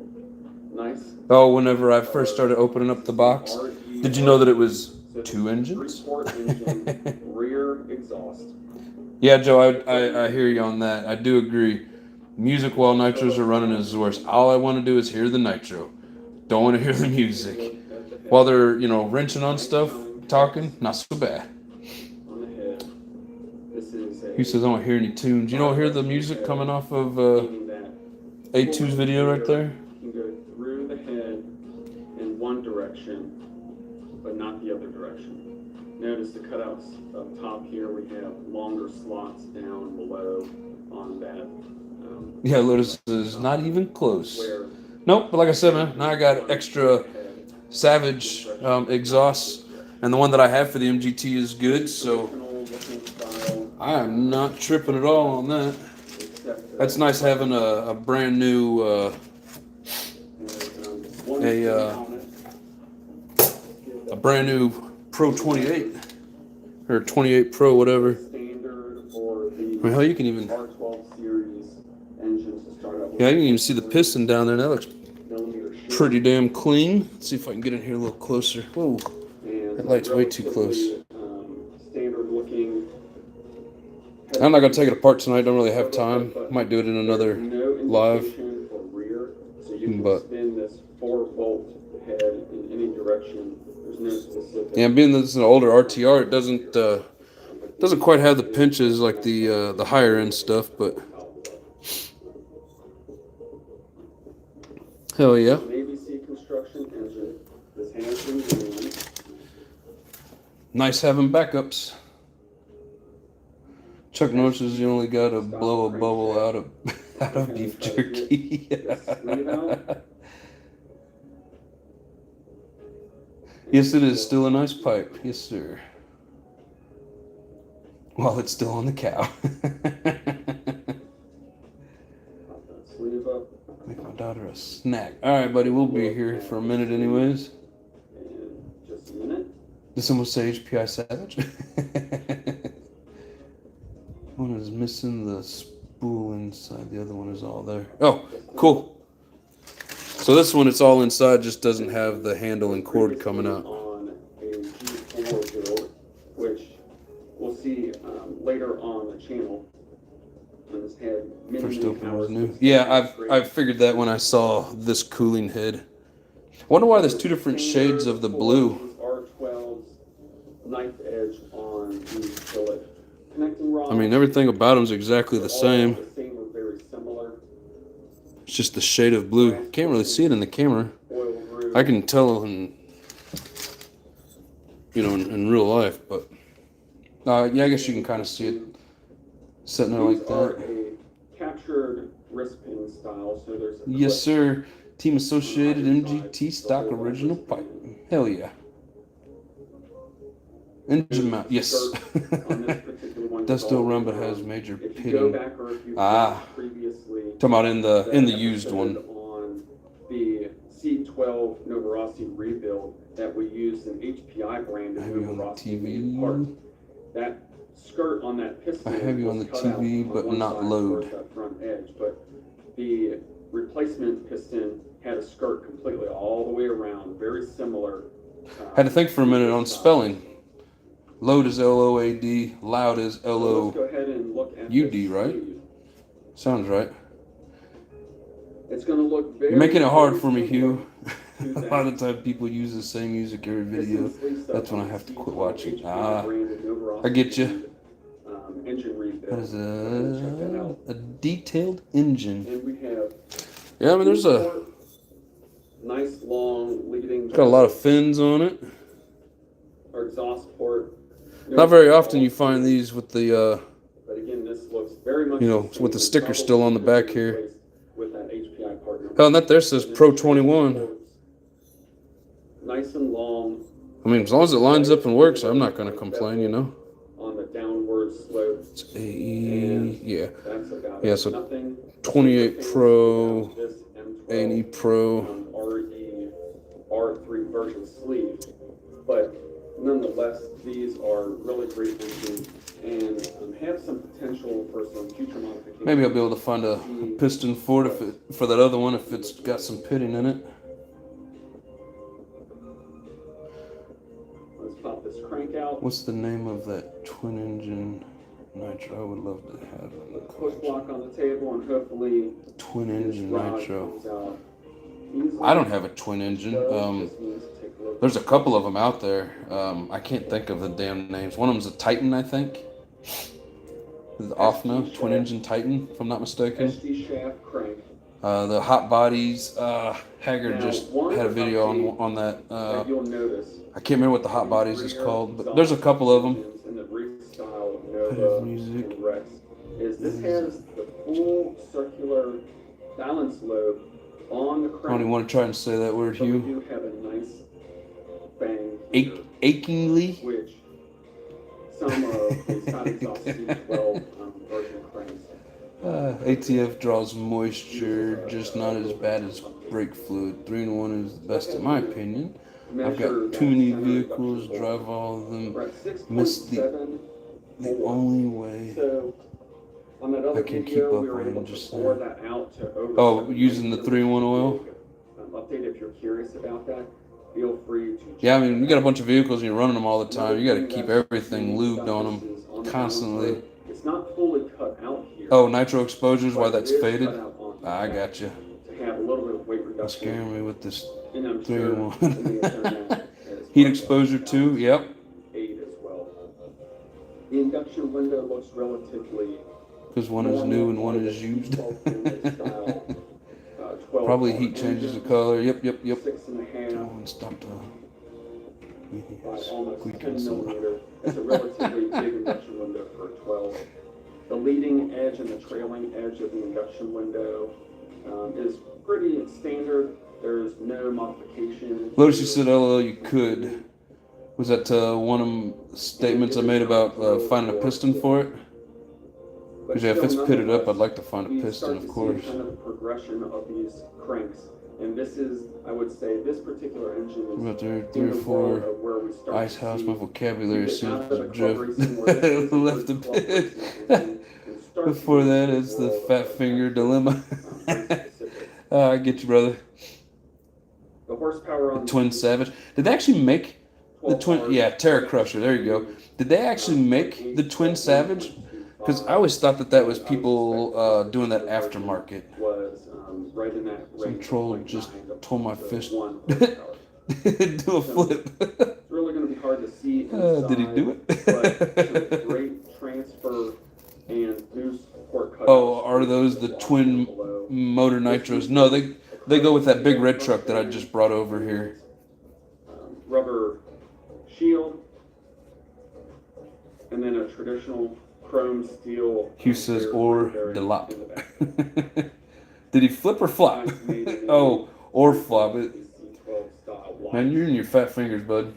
Nice. Oh, whenever I first started opening up the box, did you know that it was 2 engines? 3-port engine, rear exhaust. Yeah, Joe, I hear you on that. I do agree. Music while nitros are running is the worst. All I want to do is hear the nitro. Don't want to hear the music. While they're, you know, wrenching on stuff, talking, not so bad. On the head. This is He says I don't hear any tunes. You don't hear the music coming off of A2's video right there? You can go through the head in one direction, but not the other direction. Notice the cutouts up top here. We have longer slots down below on that. Yeah, Lotus is not even close. Where Nope, but like I said, man, now I got extra Savage exhausts, and the one that I have for the MGT is good, so I am not tripping at all on that. That's nice having a brand new a brand new Pro 28 or 28 Pro, whatever. Well, hell, you can even R12 series engines to start out with. yeah, you can even see the piston down there. That looks pretty damn clean. Let's see if I can get in here a little closer. Whoa, that light's way too close. Standard looking. I'm not gonna take it apart tonight. Don't really have time. Might do it in another live. So you can But spin this 4-volt head in any direction. There's no specific. yeah, being that it's an older RTR, it doesn't quite have the pinches like the higher end stuff, but hell yeah. ABC construction engine. This has been green. Nice having backups. Chuck Norris says you only got to blow a bubble out of beef jerky. Yes, it is still a nice pipe. Yes, sir. While it's still on the cow. Make my daughter a snack. All right, buddy, we'll be here for a minute anyways. Just a minute. Did someone say HPI Savage? One is missing the spool inside. The other one is all there. Oh, cool. So this one, it's all inside, just doesn't have the handle and cord coming out. On a G4 build, which we'll see later on the channel. And this had First open was new. Yeah, I figured that when I saw this cooling head. I wonder why there's two different shades of the blue. R12's knife edge on the billet. Connecting rod. I mean, everything about them is exactly the same. The same or very similar. It's just the shade of blue. Can't really see it in the camera. I can tell in real life, but yeah, I guess you can kind of see it sitting there like that. A captured wrist pin style, so there's a Yes, sir. Team Associated MGT stock original pipe. Hell yeah. Engine mount, yes. Does still run, but has major pitting. Talking about in the used one. On the C12 Novarossi rebuild that we used an HPI branded Novarossi made part. That skirt on that piston. I have you on the TV, but not load. That front edge, but the replacement piston had a skirt completely all the way around, very similar. Had to think for a minute on spelling. Load is L-O-A-D, loud is L-O-U-D, right? Sounds right. It's going to look very. You're making it hard for me, Hugh. A lot of the time people use the same music every video. That's when I have to quit watching. I get you. That is a detailed engine. And we have. Yeah, I mean, there's a nice long leading. Got a lot of fins on it. Our exhaust port. Not very often you find these with the, but again, this looks very much with the sticker still on the back here. With that HPI partner. Oh, and that there says Pro 21. Nice and long. I mean, as long as it lines up and works, I'm not going to complain, On the downward slope. It's AE, yeah. That's about yeah, so 28 Pro, A&E Pro. RE, R3 version sleeve. But nonetheless, these are really great engines and have some potential for some future modifications. Maybe I'll be able to find a piston for it for that other one if it's got some pitting in it. Let's pop this crank out. What's the name of that twin engine nitro? I would love to have it. Push block on the table and hopefully twin engine nitro. I don't have a twin engine. There's a couple of them out there. I can't think of the damn names. One of them's a Titan, I think. The OFNA, twin engine Titan, if I'm not mistaken. SD shaft crank. The hot bodies. Haggard just had a video on that. You'll notice. I can't remember what the hot bodies is called, but there's a couple of them. In the freestyle Nova music. and Rex, this has the full circular balance lobe on the crank. I don't even want to try and say that word, Hugh. We do have a nice bang. Achingly. Which some of these hot exhaust C12 version cranks. ATF draws moisture, just not as bad as brake fluid. 3-in-1 is the best in my opinion. I've got too many vehicles, drive all of them, miss the only way I can keep up on just saying. Oh, using the 3-in-1 oil? update if you're curious about that. Feel free to. Yeah, I mean, you got a bunch of vehicles and you're running them all the time. You got to keep everything lubed on them constantly. It's not fully cut out here. Oh, nitro exposures, why but that's it is faded? cut out on the I back got you. To have a little bit of weight You're reduction. scaring me with this And I'm 3 sure in 1. on the internet as Heat well. exposure too, yep. 8 as well. The induction window looks relatively. Because one is new and one is used. style, 12 Probably heat changes the color. Yep. 6.5 Don't stop by almost squeaking 10 so millimeter. It's a relatively big induction window for a 12. The leading edge and the trailing edge of the induction window is pretty standard. There's no modification. Lotus, you said LOL you could. Was that one of them statements I made about finding a piston for it? Because yeah, if it's pitted up, I'd like to find a piston, of course. Kind of the progression of these cranks, and this is, I would say, this particular engine is About there, 3 or 4 ice house. My vocabulary seems to drift left a bit. Before that, it's the fat finger dilemma. I get you, brother. The horsepower on the Twin Savage. Did they actually make the Twin? Yeah, Terra Crusher. There you go. Did they actually make the Twin Savage? Because I always thought that was people doing that aftermarket. Right in that Some troll just tore my fist. Do a so flip. It's really going to be hard to see inside, did he do it? But some great transfer and boost port cutouts. Oh, are those the twin motor nitros? No, they go with that big red truck that I just brought over here. Rubber shield, and then a traditional chrome steel. Hugh says, or delop. Did he flip or flop? Oh, or flop it. Man, you're in your fat fingers, bud.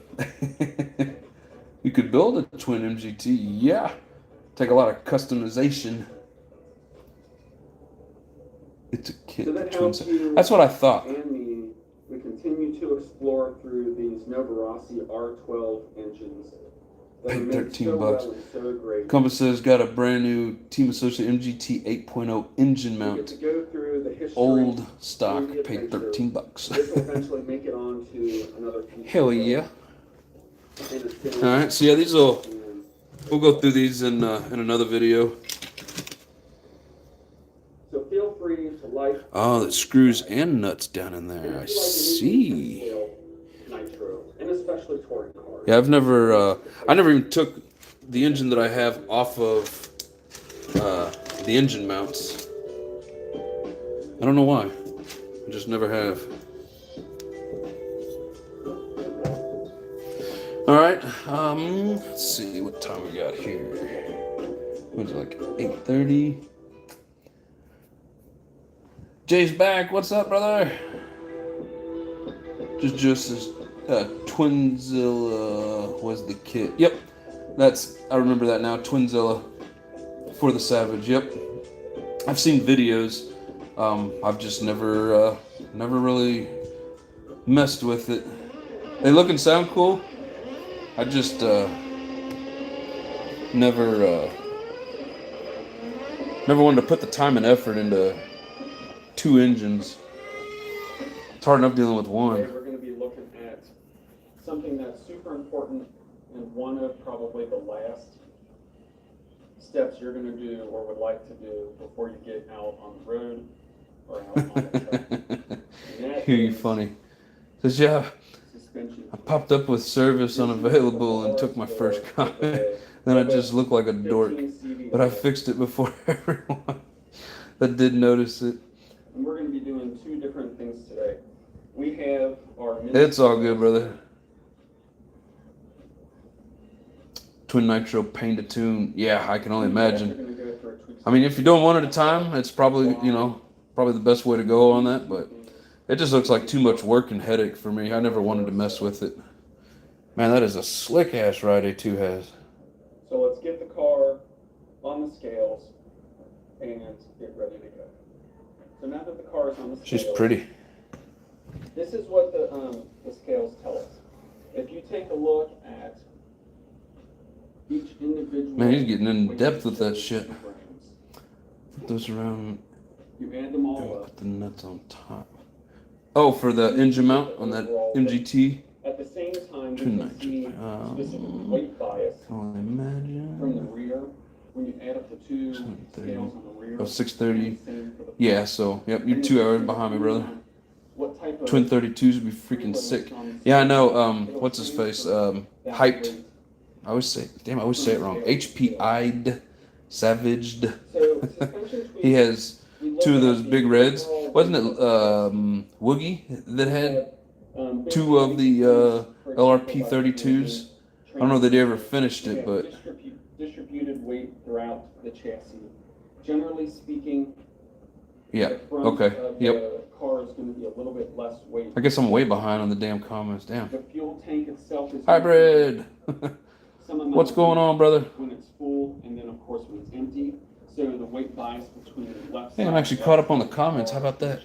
You could build a twin MGT, yeah. Take a lot of customization. It's a kit. So that's what I thought. And me, we continue to explore through these Novarossi R12 engines. Paid $13. Compass says got a brand new Team Associate MGT 8.0 engine mount. Old stock, paid $13. This will eventually make it on to another Hell yeah. Alright, so yeah, we'll go through these in another video. So feel free to like. Oh, there's screws and nuts down in there. I see. Nitro, and especially touring cars. Yeah, I never even took the engine that I have off of the engine mounts. I don't know why. I just never have. All right. Let's see what time we got here. What is it, like 8:30? Jay's back. What's up, brother? Just as Twinzilla was the kit. Yep, I remember that now. Twinzilla for the Savage. Yep, I've seen videos. I've just never really messed with it. They look and sound cool. I just never wanted to put the time and effort into 2 engines. It's hard enough dealing with one. We're going to be looking at something that's super important and one of probably the last steps you're going to do or would like to do before you get out on the road or out on the track. Hear you funny. Says, yeah, I popped up with service unavailable and took my first comment. Then I just looked like a dork. But I fixed it before everyone that did notice it. And we're going to be doing 2 different things today. We have our... It's all good, brother. Twin nitro paint to tune. Yeah, I can only imagine. I mean, if you're doing one at a time, it's probably, probably the best way to go on that, but it just looks like too much work and headache for me. I never wanted to mess with it. Man, that is a slick ass ride A2 has. So let's get the car on the scales and get ready to go. So now that the car is on the scales, she's pretty. This is what the scales tell us. If you take a look at each individual... Man, he's getting in depth with that shit. Put those around. You add them all up. Put the nuts on top. Oh, for the engine mount on that MGT. At the same time, we can see specific weight bias Can imagine. from the rear. When you add up the two scales on the rear. Oh, 630. Yeah, so, yep, you're 2 hours behind me, brother. What type of Twin 32s would be freaking sick. Yeah, I know, what's his face? Hyped. I always say it wrong. HPI'd, Savaged. He has 2 of those big reds. Wasn't it Woogie that had 2 of the LRP 32s? I don't know that they ever finished it, but distributed weight throughout the chassis. Generally speaking, yeah. the front Okay. of Yep. the car is going to be a little bit less weight. I guess I'm way behind on the damn comments. Damn. The fuel tank itself is Hybrid. What's going on, brother? When it's full, and then of course when it's empty. So the weight bias between the left Hey, side I'm actually caught up on the comments. How about that?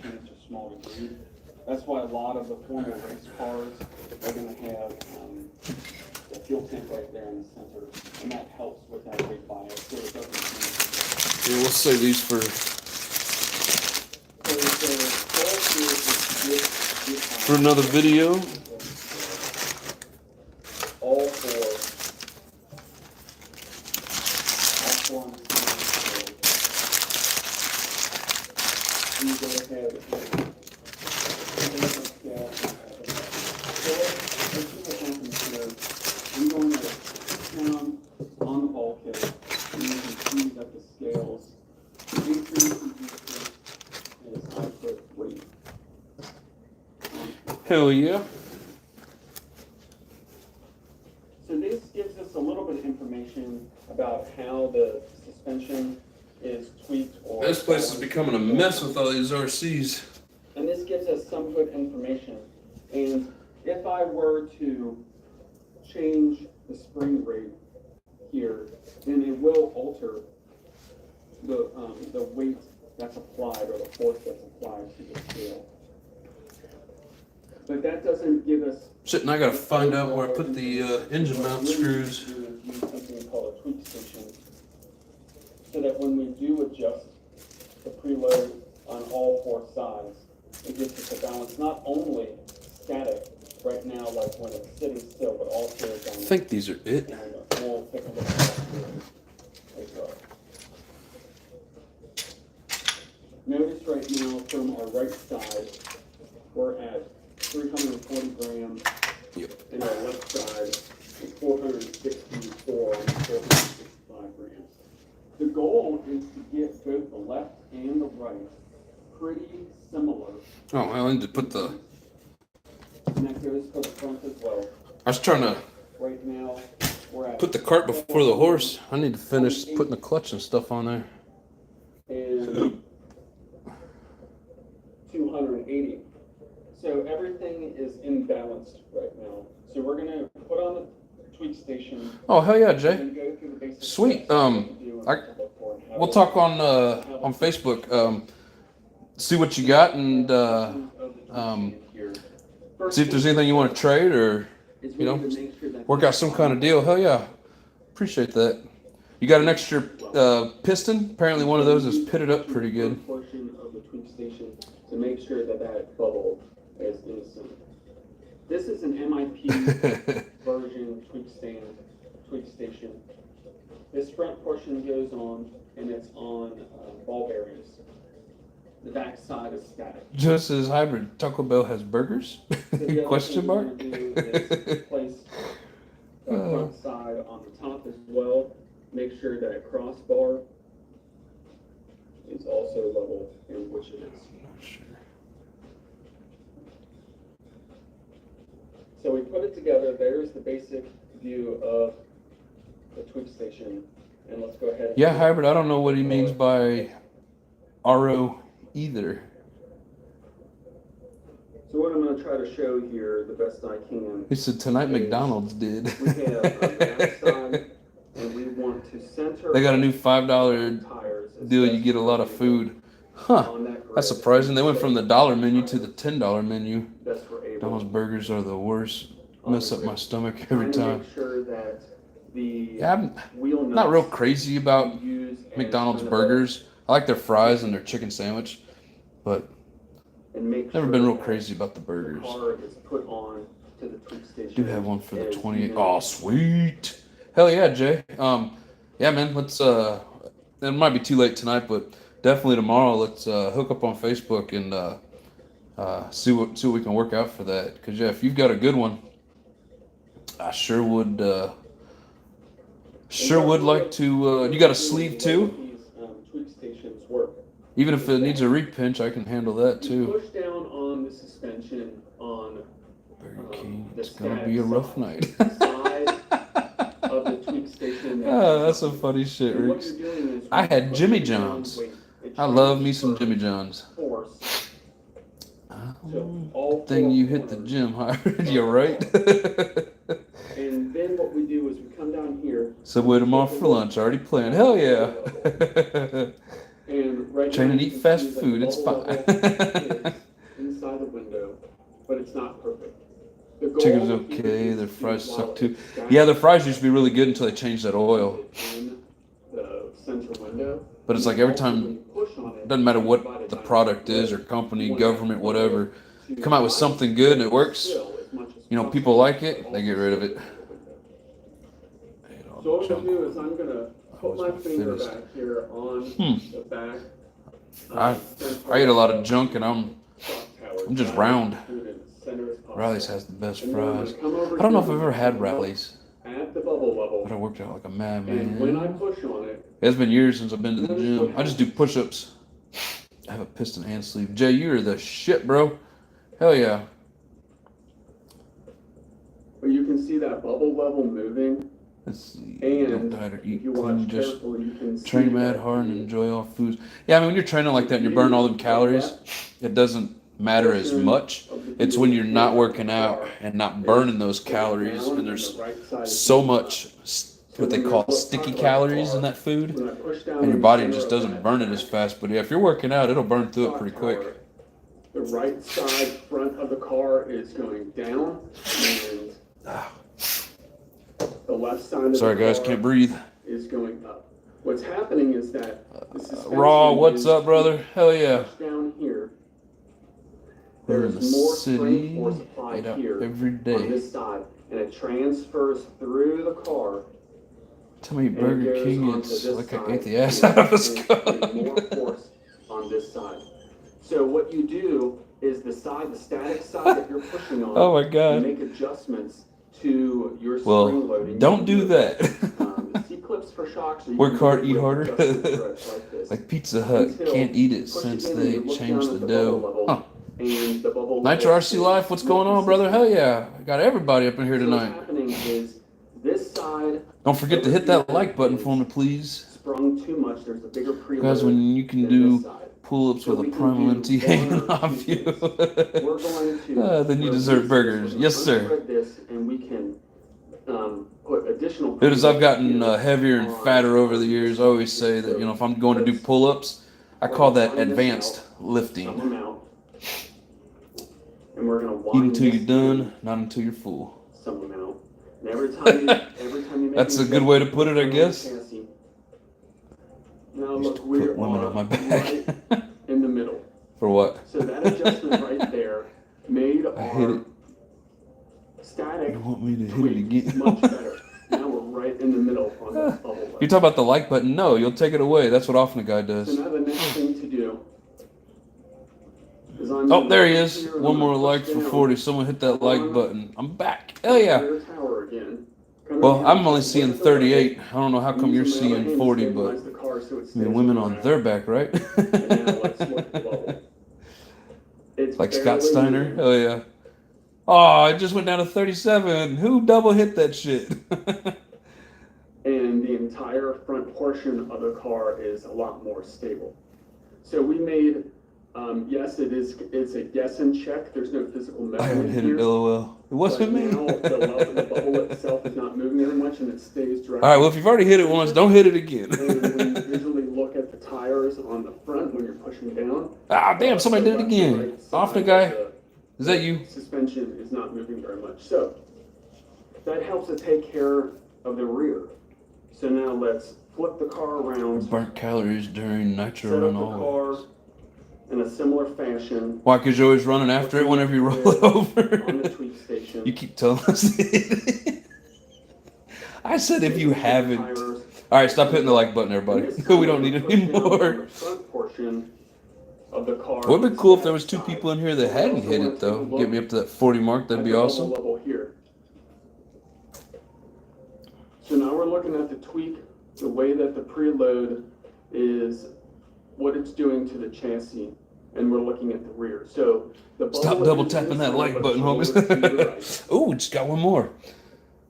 That's why a lot of the formal race cars are going to have the fuel tank right there in the center, and that helps with that weight bias. So it doesn't change. Yeah, we'll save these for. For another video. All four. You go ahead and I'm going to count on the bulkhead, and you can see that the scales increase as I put weight. Hell yeah. So this gives us a little bit of information about how the suspension is tweaked or... This place is becoming a mess with all these RCs. And this gives us some good information. And if I were to change the spring rate here, then it will alter the weight that's applied or the force that's applied to the scale. But that doesn't give us... Shit, and I gotta find out where I put the engine mount screws. Use something called a tweak station, so that when we do adjust the preload on all 4 sides, it gives us a balance, not only static right now, like when it's sitting still, but also I think these are it. We'll take a look at that as well. Notice right now from our right side, we're at 340 grams, and our left side is 464 and 465 grams. The goal is to get both the left and the right pretty similar. Oh, I need to put the. And that goes for the front as well. I was trying to Right now, we're at put the cart before the horse. I need to finish putting the clutch and stuff on there. And 280. So everything is imbalanced right now. So we're going to put on the tweak station. Oh hell yeah, Jay! And go through the basic Sweet. steps that we do and We'll talk on Facebook. See what you got and see if there's anything you want to trade or work out some kind of deal. Hell yeah, appreciate that. You got an extra piston? Apparently one of those is pitted up pretty good. Portion of the tweak station to make sure that that bubble is innocent. This is an MIP version tweak station. This front portion goes on, and it's on ball bearings. The back side is static. Just as hybrid Taco Bell has burgers? So Question mark? Do is place the front side on the top as well. Make sure that crossbar is also level, in which it is. Sure. So we put it together. There's the basic view of the tweak station. And let's go ahead. Yeah, hybrid. I don't know what he means by RO either. So what I'm going to try to show here the best I can. He said tonight McDonald's did. We have a backside, and we want to center. They got a new $5 deal. You get a lot of food. Huh. That's surprising. They went from the $1 menu to the $10 menu. McDonald's burgers are the worst. Mess up my stomach every time. Yeah, I'm not real crazy about McDonald's burgers. I like their fries and their chicken sandwich, but and make Never sure been real that crazy about the the burgers. car is put on to the tweak station. Do have one for the as 28. you Oh, know. sweet. Hell yeah, Jay. Yeah, man. Let's it might be too late tonight, but definitely tomorrow. Let's hook up on Facebook and see what we can work out for that. Cause yeah, if you've got a good one, I sure would like to. You got a sleeve too? These tweak stations work. Even if it needs a repinch, I can handle that You too. push down on the suspension on Burger King, the it's gonna static be a rough side. night. Side of the tweak station. Ah, that's some funny shit, And what Reeks. you're doing is I when had you push Jimmy it down, John's. wait, it I love me some transfers Jimmy John's. force to Good all thing four you hit the corners. gym hard. You're right. And then what we do is we come down here. Subway tomorrow for lunch. Already planned. Hell yeah. And right Trying now to you eat can fast see that food. the It's bubble fine. level is inside the window, but it's not perfect. The goal Chicken's here okay. is Their to, fries while suck too. it's static, Yeah, their fries used to be really good until they changed that oil. in the center window. But it's like every Also, when time, you push on it, doesn't matter what divided the by product is or company, government, whatever, come out with something good and it works. You know, people like it, they get rid of it. So what I'm gonna do is I'm gonna put was my my finger fittest. back here on the back. I eat a lot of junk and I'm just round. Riley's has the best fries. I don't know if I've ever had Riley's, At the bubble level, but I worked out like a and when I madman. push on it, It's been years since I've been to the gym. I just do push-ups. I have a piston and sleeve. Jay, you're the shit, bro. Hell yeah. but you can see that bubble level moving. Let's see. And Don't diet or if eat you clean. watch Just carefully, you can see train mad that hard and the enjoy all foods. Yeah, I mean, when you're training like that and you're burning all them calories, it doesn't matter as much. It's when you're not working out and not burning those calories, and there's so much what they call sticky calories in that food, when I push down and on your the body center just of doesn't that burn it as fast. But yeah, if you're working out, it'll burn through it clock pretty tower, quick. the right side front of the car is going down, and the left side of Sorry the guys, car can't breathe. is going up. What's happening is that the suspension Raw, what's is up, brother? Hell yeah. pushed down here. We're in There's the more strength city, force applied ate out here every on day. this side, and it transfers through the car. Tell me And it Burger goes King, onto it's this like I side, ate the ass and out of a and more skunk. force on this side. So what you do is the static side that you're pushing on, Oh my you god. make adjustments to your Well, spring loading. don't do that. The C-clips for shocks. Or you Work can hard, do eat with harder. adjustment threads like this. Like Pizza Hut, Until can't eat it you push since in and they you look changed down the at bubble dough. level, Huh. and the bubble Nitro level RC Life, what's going on, brother? Hell yeah. I got everybody up in here So what's tonight. happening is this side Don't forget to hit that like button for me, please. sprung too much. There's a bigger preload. Guys, when you can than do this side. pull-ups So with we a can primal do MT one hanging or off two you. things. We're going to Then you release deserve this. burgers. We're Yes, gonna sir. unspread this, and we can put additional. Dude, as I've gotten preload heavier and on fatter over the years, I always say that, you know, if I'm going to do pull-ups, I call that advanced some lifting. amount, and we're gonna Eat wind until this you're done, not until you're full. some amount. And every time you make That's an a good way to adjustment put it, I on the guess. chassis. Now Used to look, we put women are on my back. right in the middle. For what? So that adjustment right there made I hit our it. static You want me to hit it tweak again? much better. Now we're right in the middle on the bubble level. You talk about the like button? No, you'll take it away. That's what often a guy So does. now the next thing to do is I'm Oh, gonna there he push is. here and One I'm more gonna like push for down 40. Someone hit that like on button. I'm back. Hell yeah. the rear tower again. Come Well, in I'm here, only look seeing at the 38. level, I don't know how and come you're use my other seeing hand to 40, but stabilize the car so it I stays mean, women on ground. their back, right? And now let's look at the bubble. It's Like Scott barely Steiner? moving. Hell yeah. Oh, it just went down to 37. Who double hit that shit? And the entire front portion of the car is a lot more stable. So we made, yes, it's a guess and check. There's no physical I haven't measurement hit here. it, lol. It wasn't But me. now the bubble itself is not moving very much, and it stays directly. All right, well, if you've already hit it once, don't hit it again. And when you visually look at the tires on the front when you're pushing down. Ah, damn, somebody the did it left again. and right Off the side guy. of Is that you? Suspension is not moving very much. So that helps to take care of the rear. So now let's flip the car around, Burnt calories during set nitro up run the car always. in a a similar fashion. Why? Because you're always running after it whenever you roll it over. On the tweak station. You keep telling us. I said if you haven't. All right, stop hitting the like button, everybody. We don't need it anymore. The front portion of the car. It would be cool if there was 2 people in here that hadn't hit it though. Get me up to that 40 mark. That'd be awesome. Level here. So now we're looking at the tweak, the way that the preload is, what it's doing to the chassis, and we're looking at the rear. So the stop double tapping that like button, homies. Oh, just got one more.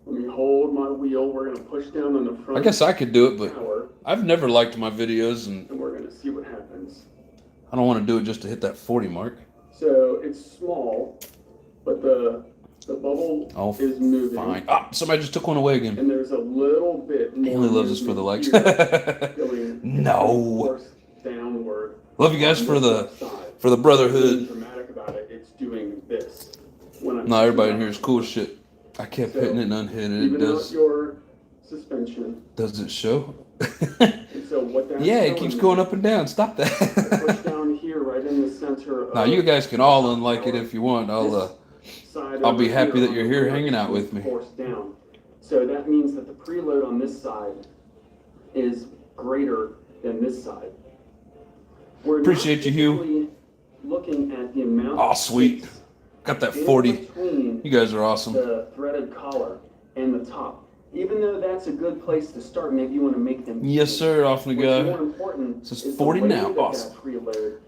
Let me hold my wheel. We're gonna push down on the front. I guess I could do it, but power, I've never liked my videos, and we're gonna see what happens. I don't want to do it just to hit that 40 mark. So it's small, but the bubble is moving. Fine. Ah, somebody just took one away again. And there's a little bit more. He only loves us for the likes. No. Downward. Love you guys for the brotherhood. Dramatic about it. It's doing this. No, everybody in here is cool as shit. I kept hitting it and unhitting it. Even out your suspension. Does it show? And so what that's yeah, it keeps going up and down. Stop that. Push down here, right in the center. Now you guys can all unlike it if you want. I'll be happy that you're here hanging out with me. Force down. So that means that the preload on this side is greater than this side. We're appreciate you, Hugh. Looking at the amount. Oh, sweet. Got that 40. You guys are awesome. The threaded collar and the top. Even though that's a good place to start, maybe you want to make them. Yes, sir. Off the guy. More important this is 40 now. Awesome.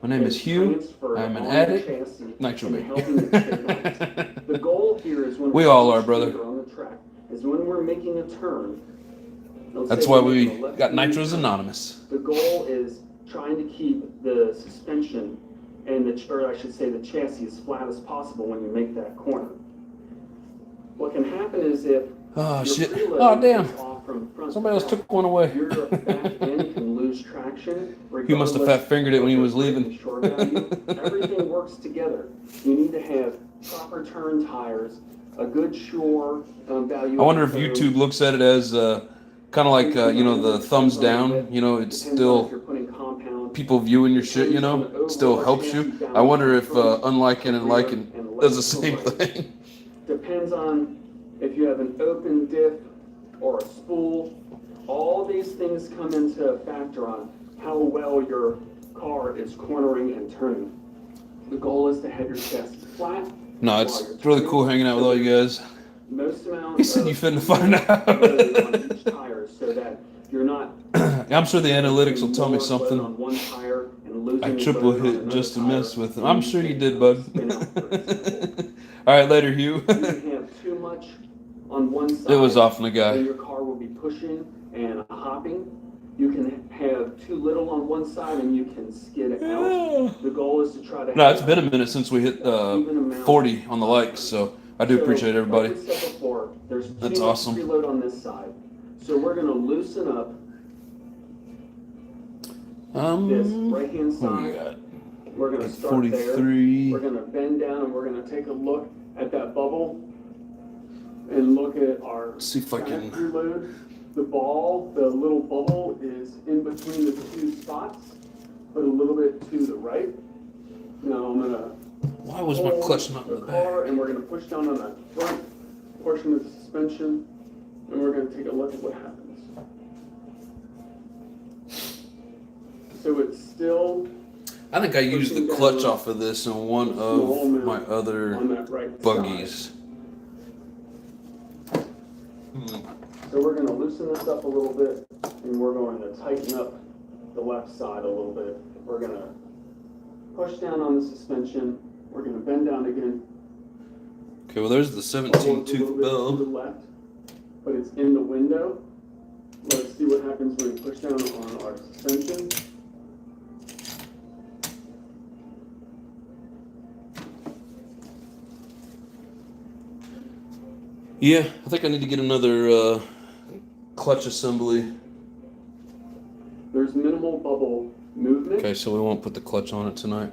My name is Hugh. I'm an addict. Nitro baby. The goal here is when we all are, brother. On the track is when we're making a turn. That's why we got Nitros Anonymous. The goal is trying to keep the suspension and or I should say the chassis as flat as possible when you make that corner. What can happen is if oh shit! Oh damn! Somebody else took one away. Your back end can lose traction. He must have fat fingered it when he was leaving. Everything works together. You need to have proper turn tires, a good shore value. I wonder if YouTube looks at it as kind of like the thumbs down. It's still people viewing your shit. It still helps you. I wonder if unliking and liking does the same thing. Depends on if you have an open diff or a spool. All these things come into a factor on how well your car is cornering and turning. The goal is to have your chassis flat. No, it's really cool hanging out with all you guys. Most amount he said you finna find out. on each tire so that you're not. I'm sure the analytics will tell me something. On one tire and losing I triple hit just to mess with him. I'm sure you did, bud. All right, later, Hugh. You can have too much on one side. It was off on the guy. Your car will be pushing and hopping. You can have too little on one side and you can skid it out. The goal is to try to. No, it's been a minute since we hit 40 on the likes, so I do appreciate everybody. Like we said before, there's that's awesome. Preload on this side, so we're going to loosen up this right-hand side. We're going to start 43. there. We're going to bend down and we're going to take a look at that bubble and look at our see if I can preload. The little bubble is in between the two spots, but a little bit to the right. Now I'm going to why was my clutch not in the car back? and we're going to push down on the front portion of the suspension and we're going to take a look at what happens. So it's still. I think I used the clutch off of this in one of my other buggies. So we're going to loosen this up a little bit and we're going to tighten up the left side a little bit. We're going to push down on the suspension. We're going to bend down again. Okay, well there's the 17 tooth bell. To the left, but it's in the window. Let's see what happens when we push down on our suspension. Yeah, I think I need to get another clutch assembly. There's minimal bubble movement. Okay, so we won't put the clutch on it tonight.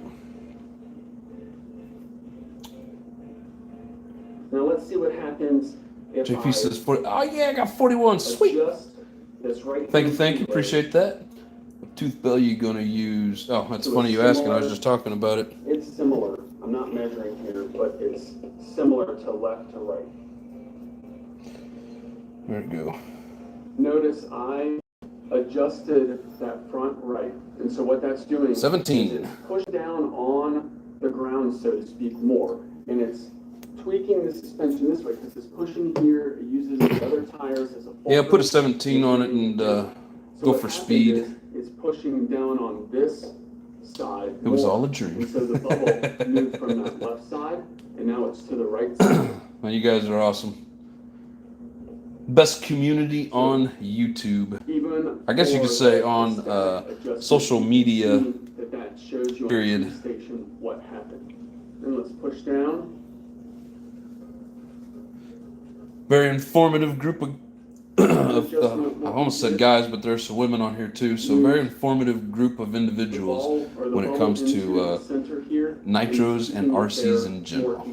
Now let's see what happens if JP says 40. Oh yeah, I got 41. Sweet. This right thank you. Appreciate that. What tooth bell you gonna use? Oh, that's So funny it's you asking. I was similar. just talking about it. It's similar. I'm not measuring here, but it's similar to left to right. There we go. Notice I adjusted that front right. And so what that's doing 17. is it's pushed down on the ground, so to speak, more. And it's tweaking the suspension this way because it's pushing here. It uses the other tires as a fulcrum. Yeah, put a 17 on it and go for speed. It's pushing down on this side. It was more. all a dream. And so the bubble moved from that left side, and now it's to the right side. Man, you guys are awesome. Best community on YouTube. Even I guess you could say on social media, that shows you period. on the station what happened. And let's push down. Very informative group of, I almost said guys, but there's some women on here too. So very informative group of individuals when it comes to nitros and RCs in general.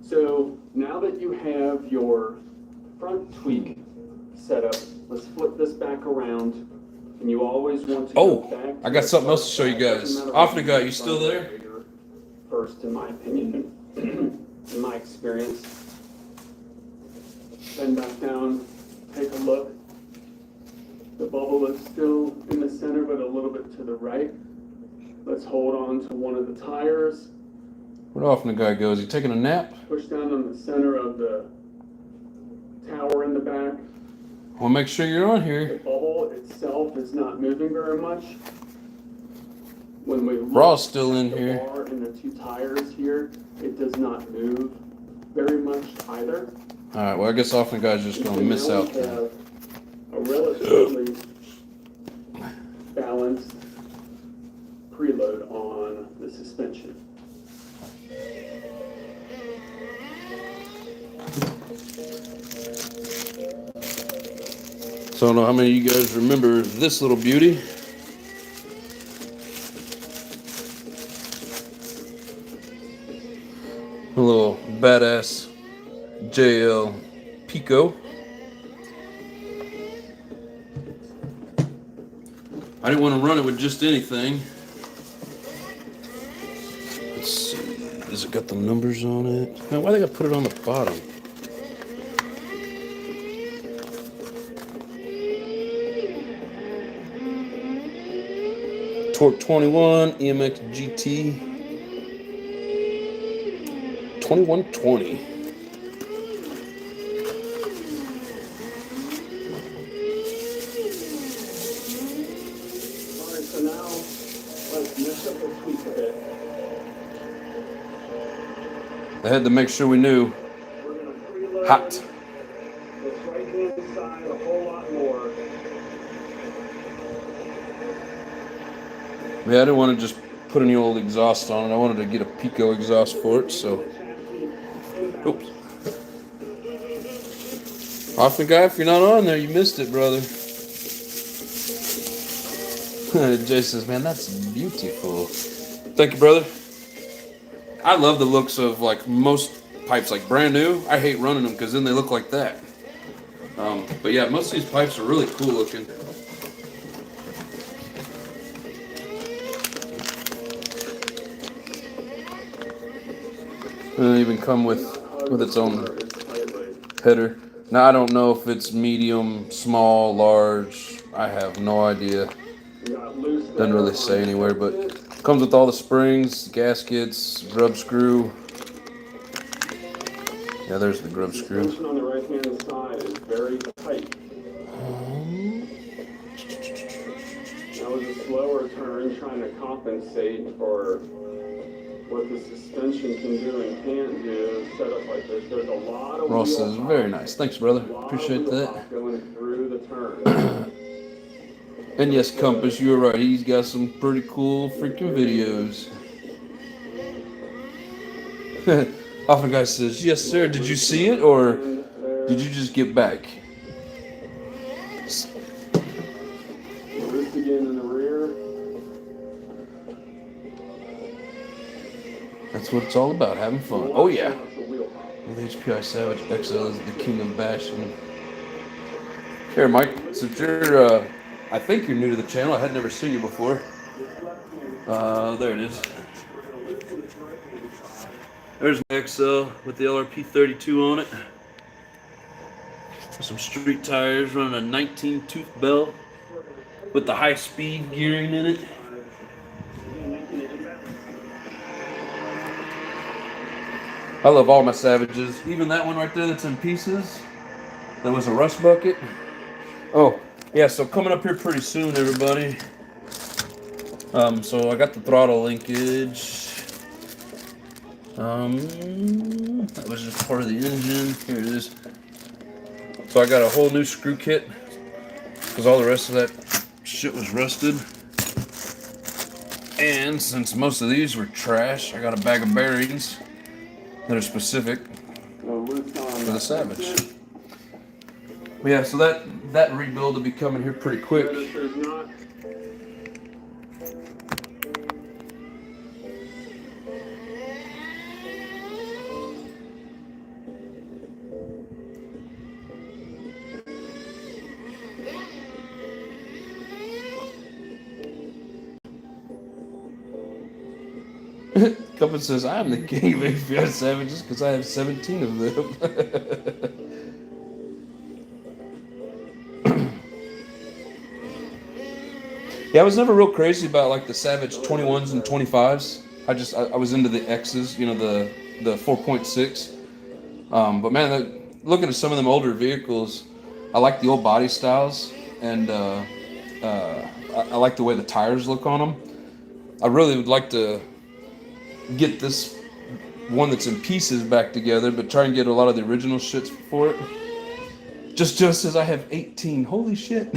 So now that you have your front tweak set up, let's flip this back around. And you always want to go back. I got something else to show you guys. Off the guy, you still there? First, in my opinion, in my experience. Bend back down, take a look. The bubble is still in the center, but a little bit to the right. Let's hold on to one of the tires. Where off the guy goes? He taking a nap? Push down on the center of the tower in the back. Well, make sure you're on here. The bubble itself is not moving very much. When we look Raw's still in at the here. bar and the two tires here, it does not move very much either. All right. Well, I guess off the guy's just gonna miss out. We have a relatively balanced preload on the suspension. So I don't know how many of you guys remember this little beauty. A little badass JL Pico. I didn't want to run it with just anything. Let's see. Has it got the numbers on it? Man, why they gotta put it on the bottom? Torque 21, EMX GT 2120. Alright, so now let's mix up the tweak a bit. I had to make sure we knew. We're going to preload Hot. this right hand side a whole lot more. Yeah, I didn't want to just put any old exhaust on it. I wanted to get a Pico exhaust for it, so. Oops. Off the guy, if you're not on there, you missed it, brother. Jay says, man, that's beautiful. Thank you, brother. I love the looks of like most pipes, like brand new. I hate running them because then they look like that. But yeah, most of these pipes are really cool looking. And they even come with its own header. Now I don't know if it's medium, small, large. I have no idea. Doesn't really say anywhere, but comes with all the springs, gaskets, grub screw. Yeah, there's the grub screw. The suspension on the right-hand side is very tight. That was a slower turn trying to compensate for what the suspension can do and can't do. Set up like this. There's a lot of Ross says, very nice. Thanks, brother. Appreciate that. Going through the turn. And yes, Compass, you were right. He's got some pretty cool freaking videos. Often guy says, yes, sir. Did you see it or did you just get back? Wrist again in the rear. That's what it's all about, having fun. Oh, yeah. The HPI Savage XL is the king of bashing. Here, Mike, since you're, I think you're new to the channel. I had never seen you before. There it is. There's my XL with the LRP 32 on it. Some street tires, running a 19 tooth bell with the high speed gearing in it. I love all my Savages. Even that one right there that's in pieces. That was a rust bucket. Oh, yeah, so coming up here pretty soon, everybody. So I got the throttle linkage. That was just part of the engine. Here it is. So I got a whole new screw kit because all the rest of that shit was rusted. And since most of these were trash, I got a bag of bearings that are specific for the Savage. But yeah, so that rebuild will be coming here pretty quick. Cuppin says, I'm the king of API Savages because I have 17 of them. Yeah, I was never real crazy about like the Savage 21s and 25s. I was into the X's, you know, the 4.6. But man, looking at some of them older vehicles, I like the old body styles, and I like the way the tires look on them. I really would like to get this one that's in pieces back together, but try and get a lot of the original shits for it. Just as I have 18. Holy shit.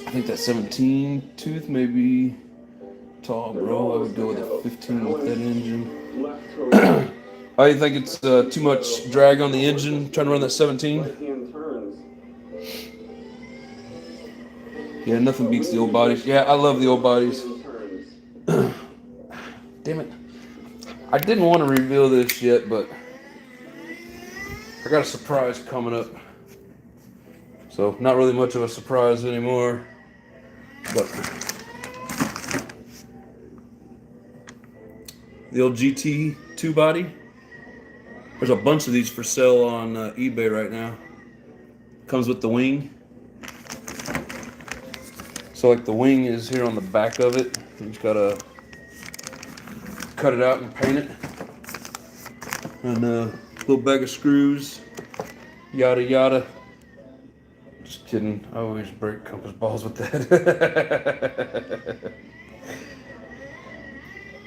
I think that 17 tooth may be tall, bro. I would go with a 15 with that engine. Oh, you think it's too much drag on the engine trying to run that 17? Yeah, nothing beats the old bodies. Yeah, I love the old bodies. Damn it. I didn't want to reveal this yet, but I got a surprise coming up. So, not really much of a surprise anymore. But the old GT2 body. There's a bunch of these for sale on eBay right now. Comes with the wing. So like the wing is here on the back of it. You just gotta cut it out and paint it. And a little bag of screws. Yada yada. Just kidding. I always break compass balls with that.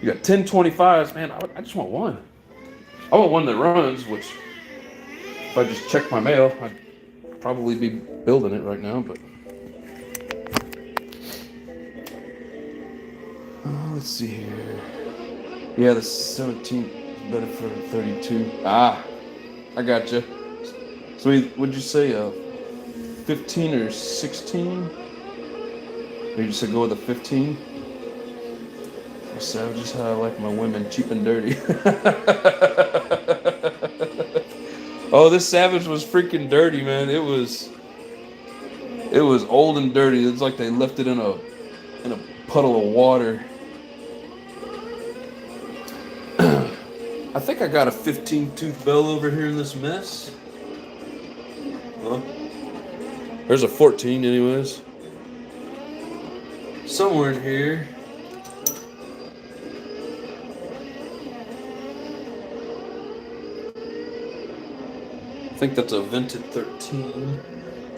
You got 1025s, man. I just want one. I want one that runs, which if I just check my mail, I'd probably be building it right now, but let's see here. Yeah, the 17 is better for the 32. Ah, I gotcha. So would you say a 15 or 16? Or you just said go with a 15? Savage is how I like my women, cheap and dirty. Oh, this Savage was freaking dirty, man. It was old and dirty. It's like they left it in a puddle of water. I think I got a 15 tooth bell over here in this mess. Huh? There's a 14 anyways. Somewhere in here. I think that's a vented 13.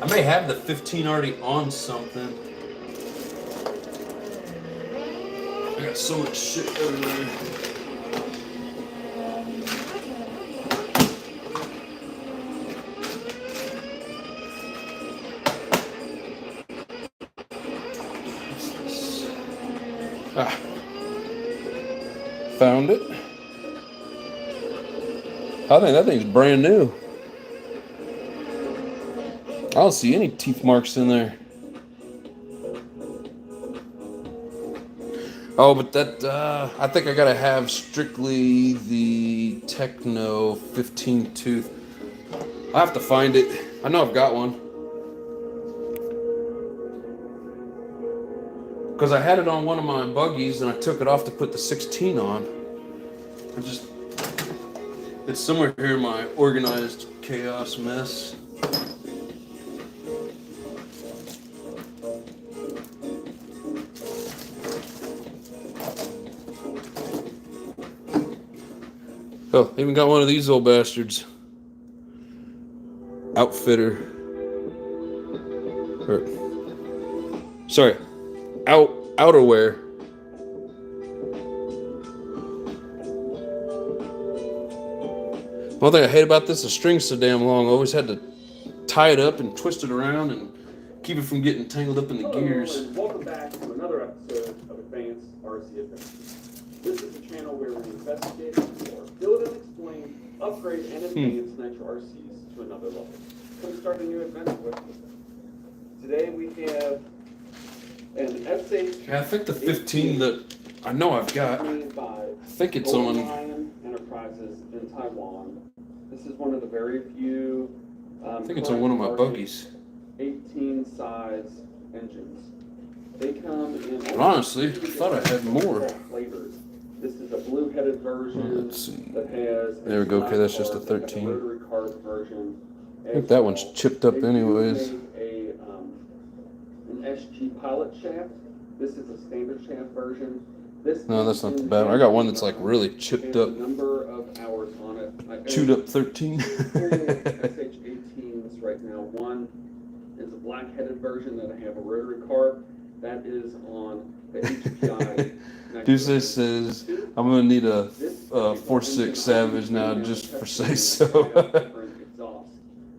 I may have the 15 already on something. I got so much shit everywhere. Ah, found it. I think that thing's brand new. I don't see any teeth marks in there. Oh, but that, I think I gotta have strictly the Techno 15 tooth. I have to find it. I know I've got one. Because I had it on one of my buggies and I took it off to put the 16 on. It's somewhere here in my organized chaos mess. Oh, even got one of these old bastards. Outfitter. Sorry, outerwear. One thing I hate about this, the string's so damn long. I always had to tie it up and twist it around and keep it from getting tangled up in the gears. And welcome back to another episode of Advanced RC Adventures. This is a channel where we investigate, explore, build and explain, upgrade, and advance NITRO RCs to another level. Come start a new adventure with us. Today we have an SH. Yeah, I think the 15 that I know I've got. Made by I think it's Golden on. Lion Enterprises in Taiwan. This is one of the very few. I think it's on one of my buggies. 18 size engines. They come in. But honestly, I thought I had more. Flavors. This is a blue-headed version. Let's see. That has. There we go. Okay, that's just a 13. Rotary carb version. I think that one's chipped up anyways. An SG pilot shaft. This is a standard shaft version. No, that's not the bad one. I got one that's like really chipped up. Number of hours on it. Chewed up 13. SH18s right now. One is a black-headed version that I have a rotary carb. That is on the HPI. Deuce says, I'm going to need a 4.6 Savage now just for say so. Exhaust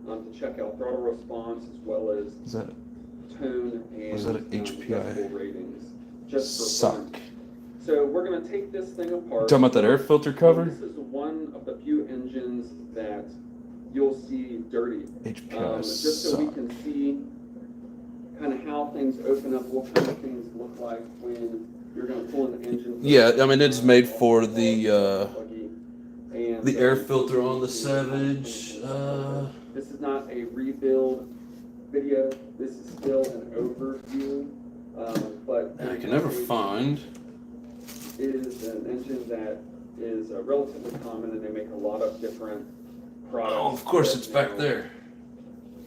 to check out throttle response as well as tone and was that an HPI ratings. Just for sock? fun. So we're going to take this thing apart. Talking about that air filter cover? This is one of the few engines that you'll see dirty. HPI just so we can see kind of how things open up, what kind of things look like when you're going to pull in the engine. Yeah, I mean it's made for the air filter on the Savage. This is not a rebuild video. This is still an overview. But I can never find. It is an engine that is relatively common, and they make a lot of different products. Oh, of course, it's back there.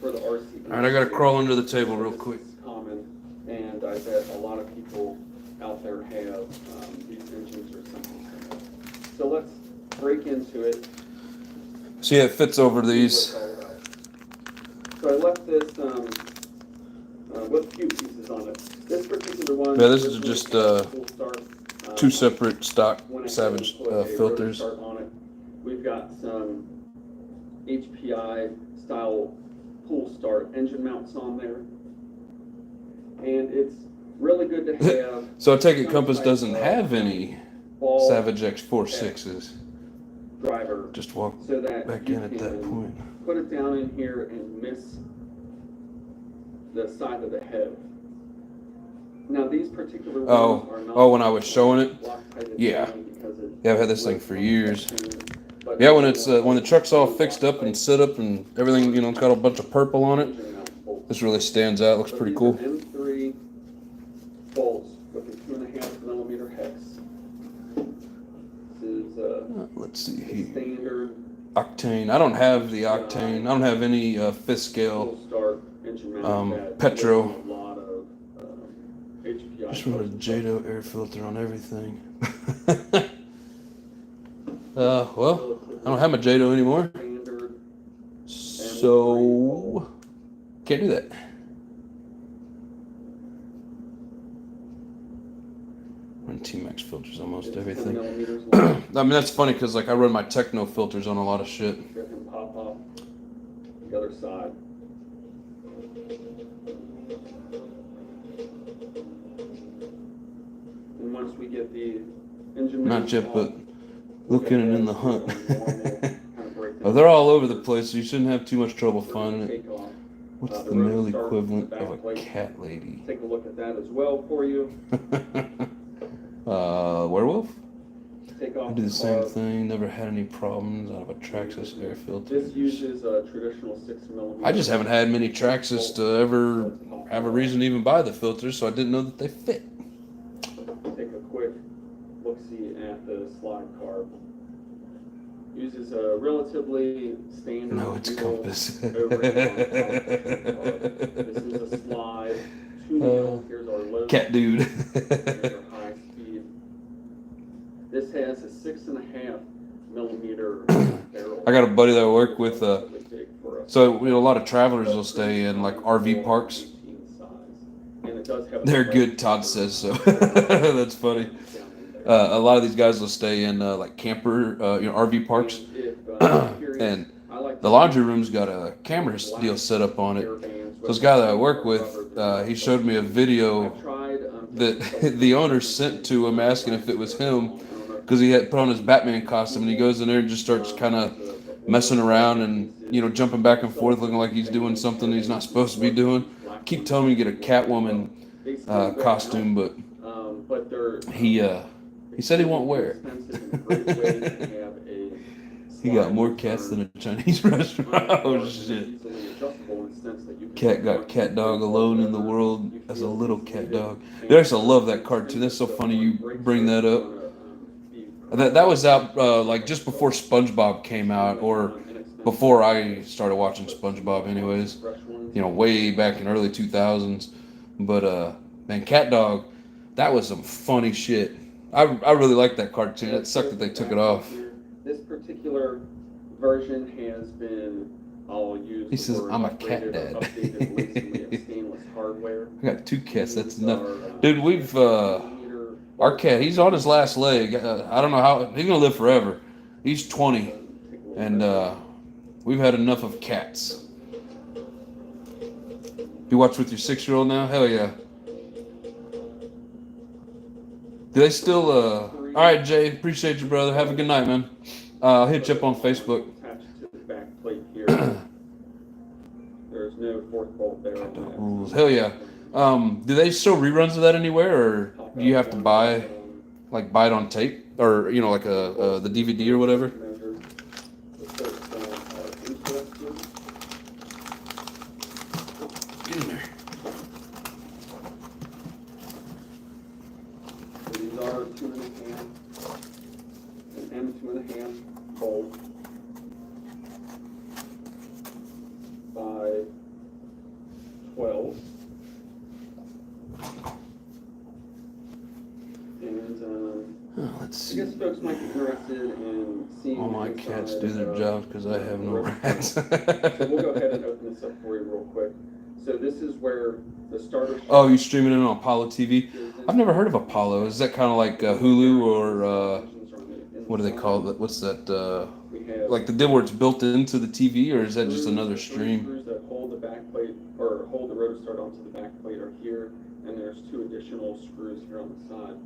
For the RC. All right, I gotta crawl under the table real quick. It's common, and I bet a lot of people out there have these engines or something similar. So let's break into it. See, it fits over these. So I left this with a few pieces on it. This particular one. Yeah, this is just full start, two separate stock when I Savage put a filters. rotary start on it. We've got some HPI style pull start engine mounts on there, and it's really good to have. So I take it Compass doesn't have any Savage X46s. Driver. Just walk so that back you in at that point. Put it down in here and miss the side of the head. Now these particular ones are not. Oh, when I was showing it, yeah. Yeah, I've had this thing for years. Yeah, when it's when the truck's all fixed up and set up and everything, you know, it's got a bunch of purple on it. This really stands out. Looks pretty cool. M3 bolts with a 2.5 millimeter hex. This is let's see here. standard Octane. I don't have the octane. I don't have any fifth scale Petro. Just run a Jado air filter on everything. Well, I don't have my Jado anymore, so can't do that. Run T-Max filters almost everything. I mean, that's funny because like I run my Techno filters on a lot of shit. Pop off the other side. And once we get the engine not yet, but looking at it in the hunt. Oh, they're all over the place, so you shouldn't have too much trouble finding it. What's the male equivalent of a cat lady? Take a look at that as well for you. Werewolf? Take I off do the same carb. thing. Never had any problems out of a Traxxas air filter. This uses a traditional 6mm. I just haven't had many Traxxas to ever have a reason to even buy the filters, so I didn't know that they fit. Take a quick look-see at the slide carb. Uses a relatively standard. No, it's compass. This is a slide. 2 needles. Here's our low. Cat dude. Here's our high speed. This has a 6.5mm barrel. I got a buddy that I work with. So a lot of travelers will stay in like RV parks. They're good, Todd says so. That's funny. A lot of these guys will stay in like camper, RV parks, and the laundry room's got a camera deal set up on it. So this guy that I work with, he showed me a video that the owner sent to him asking if it was him, because he had put on his Batman costume, and he goes in there and just starts kind of messing around and jumping back and forth, looking like he's doing something he's not supposed to be doing. Keep telling me to get a Catwoman costume, but he said he won't wear it. He got more cats than a Chinese restaurant. Oh shit! Cat got cat dog alone in the world as a little cat dog. Dude, I used to love that cartoon. That's so funny you bring that up. That was out like just before SpongeBob came out, or before I started watching SpongeBob anyways. Way back in early 2000s. But man, Cat Dog, that was some funny shit. I really liked that cartoon. It sucked that they took it off. This particular version has been all used. He says, "I'm a cat dad." I got 2 cats. That's enough, dude. We've our cat. He's on his last leg. I don't know how he's gonna live forever. He's 20, and we've had enough of cats. You watch with your 6-year-old now? Hell yeah. Do they still, all right, Jay, appreciate you, brother. Have a good night, man. I'll hit you up on Facebook. Attached to the back plate here. There's no 4th bolt there. Rules. Hell yeah. Do they show reruns of that anywhere, or do you have to buy it on tape, or like the DVD or whatever? Get in there. These are 2.5, an M2.5 bolt by 12. And Let's I see. guess folks might be interested in seeing All my inside cats do their jobs because I have no rats. So we'll go ahead and open this up for you real quick. So this is where the starter. Oh, you streaming it on Apollo TV? I've never heard of Apollo. Is that kind of like Hulu or what do they call it? What's that? Like the deal where it's built into the TV, or is that just another stream? Screws that hold the back plate or hold the rotor start onto the back plate are here, and there's 2 additional screws here on the side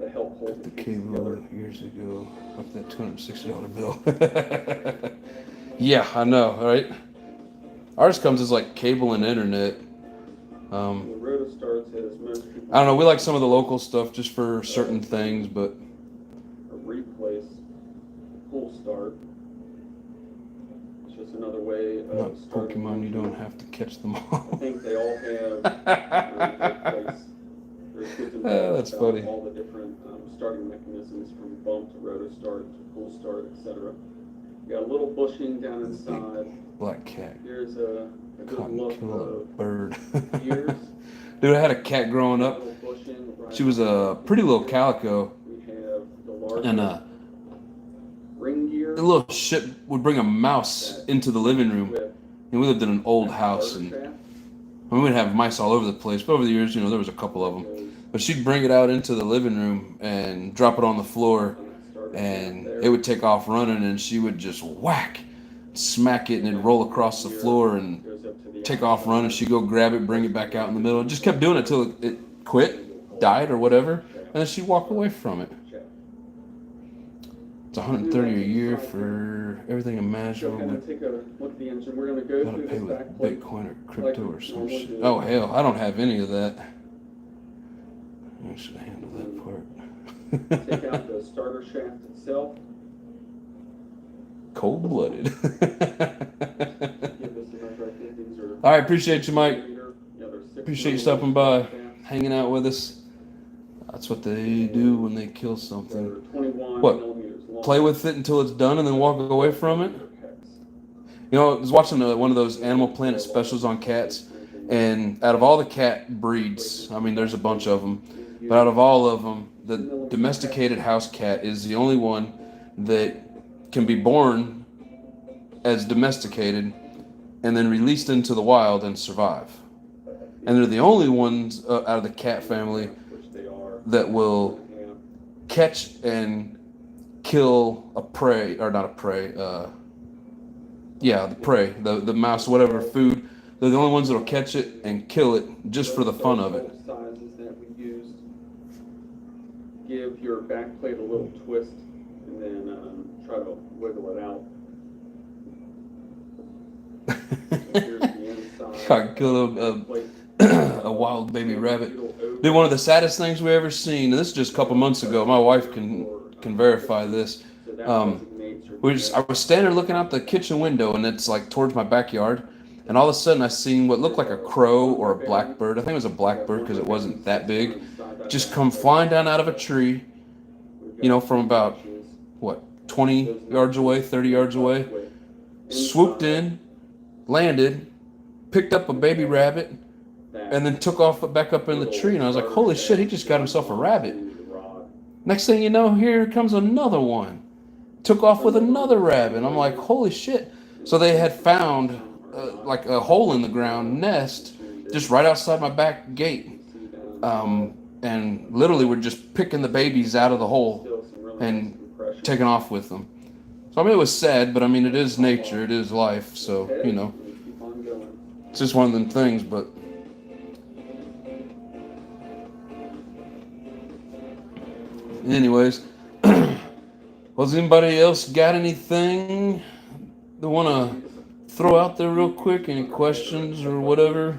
that help hold the case together. Years ago, up that $260 bill. Yeah, I know, right? Ours comes as like cable and internet. The rotor starts as most people. I don't know. We like some of the local stuff just for certain things, but replace pull start. It's just another way of not Pokemon. You don't have to catch them all. I think they all have. That's funny. All the different starting mechanisms, from bump to rotor start to pull start, etc. You got a little bushing down inside. Black cat. Here's a good Cotton look killer of bird. ears. Dude, I had a cat growing up. She was a pretty little calico. We have the large And ring gear. the little shit would bring a mouse into the living room. And we lived in an old house, and we would have mice all over the place. But over the years, there was a couple of them. But she'd bring it out into the living room and drop it on the floor, and it would take off running, and she would just whack, smack it, and it'd roll across the floor and take off running. She'd go grab it, bring it back out in the middle. Just kept doing it till it quit, died, or whatever, and then she'd walk away from it. It's $130 a year for everything imaginable. Go take a look at the engine. We're going to go Gotta through pay this with back plate. Bitcoin or crypto or some shit. Oh hell, I don't have any of that. I should handle that Take part. out the starter shaft itself. Cold-blooded. Give this a measure. I think these are. All right, appreciate you, Mike. Yeah, they're 6 Appreciate you millimeters stopping by, shafts. hanging out with us. That's what they do when they kill something. They're 21 What? millimeters long. Play with it until it's done and then walk away from it? You know, I was watching one of those Animal Planet specials on cats, and out of all the cat breeds, I mean, there's a bunch of them, but out of all of them, the domesticated house cat is the only one that can be born as domesticated and then released into the wild and survive. And they're the only ones out of the cat family that will catch and kill a prey, or not a prey, the prey, the mouse, whatever food. They're the only ones that'll catch it and kill it just for the fun of it. Sizes that we used. Give your back plate a little twist and then try to wiggle it out. Here's the inside. I killed a wild baby rabbit. Dude, one of the saddest things we ever seen, and this is just a couple months ago, my wife can verify this. I was standing there looking out the kitchen window, and it's like towards my backyard, and all of a sudden I seen what looked like a crow or a blackbird. I think it was a blackbird because it wasn't that big. Just come flying down out of a tree, you know, from about, 20 yards away, 30 yards away. Swooped in, landed, picked up a baby rabbit, and then took off back up in the tree. And I was like, holy shit, he just got himself a rabbit. Next thing you know, here comes another one. Took off with another rabbit. I'm like, holy shit. So they had found like a hole in the ground nest just right outside my back gate. And literally we're just picking the babies out of the hole and taking off with them. So I mean, it was sad, but I mean, it is nature, it is life. So, you know, it's just one of them things, but anyways, was anybody else got anything they want to throw out there real quick? Any questions or whatever?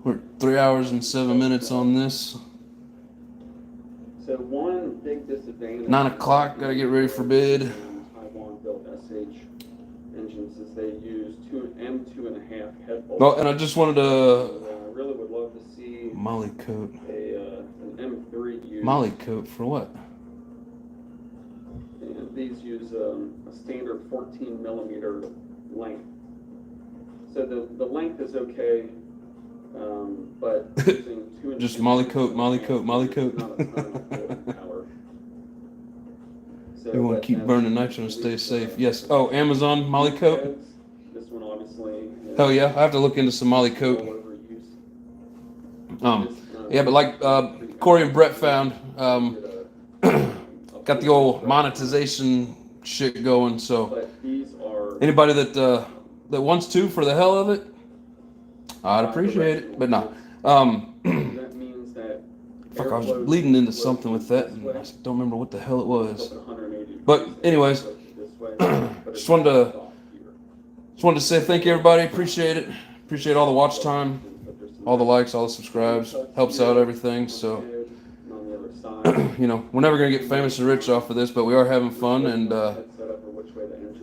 We're 3 hours and 7 minutes on this. So one big disadvantage. 9 o'clock, gotta get ready for bed. Taiwan built SH engines is they use M2.5 head bolts. Oh, and I just wanted to I really would love to see Molly coat. an M3 use. Molly coat for what? And these use a standard 14 millimeter length. So the length is okay, but using 2 Just Molly coat, Molly coat, Molly coat. We want to keep burning nitro and stay safe. Yes. Oh, Amazon Molly coat. This one obviously. Hell yeah, I have to look into some Molly coat. Yeah, but like Corey and Brett found, got the old monetization shit going. So anybody that wants to for the hell of it, I'd appreciate it. But no. That means that. Fuck, I was leading into something with that, and I don't remember what the hell it was. But anyways, just wanted to say thank you, everybody. Appreciate it. Appreciate all the watch time, all the likes, all the subscribes. Helps out everything. So, you know, we're never gonna get famous and rich off of this, but we are having fun, and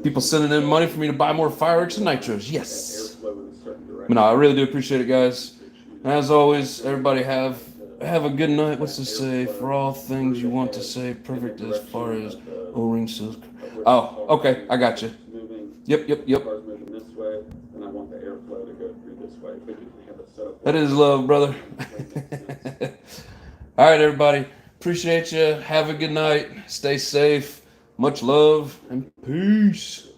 people sending in money for me to buy more fireworks and nitros. Yes. But no, I really do appreciate it, guys. And as always, everybody have a good night. What's to say? For all things you want to say, perfect as far as O-ring silk. Oh, okay, I got you. Yep. That is love, brother. All right, everybody. Appreciate you. Have a good night. Stay safe. Much love and peace.